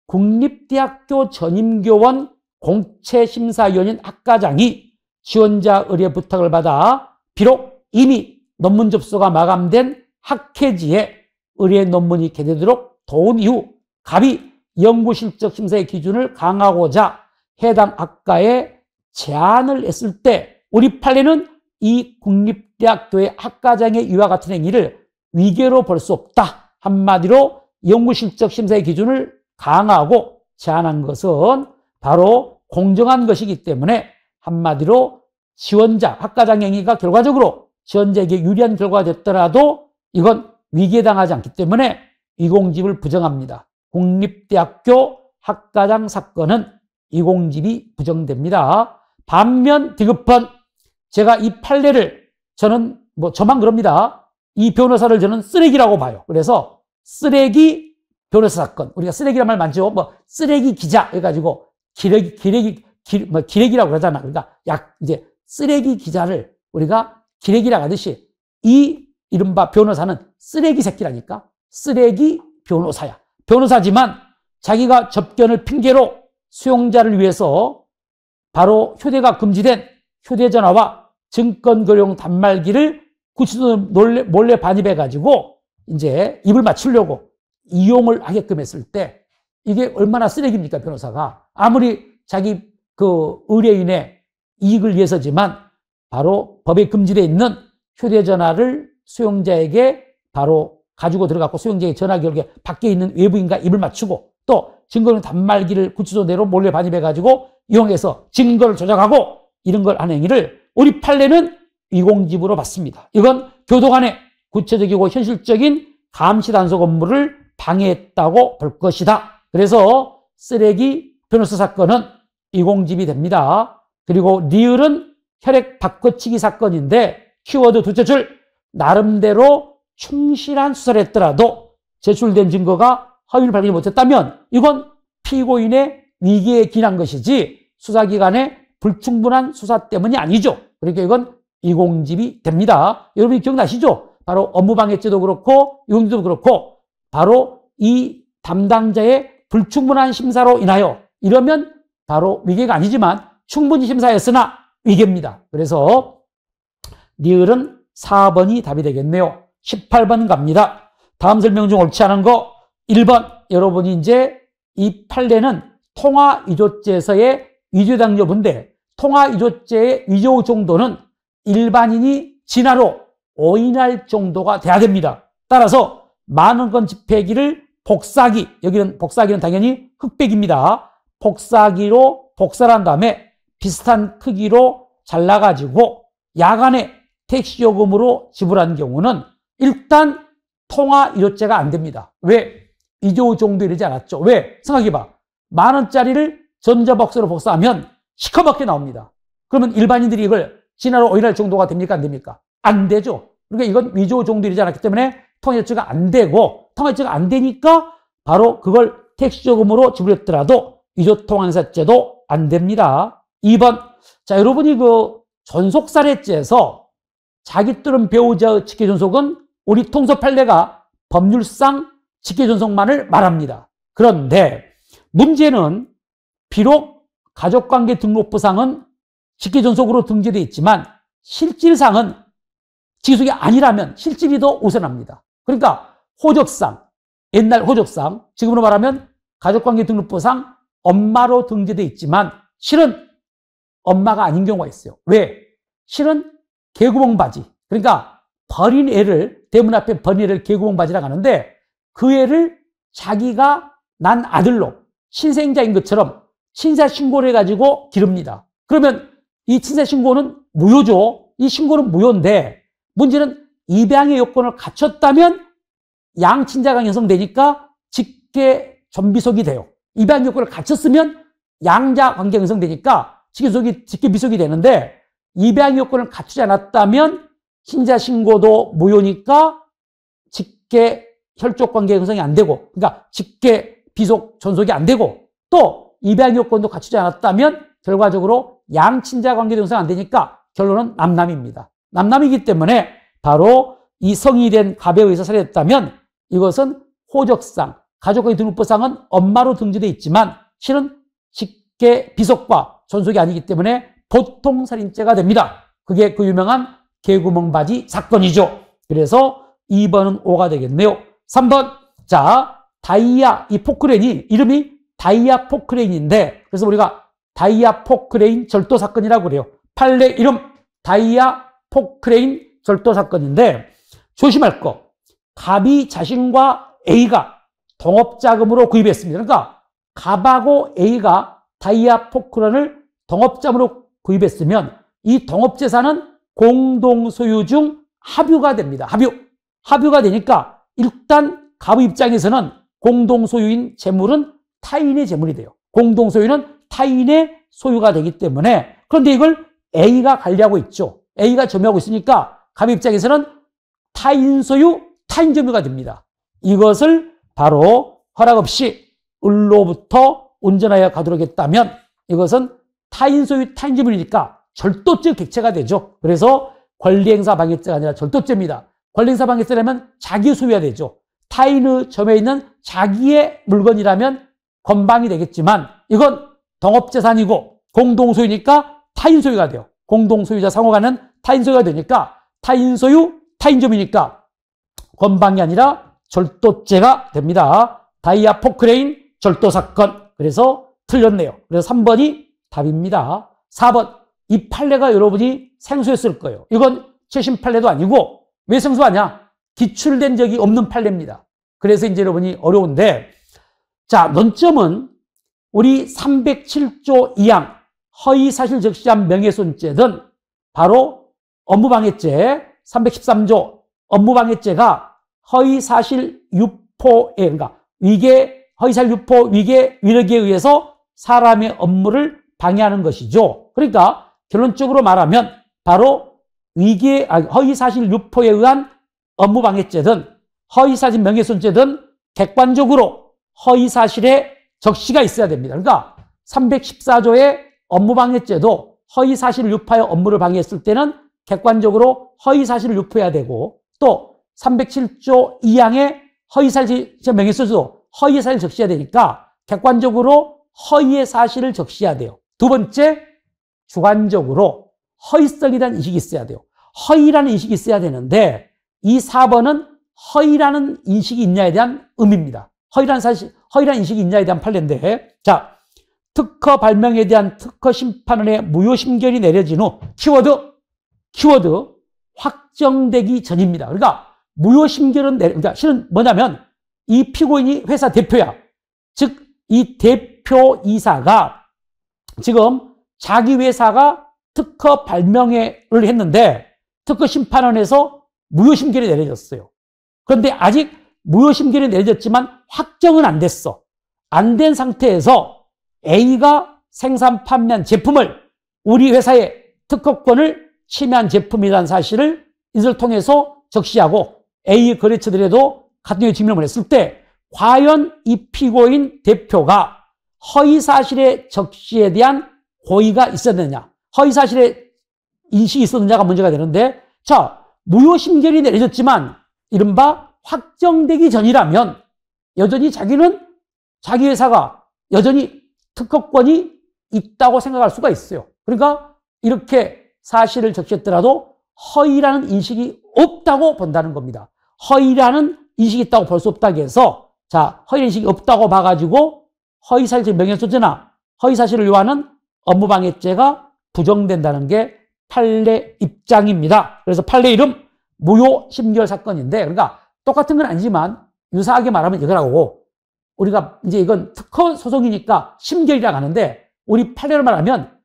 국립대학교 전임교원 공채심사위원인 학과장이 지원자 의뢰 부탁을 받아 비록 이미 논문 접수가 마감된 학회지에 의뢰 논문이 게재되도록 도운 이후 갑이 연구실적 심사의 기준을 강화하고자 해당 학과에 제안을 했을 때 우리 판례는 이 국립대학교의 학과장의 이와 같은 행위를 위계로 볼 수 없다. 한마디로 연구실적 심사의 기준을 강화하고 제안한 것은 바로 공정한 것이기 때문에 한마디로 지원자, 학과장 행위가 결과적으로 지원자에게 유리한 결과가 됐더라도 이건 위기에 당하지 않기 때문에 위공집을 부정합니다. 국립대학교 학과장 사건은 위공집이 부정됩니다. 반면 디귿번 제가 이 판례를 저는 저만 그럽니다. 이 변호사를 저는 쓰레기라고 봐요. 그래서 쓰레기 변호사 사건, 우리가 쓰레기란 말 많죠. 쓰레기 기자 해가지고 기레기라고 그러잖아. 그러니까 이제 쓰레기 기자를 우리가 기레기라고 하듯이 이 이른바 변호사는 쓰레기 새끼라니까. 쓰레기 변호사야. 변호사지만 자기가 접견을 핑계로 수용자를 위해서 바로 휴대가 금지된 휴대전화와 증권거래용 단말기를 구치소 몰래 반입해가지고 이제 입을 맞추려고 이용을 하게끔 했을 때 이게 얼마나 쓰레기입니까, 변호사가. 아무리 자기 그 의뢰인의 이익을 위해서지만 바로 법에 금지되어 있는 휴대전화를 수용자에게 바로 가지고 들어갔고 수용자의 전화 기록에 밖에 있는 외부인과 입을 맞추고 또 증거용 단말기를 구치소 내로 몰래 반입해가지고 이용해서 증거를 조작하고 이런 걸 하는 행위를 우리 판례는 위공집으로 봤습니다. 이건 교도관의 구체적이고 현실적인 감시 단속 업무를 방해했다고 볼 것이다. 그래서 쓰레기 변호사 사건은 위공집이 됩니다. 그리고 리을은 혈액 바꿔치기 사건인데 키워드 두째 줄 나름대로 충실한 수사를 했더라도 제출된 증거가 허위를 발견 못했다면 이건 피고인의 위기에 기인한 것이지 수사기관의 불충분한 수사 때문이 아니죠. 그러니까 이건 위공집이 됩니다. 여러분이 기억나시죠? 바로 업무방해죄도 그렇고 위공집도 그렇고 바로 이 담당자의 불충분한 심사로 인하여 이러면 바로 위계가 아니지만 충분히 심사했으나 위계입니다. 그래서 니을은 4번이 답이 되겠네요. 18번 갑니다. 다음 설명 중 옳지 않은 거 1번. 여러분이 이제 이 판례는 통화위조죄에서의 위조당여부인데 통화위조죄의 위조 정도는 일반인이 진화로 오인할 정도가 돼야 됩니다. 따라서 많은 건 집회기를 복사기, 여기는 복사기는 당연히 흑백입니다. 복사기로 복사를 한 다음에 비슷한 크기로 잘라가지고 야간에 택시요금으로 지불한 경우는 일단 통화위조죄가 안 됩니다. 왜? 위조 정도 이르지 않았죠. 왜? 생각해봐. 10,000원짜리를 전자복사로 복사하면 시커멓게 나옵니다. 그러면 일반인들이 이걸 진화로 오인할 정도가 됩니까? 안 됩니까? 안 되죠. 그러니까 이건 위조 정도 이르지 않았기 때문에 통화위조죄가 안 되고 통화위조죄가 안 되니까 바로 그걸 택시요금으로 지불했더라도 위조통화행사죄도 안 됩니다. 2번. 자, 여러분이 그 존속살해죄에서 자기 또는 배우자의 직계존속은 우리 통서 판례가 법률상 직계존속만을 말합니다. 그런데 문제는 비록 가족관계 등록부상은 직계존속으로 등재되어 있지만 실질상은 직계존속이 아니라면 실질이 더 우선합니다. 그러니까 호적상, 옛날 호적상, 지금으로 말하면 가족관계 등록부상 엄마로 등재되어 있지만 실은 엄마가 아닌 경우가 있어요. 왜? 실은 개구멍 바지, 그러니까 버린 애를, 대문 앞에 버린 애를 개구멍 바지라고 하는데 그 애를 자기가 난 아들로 친생자인 것처럼 친사신고를 해가지고 기릅니다. 그러면 이 친사신고는 무효죠. 이 신고는 무효인데 문제는 입양의 요건을 갖췄다면 양친자가 형성되니까 직계 전비속이 돼요. 입양 요건을 갖췄으면 양자 관계가 형성되니까 직계 비속이 되는데 입양 요건을 갖추지 않았다면 친자신고도 무효니까 직계 혈족 관계 형성이 안 되고, 그러니까 직계 비속 존속이 안 되고, 또 입양 요건도 갖추지 않았다면 결과적으로 양친자 관계도 형성 안 되니까 결론은 남남입니다. 남남이기 때문에 바로 이 성인이 된 갑에 의해서 살해했다면 이것은 호적상, 가족관계 등록부상은 엄마로 등재되어 있지만 실은 직계 비속과 존속이 아니기 때문에 보통살인죄가 됩니다. 그게 그 유명한 개구멍 바지 사건이죠. 그래서 2번은 O가 되겠네요. 3번. 자, 다이아, 이 포크레인이 이름이 다이아 포크레인인데 그래서 우리가 다이아 포크레인 절도 사건이라고 그래요. 판례 이름 다이아 포크레인 절도 사건인데 조심할 거. 갑이 자신과 A가 동업자금으로 구입했습니다. 그러니까 갑하고 A가 다이아 포크레인을 동업자금으로 구입했으면 이 동업재산은 공동소유 중 합유가 됩니다. 합유가 되니까 일단 갑의 입장에서는 공동소유인 재물은 타인의 재물이 돼요. 공동소유는 타인의 소유가 되기 때문에 그런데 이걸 A가 관리하고 있죠. A가 점유하고 있으니까 갑의 입장에서는 타인 소유, 타인 점유가 됩니다. 이것을 바로 허락 없이 을로부터 운전하여 가도록 했다면 이것은 타인 소유, 타인 점유니까 절도죄 객체가 되죠. 그래서 권리행사 방해죄가 아니라 절도죄입니다. 권리행사 방해죄라면 자기 소유가 되죠. 타인의 점에 있는 자기의 물건이라면 건방이 되겠지만 이건 동업재산이고 공동소유니까 타인 소유가 돼요. 공동소유자 상호간은 타인 소유가 되니까 타인 소유, 타인 점이니까 건방이 아니라 절도죄가 됩니다. 다이아 포크레인 절도 사건. 그래서 틀렸네요. 그래서 3번이 답입니다. 4번. 이 판례가 여러분이 생소했을 거예요. 이건 최신 판례도 아니고 왜 생소하냐? 기출된 적이 없는 판례입니다. 그래서 이제 여러분이 어려운데 자, 논점은 우리 307조 2항 허위사실 적시한 명예훼손죄든 바로 업무방해죄 313조 업무방해죄가 허위사실 유포에 그러니까 허위사실 유포 위계 위력에 의해서 사람의 업무를 방해하는 것이죠. 그러니까 결론적으로 말하면 바로 허위사실 유포에 의한 업무방해죄든 허위사실 명예훼손죄든 객관적으로 허위사실에 적시가 있어야 됩니다. 그러니까 314조의 업무방해죄도 허위사실을 유포하여 업무를 방해했을 때는 객관적으로 허위사실을 유포해야 되고 또 307조 2항의 허위사실 명예훼손죄도 허위사실 적시해야 되니까 객관적으로 허위의 사실을 적시해야 돼요. 두 번째, 주관적으로 허위성이라는 인식이 있어야 돼요. 허위라는 인식이 있어야 되는데 이 4번은 허위라는 인식이 있냐에 대한 의미입니다. 허위라는 인식이 있냐에 대한 판례인데, 자, 특허 발명에 대한 특허 심판원의 무효 심결이 내려진 후 키워드 확정되기 전입니다. 그러니까 무효 심결은 그러니까 실은 뭐냐면 이 피고인이 회사 대표야. 즉 이 대표이사가 지금 자기 회사가 특허 발명을 했는데 특허 심판원에서 무효 심결이 내려졌어요. 그런데 아직 무효 심결이 내려졌지만 확정은 안 됐어. 안 된 상태에서 A가 생산 판매한 제품을 우리 회사의 특허권을 침해한 제품이라는 사실을 이를 통해서 적시하고 A 거래처들에도 같은 경우에 증명을 했을 때 과연 이 피고인 대표가 허위사실의 적시에 대한 고의가 있었느냐, 허위사실의 인식이 있었느냐가 문제가 되는데, 자, 무효 심결이 내려졌지만 이른바 확정되기 전이라면 여전히 자기 회사가 여전히 특허권이 있다고 생각할 수가 있어요. 그러니까 이렇게 사실을 적시했더라도 허위라는 인식이 없다고 본다는 겁니다. 허위라는 인식이 있다고 볼 수 없다고 해서, 자, 허위 인식이 없다고 봐가지고 허위사실 명예훼손죄나 허위사실을 요하는 업무방해죄가 부정된다는 게 판례 입장입니다. 그래서 판례 이름 무효 심결 사건인데, 그러니까 똑같은 건 아니지만 유사하게 말하면 이거라고, 우리가 이제 이건 특허 소송이니까 심결이라고 하는데 우리 판례로 말하면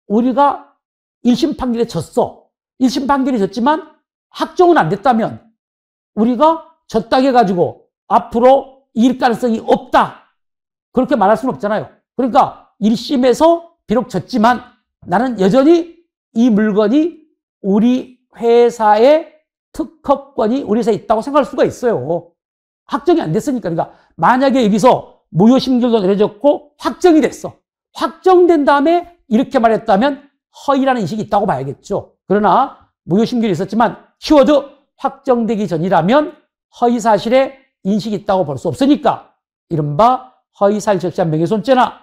우리가 1심 판결에 졌어. 1심 판결이 졌지만 확정은 안 됐다면 우리가 졌다고 해가지고 앞으로 이길 가능성이 없다, 그렇게 말할 수는 없잖아요. 그러니까 1심에서 비록 졌지만 나는 여전히 이 물건이 우리 회사의 특허권이 우리 회사에 있다고 생각할 수가 있어요. 확정이 안 됐으니까. 그러니까 만약에 여기서 무효 심결도 내려졌고 확정이 됐어. 확정된 다음에 이렇게 말했다면 허위라는 인식이 있다고 봐야겠죠. 그러나 무효 심결이 있었지만 키워드 확정되기 전이라면 허위사실에 인식이 있다고 볼 수 없으니까 이른바 허위사실 적시한 명예훼손죄나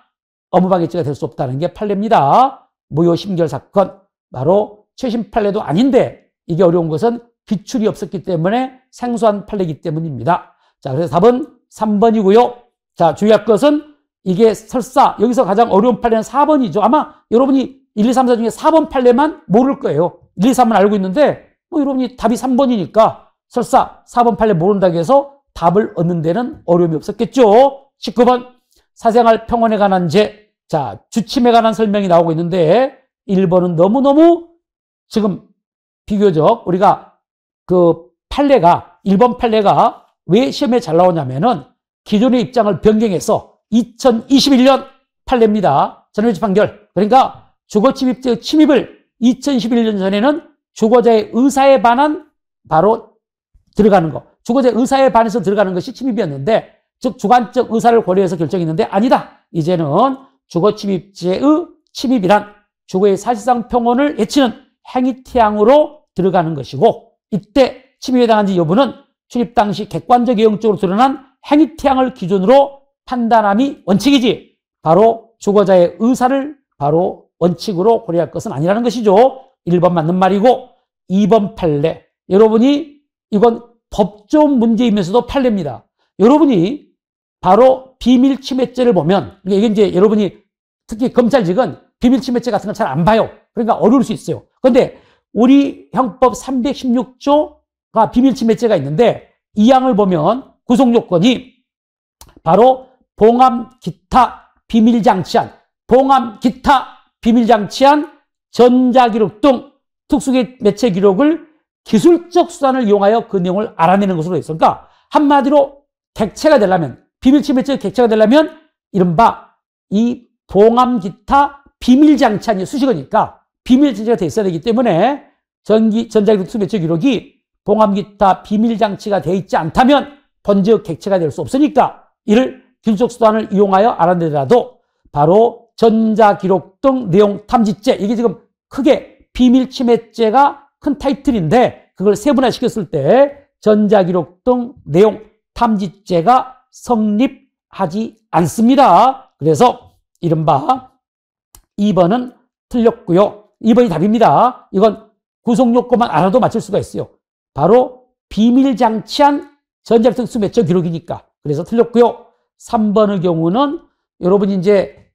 업무방해죄가 될 수 없다는 게 판례입니다. 무효 심결 사건, 바로 최신 판례도 아닌데 이게 어려운 것은 기출이 없었기 때문에 생소한 판례이기 때문입니다. 자, 그래서 답은 3번이고요. 자, 주의할 것은 이게 설사 여기서 가장 어려운 판례는 4번이죠. 아마 여러분이 1, 2, 3, 4 중에 4번 판례만 모를 거예요. 1, 2, 3은 알고 있는데 뭐 여러분이 답이 3번이니까 설사 4번 판례 모른다고 해서 답을 얻는 데는 어려움이 없었겠죠. 19번 사생활 평온에 관한 죄. 자, 주침에 관한 설명이 나오고 있는데 1번은 너무너무 지금 비교적 우리가 그 판례가 1번 판례가 왜 시험에 잘 나오냐면은 기존의 입장을 변경해서 2021년 판례입니다. 전원유치 판결. 그러니까 주거침입죄의 침입을 2011년 전에는 주거자의 의사에 반한 바로 들어가는 거. 주거자의 의사에 반해서 들어가는 것이 침입이었는데, 즉 주관적 의사를 고려해서 결정했는데 아니다. 이제는 주거침입죄의 침입이란 주거의 사실상 평온을 해치는 행위태양으로 들어가는 것이고, 이때 침입에 당한지 여부는 출입 당시 객관적 예형적으로 드러난 행위태양을 기준으로 판단함이 원칙이지 바로 주거자의 의사를 바로 원칙으로 고려할 것은 아니라는 것이죠. 1번 맞는 말이고, 2번 판례. 여러분이 이건 법조문 문제이면서도 판례입니다. 여러분이 바로 비밀침해죄를 보면, 이게 이제 여러분이 특히 검찰직은 비밀침해죄 같은 건 잘 안 봐요. 그러니까 어려울 수 있어요. 그런데 우리 형법 316조가 비밀침해죄가 있는데 이 항을 보면 구성요건이 바로 봉함 기타 비밀장치한, 봉함 기타 비밀장치한 전자기록 등 특수매체 기록을 기술적 수단을 이용하여 그 내용을 알아내는 것으로 되어 있어. 그러니까 한마디로 객체가 되려면, 비밀침해죄의 객체가 되려면 이른바 이 봉함 기타 비밀장치한 수식어니까 비밀장치가 되어 있어야 되기 때문에 전자기록 특수매체 기록이 봉함 기타 비밀장치가 되어 있지 않다면 본적 객체가 될 수 없으니까 이를 기술적 수단을 이용하여 알아내더라도 바로 전자기록 등 내용 탐지죄, 이게 지금 크게 비밀침해죄가 큰 타이틀인데 그걸 세분화시켰을 때 전자기록 등 내용 탐지죄가 성립하지 않습니다. 그래서 이른바 2번은 틀렸고요. 2번이 답입니다. 이건 구성요건만 알아도 맞출 수가 있어요. 바로 비밀장치한 전자발등 수매처 기록이니까. 그래서 틀렸고요. 3번의 경우는 여러분이 이제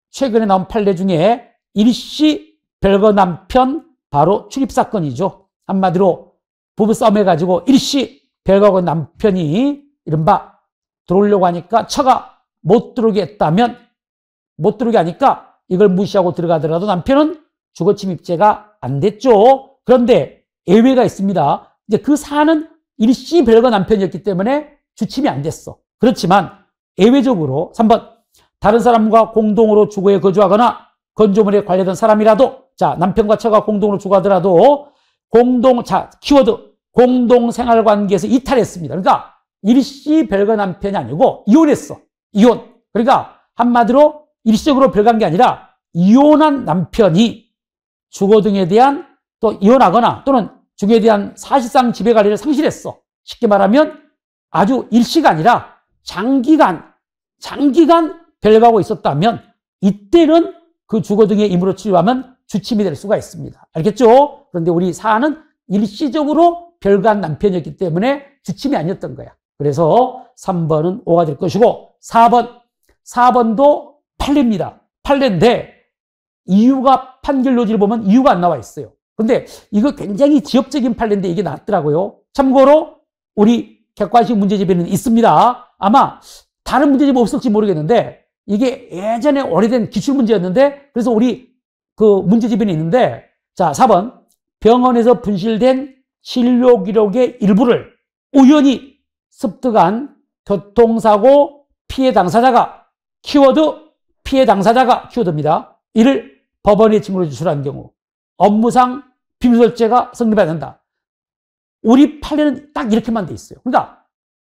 최근에 나온 판례 중에 일시 별거 남편 바로 출입사건이죠. 한마디로 부부싸움 해가지고 일시 별거하고 남편이 이른바 들어오려고 하니까 처가 못 들어오게 했다면 못 들어오게 하니까 이걸 무시하고 들어가더라도 남편은 주거침입죄가 안 됐죠. 그런데 예외가 있습니다. 이제 그 사안은 일시 별거 남편이었기 때문에 주침이 안 됐어. 그렇지만 예외적으로 3번 다른 사람과 공동으로 주거에 거주하거나 건조물에 관련된 사람이라도 자 남편과 처가 공동으로 주거하더라도 키워드 공동생활관계에서 이탈했습니다. 그러니까 일시 별거 남편이 아니고 이혼했어. 이혼. 그러니까 한마디로 일시적으로 별거한 게 아니라 이혼한 남편이 주거 등에 대한 또 이혼하거나 또는 주거에 대한 사실상 지배관리를 상실했어. 쉽게 말하면 아주 일시가 아니라 장기간 별거하고 있었다면 이때는 그 주거 등의 임무로 치료하면 주침이 될 수가 있습니다. 알겠죠? 그런데 우리 사안은 일시적으로 별거한 남편이었기 때문에 주침이 아니었던 거야. 그래서 3번은 O가 될 것이고 4번도 판례입니다. 판례인데 이유가 판결 요지를 보면 이유가 안 나와 있어요. 그런데 이거 굉장히 지엽적인 판례인데 이게 나왔더라고요. 참고로 우리 객관식 문제집에는 있습니다. 아마 다른 문제집이 없을지 모르겠는데 이게 예전에 오래된 기출문제였는데 그래서 우리 문제집에는 있는데 자 4번 병원에서 분실된 진료 기록의 일부를 우연히 습득한 교통사고 피해 당사자가 피해 당사자가 키워드입니다. 이를 법원에 증거로 제출한 경우 업무상 비밀설죄가 성립해야 된다. 우리 판례는 딱 이렇게만 돼 있어요. 그러니까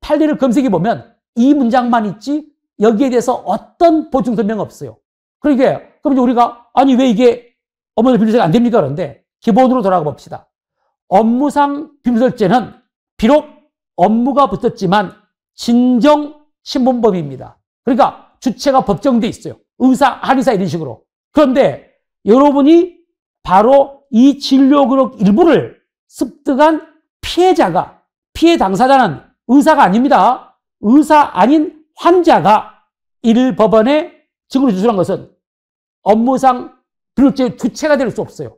판례를 검색해 보면 이 문장만 있지 여기에 대해서 어떤 보충 설명 없어요. 그러니까 그럼 이제 우리가 아니 왜 이게 업무상 비밀설죄가 안 됩니까? 그런데 기본으로 돌아가 봅시다. 업무상 비밀설죄는 비록 업무가 붙었지만 진정 신분범입니다. 그러니까 주체가 법정돼 있어요. 의사, 한의사 이런 식으로. 그런데 여러분이 바로 이 진료 기록 일부를 습득한 피해 당사자는 의사가 아닙니다. 의사 아닌 환자가 이를 법원에 증거로 제출한 것은 업무상 비밀죄의 주체가 될 수 없어요.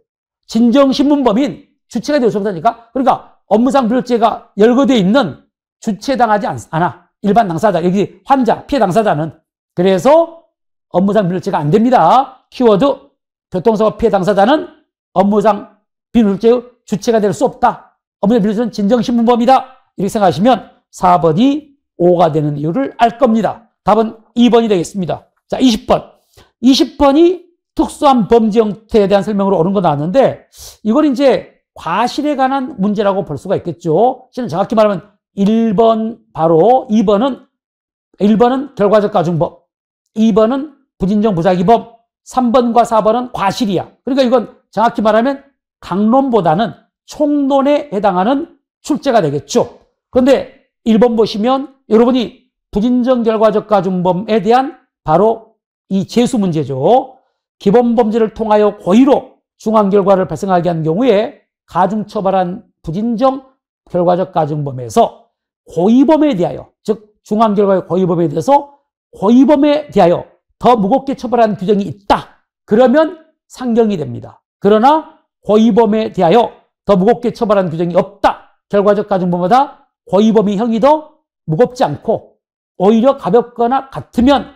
진정신문범인 주체가 될 수 없다니까. 그러니까 업무상 비밀죄가 열거되어 있는 주체당하지 않아. 일반 당사자, 여기 환자, 피해 당사자는. 그래서 업무상 비밀죄가 안 됩니다. 키워드 교통사고 피해 당사자는 업무상 비밀죄의 주체가 될 수 없다. 업무상 비밀죄는 진정신문범이다. 이렇게 생각하시면 4번이 O가 되는 이유를 알 겁니다. 답은 2번이 되겠습니다. 자, 20번. 20번이 특수한 범죄 형태에 대한 설명으로 옳은 거 나왔는데 이걸 이제 과실에 관한 문제라고 볼 수가 있겠죠. 실은 정확히 말하면 1번 바로 1번은 결과적 가중범, 2번은 부진정 부작위범, 3번과 4번은 과실이야. 그러니까 이건 정확히 말하면 강론보다는 총론에 해당하는 출제가 되겠죠. 그런데 1번 보시면 여러분이 부진정 결과적 가중범에 대한 바로 이 재수 문제죠. 기본 범죄를 통하여 고의로 중한 결과를 발생하게 한 경우에 가중처벌한 부진정 결과적 가중범에서 고의범에 대하여, 즉 중한 결과의 고의범에 대해서 고의범에 대하여 더 무겁게 처벌한 규정이 있다. 그러면 상경이 됩니다. 그러나 고의범에 대하여 더 무겁게 처벌한 규정이 없다. 결과적 가중범보다 고의범이 형이 더 무겁지 않고 오히려 가볍거나 같으면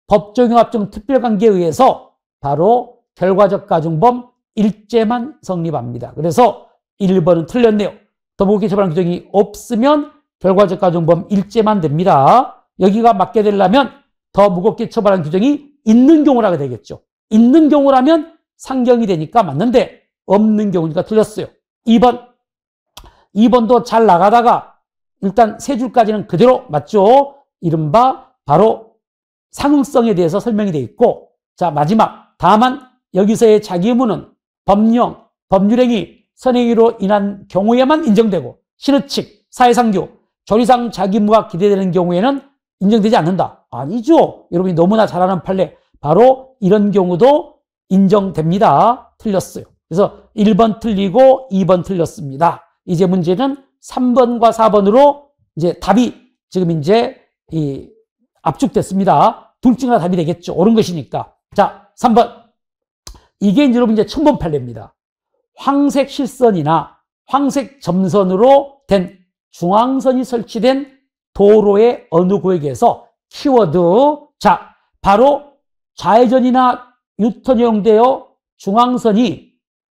법적용합종 특별관계에 의해서 바로 결과적 가중범 일죄만 성립합니다. 그래서 1번은 틀렸네요. 더 무겁게 처벌한 규정이 없으면 결과적 가중범 일죄만 됩니다. 여기가 맞게 되려면 더 무겁게 처벌한 규정이 있는 경우라고 되겠죠. 있는 경우라면 상경이 되니까 맞는데 없는 경우니까 틀렸어요. 2번도 잘 나가다가 일단 세 줄까지는 그대로 맞죠. 이른바 바로 상응성에 대해서 설명이 되어 있고, 자 마지막 다만 여기서의 자기 의무는 법령, 법률행위, 선행위로 인한 경우에만 인정되고 신의칙, 사회상규, 조리상 자기 의무가 기대되는 경우에는 인정되지 않는다. 아니죠. 여러분이 너무나 잘 아는 판례 바로 이런 경우도 인정됩니다. 틀렸어요. 그래서 1번 틀리고 2번 틀렸습니다. 이제 문제는 3번과 4번으로 이제 답이 지금 이제 압축됐습니다. 둘 중 하나 답이 되겠죠. 옳은 것이니까. 자, 3번. 이게 이제 여러분 이제 첨본 판례입니다. 황색 실선이나 황색 점선으로 된 중앙선이 설치된 도로의 어느 구역에서 키워드, 자, 바로 좌회전이나 유턴이 허용되어 중앙선이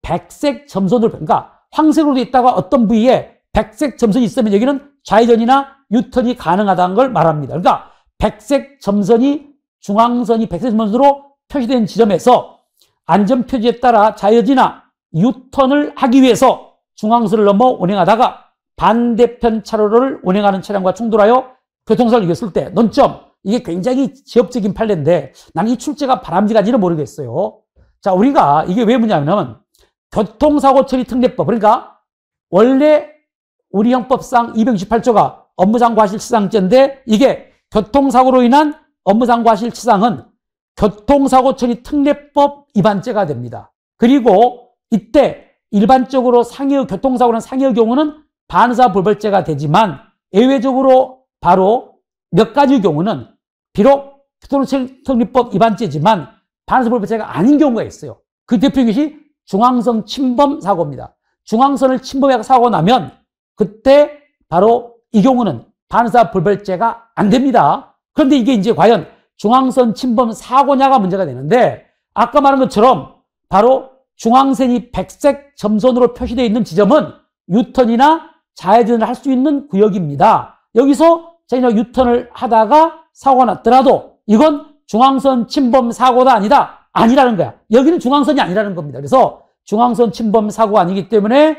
백색 점선으로, 그러니까 황색으로 되어 있다가 어떤 부위에 백색 점선이 있으면 여기는 좌회전이나 유턴이 가능하다는 걸 말합니다. 그러니까 백색 점선이 중앙선이 백색 점선으로 표시된 지점에서 안전표지에 따라 좌회전이나 유턴을 하기 위해서 중앙선을 넘어 운행하다가 반대편 차로를 운행하는 차량과 충돌하여 교통사고를 이겼을 때 논점. 이게 굉장히 지엽적인 판례인데 나는 이 출제가 바람직한지는 모르겠어요. 자, 우리가 이게 왜 문제냐면 교통사고 처리 특례법, 그러니까 원래 우리 형법상 268조가 업무상 과실치상죄인데 이게 교통사고로 인한 업무상 과실치상은 교통사고 처리 특례법 위반죄가 됩니다. 그리고 이때 일반적으로 상해의 교통사고는 상해의 경우는 반의사불벌죄가 되지만 예외적으로 바로 몇 가지 경우는 비록 교통특례법 위반죄지만 반의사불벌죄가 아닌 경우가 있어요. 그 대표적인 것이 중앙선 침범 사고입니다. 중앙선을 침범해서 사고가 나면 그때 바로 이 경우는 반의사불벌죄가 안 됩니다. 그런데 이게 이제 과연 중앙선 침범 사고냐가 문제가 되는데 아까 말한 것처럼 바로 중앙선이 백색 점선으로 표시되어 있는 지점은 유턴이나 좌회전을 할 수 있는 구역입니다. 여기서 자기가 유턴을 하다가 사고가 났더라도 이건 중앙선 침범 사고가 아니라는 거야. 여기는 중앙선이 아니라는 겁니다. 그래서 중앙선 침범 사고가 아니기 때문에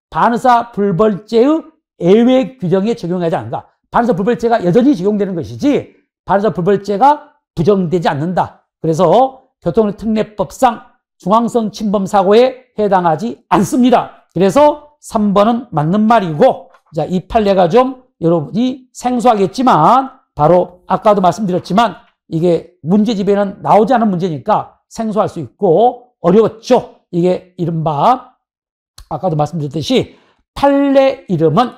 반의사 불벌죄의 예외 규정에 적용하지 않는다. 반의사 불벌죄가 여전히 적용되는 것이지 반의사 불벌죄가 부정되지 않는다. 그래서 교통특례법상 중앙선 침범 사고에 해당하지 않습니다. 그래서 3번은 맞는 말이고, 자, 이 판례가 좀 여러분이 생소하겠지만 바로 아까도 말씀드렸지만 이게 문제집에는 나오지 않은 문제니까 생소할 수 있고 어려웠죠. 이게 이른바 아까도 말씀드렸듯이 판례 이름은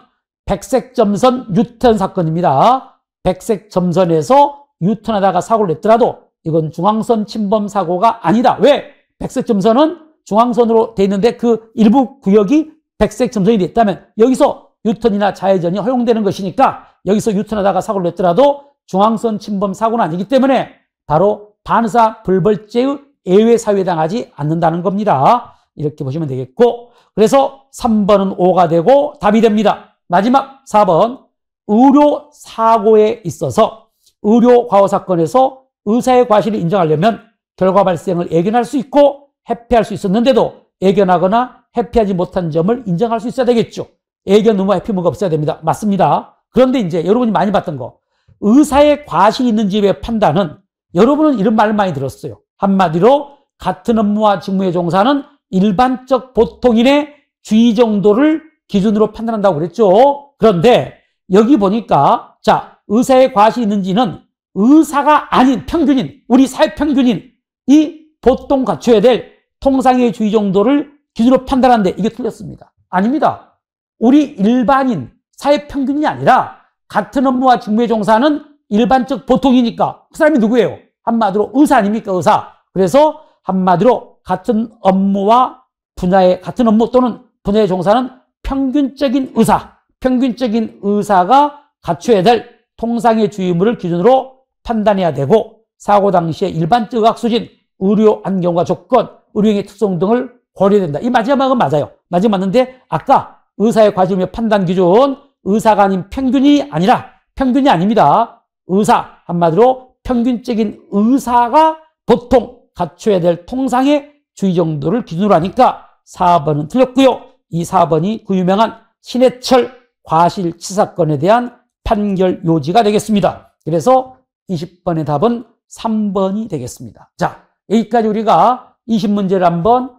백색점선 유턴 사건입니다. 백색점선에서 유턴하다가 사고를 냈더라도 이건 중앙선 침범 사고가 아니다. 왜? 백색점선은 중앙선으로 돼 있는데 그 일부 구역이 백색점선이 됐다면 여기서 유턴이나 좌회전이 허용되는 것이니까 여기서 유턴하다가 사고를 냈더라도 중앙선 침범 사고는 아니기 때문에 바로 반의사 불벌죄의 예외 사유에 해당하지 않는다는 겁니다. 이렇게 보시면 되겠고, 그래서 3번은 5가 되고 답이 됩니다. 마지막 4번, 의료 사고에 있어서 의료 과오 사건에서 의사의 과실을 인정하려면 결과 발생을 예견할 수 있고 회피할 수 있었는데도 예견하거나 회피하지 못한 점을 인정할 수 있어야 되겠죠. 예견 의무와 회피 의무가 없어야 됩니다. 맞습니다. 그런데 이제 여러분이 많이 봤던 거, 의사의 과실이 있는지의 판단은 여러분은 이런 말을 많이 들었어요. 한마디로 같은 업무와 직무의 종사는 일반적 보통인의 주의 정도를 기준으로 판단한다고 그랬죠. 그런데 여기 보니까 자, 의사의 과실이 있는지는 의사가 아닌 평균인, 우리 사회 평균인 이 보통 갖춰야 될 통상의 주의 정도를 기준으로 판단하는데 이게 틀렸습니다. 아닙니다. 우리 일반인, 사회 평균이 아니라 같은 업무와 직무의 종사는 일반적 보통이니까 그 사람이 누구예요? 한마디로 의사 아닙니까? 의사. 그래서 한마디로 같은 업무와 분야의 같은 업무 또는 분야의 종사는 평균적인 의사, 평균적인 의사가 갖춰야 될 통상의 주의 의무를 기준으로 판단해야 되고 사고 당시에 일반적 의학 수준, 의료 환경과 조건, 의료행위 특성 등을 고려해야 된다. 이 마지막은 맞아요. 마지막 맞는데 아까 의사의 과실의 판단 기준 의사가 아닌 평균이 아니라 평균이 아닙니다. 의사 한마디로 평균적인 의사가 보통 갖춰야 될 통상의 주의 정도를 기준으로 하니까 4번은 틀렸고요. 이 4번이 그 유명한 신해철 과실치 사건에 대한 판결 요지가 되겠습니다. 그래서 20번의 답은 3번이 되겠습니다. 자, 여기까지 우리가 20문제를 한번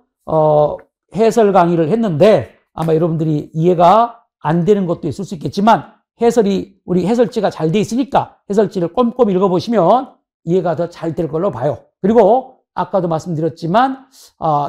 해설 강의를 했는데 아마 여러분들이 이해가 안 되는 것도 있을 수 있겠지만 우리 해설지가 잘 돼 있으니까 해설지를 꼼꼼히 읽어보시면 이해가 더 잘 될 걸로 봐요. 그리고 아까도 말씀드렸지만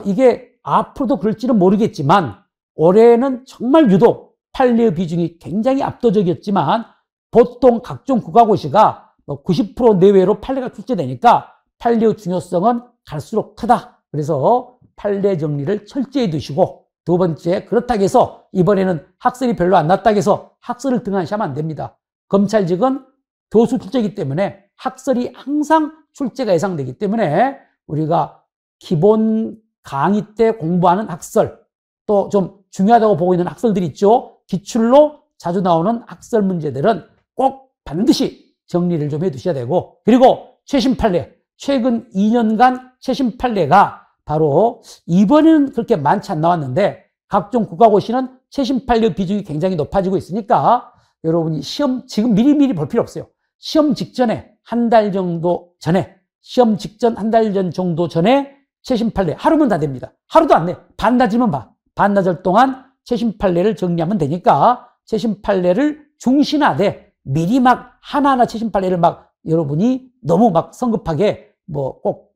이게 앞으로도 그럴지는 모르겠지만 올해는 정말 유독 판례의 비중이 굉장히 압도적이었지만 보통 각종 국가고시가 90% 내외로 판례가 출제되니까 판례의 중요성은 갈수록 크다. 그래서 판례 정리를 철저히 두시고, 두 번째, 그렇다고 해서 이번에는 학설이 별로 안 났다고 해서 학설을 등한시하면 안 됩니다. 검찰직은 교수 출제이기 때문에 학설이 항상 출제가 예상되기 때문에 우리가 기본 강의 때 공부하는 학설, 또 좀 중요하다고 보고 있는 학설들이 있죠. 기출로 자주 나오는 학설 문제들은 꼭 반드시 정리를 좀 해두셔야 되고, 그리고 최신 판례, 최근 2년간 최신 판례가 바로 이번에는 그렇게 많지 않 나왔는데 각종 국가고시는 최신 판례 비중이 굉장히 높아지고 있으니까 여러분이 시험 지금 미리미리 볼 필요 없어요. 시험 직전에 한 달 정도 전에, 시험 직전 한 달 전 정도 전에 최신 판례 하루면 다 됩니다. 하루도 안 돼. 반나절만 봐. 반나절 동안 최신 판례를 정리하면 되니까 최신 판례를 중신하되 미리 막 하나하나 최신 판례를 막 여러분이 너무 막 성급하게 뭐 꼭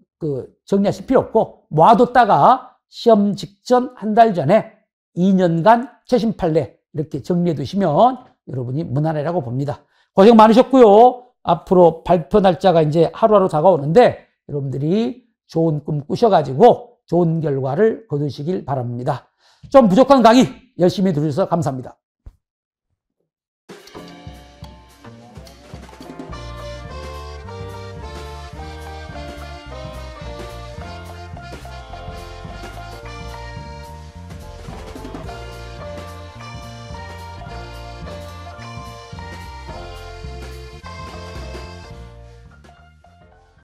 정리하실 필요 없고 모아뒀다가 시험 직전 한 달 전에 2년간 최신 판례 이렇게 정리해 두시면 여러분이 무난하라고 봅니다. 고생 많으셨고요. 앞으로 발표 날짜가 이제 하루하루 다가오는데 여러분들이 좋은 꿈 꾸셔가지고 좋은 결과를 거두시길 바랍니다. 좀 부족한 강의 열심히 들으셔서 감사합니다.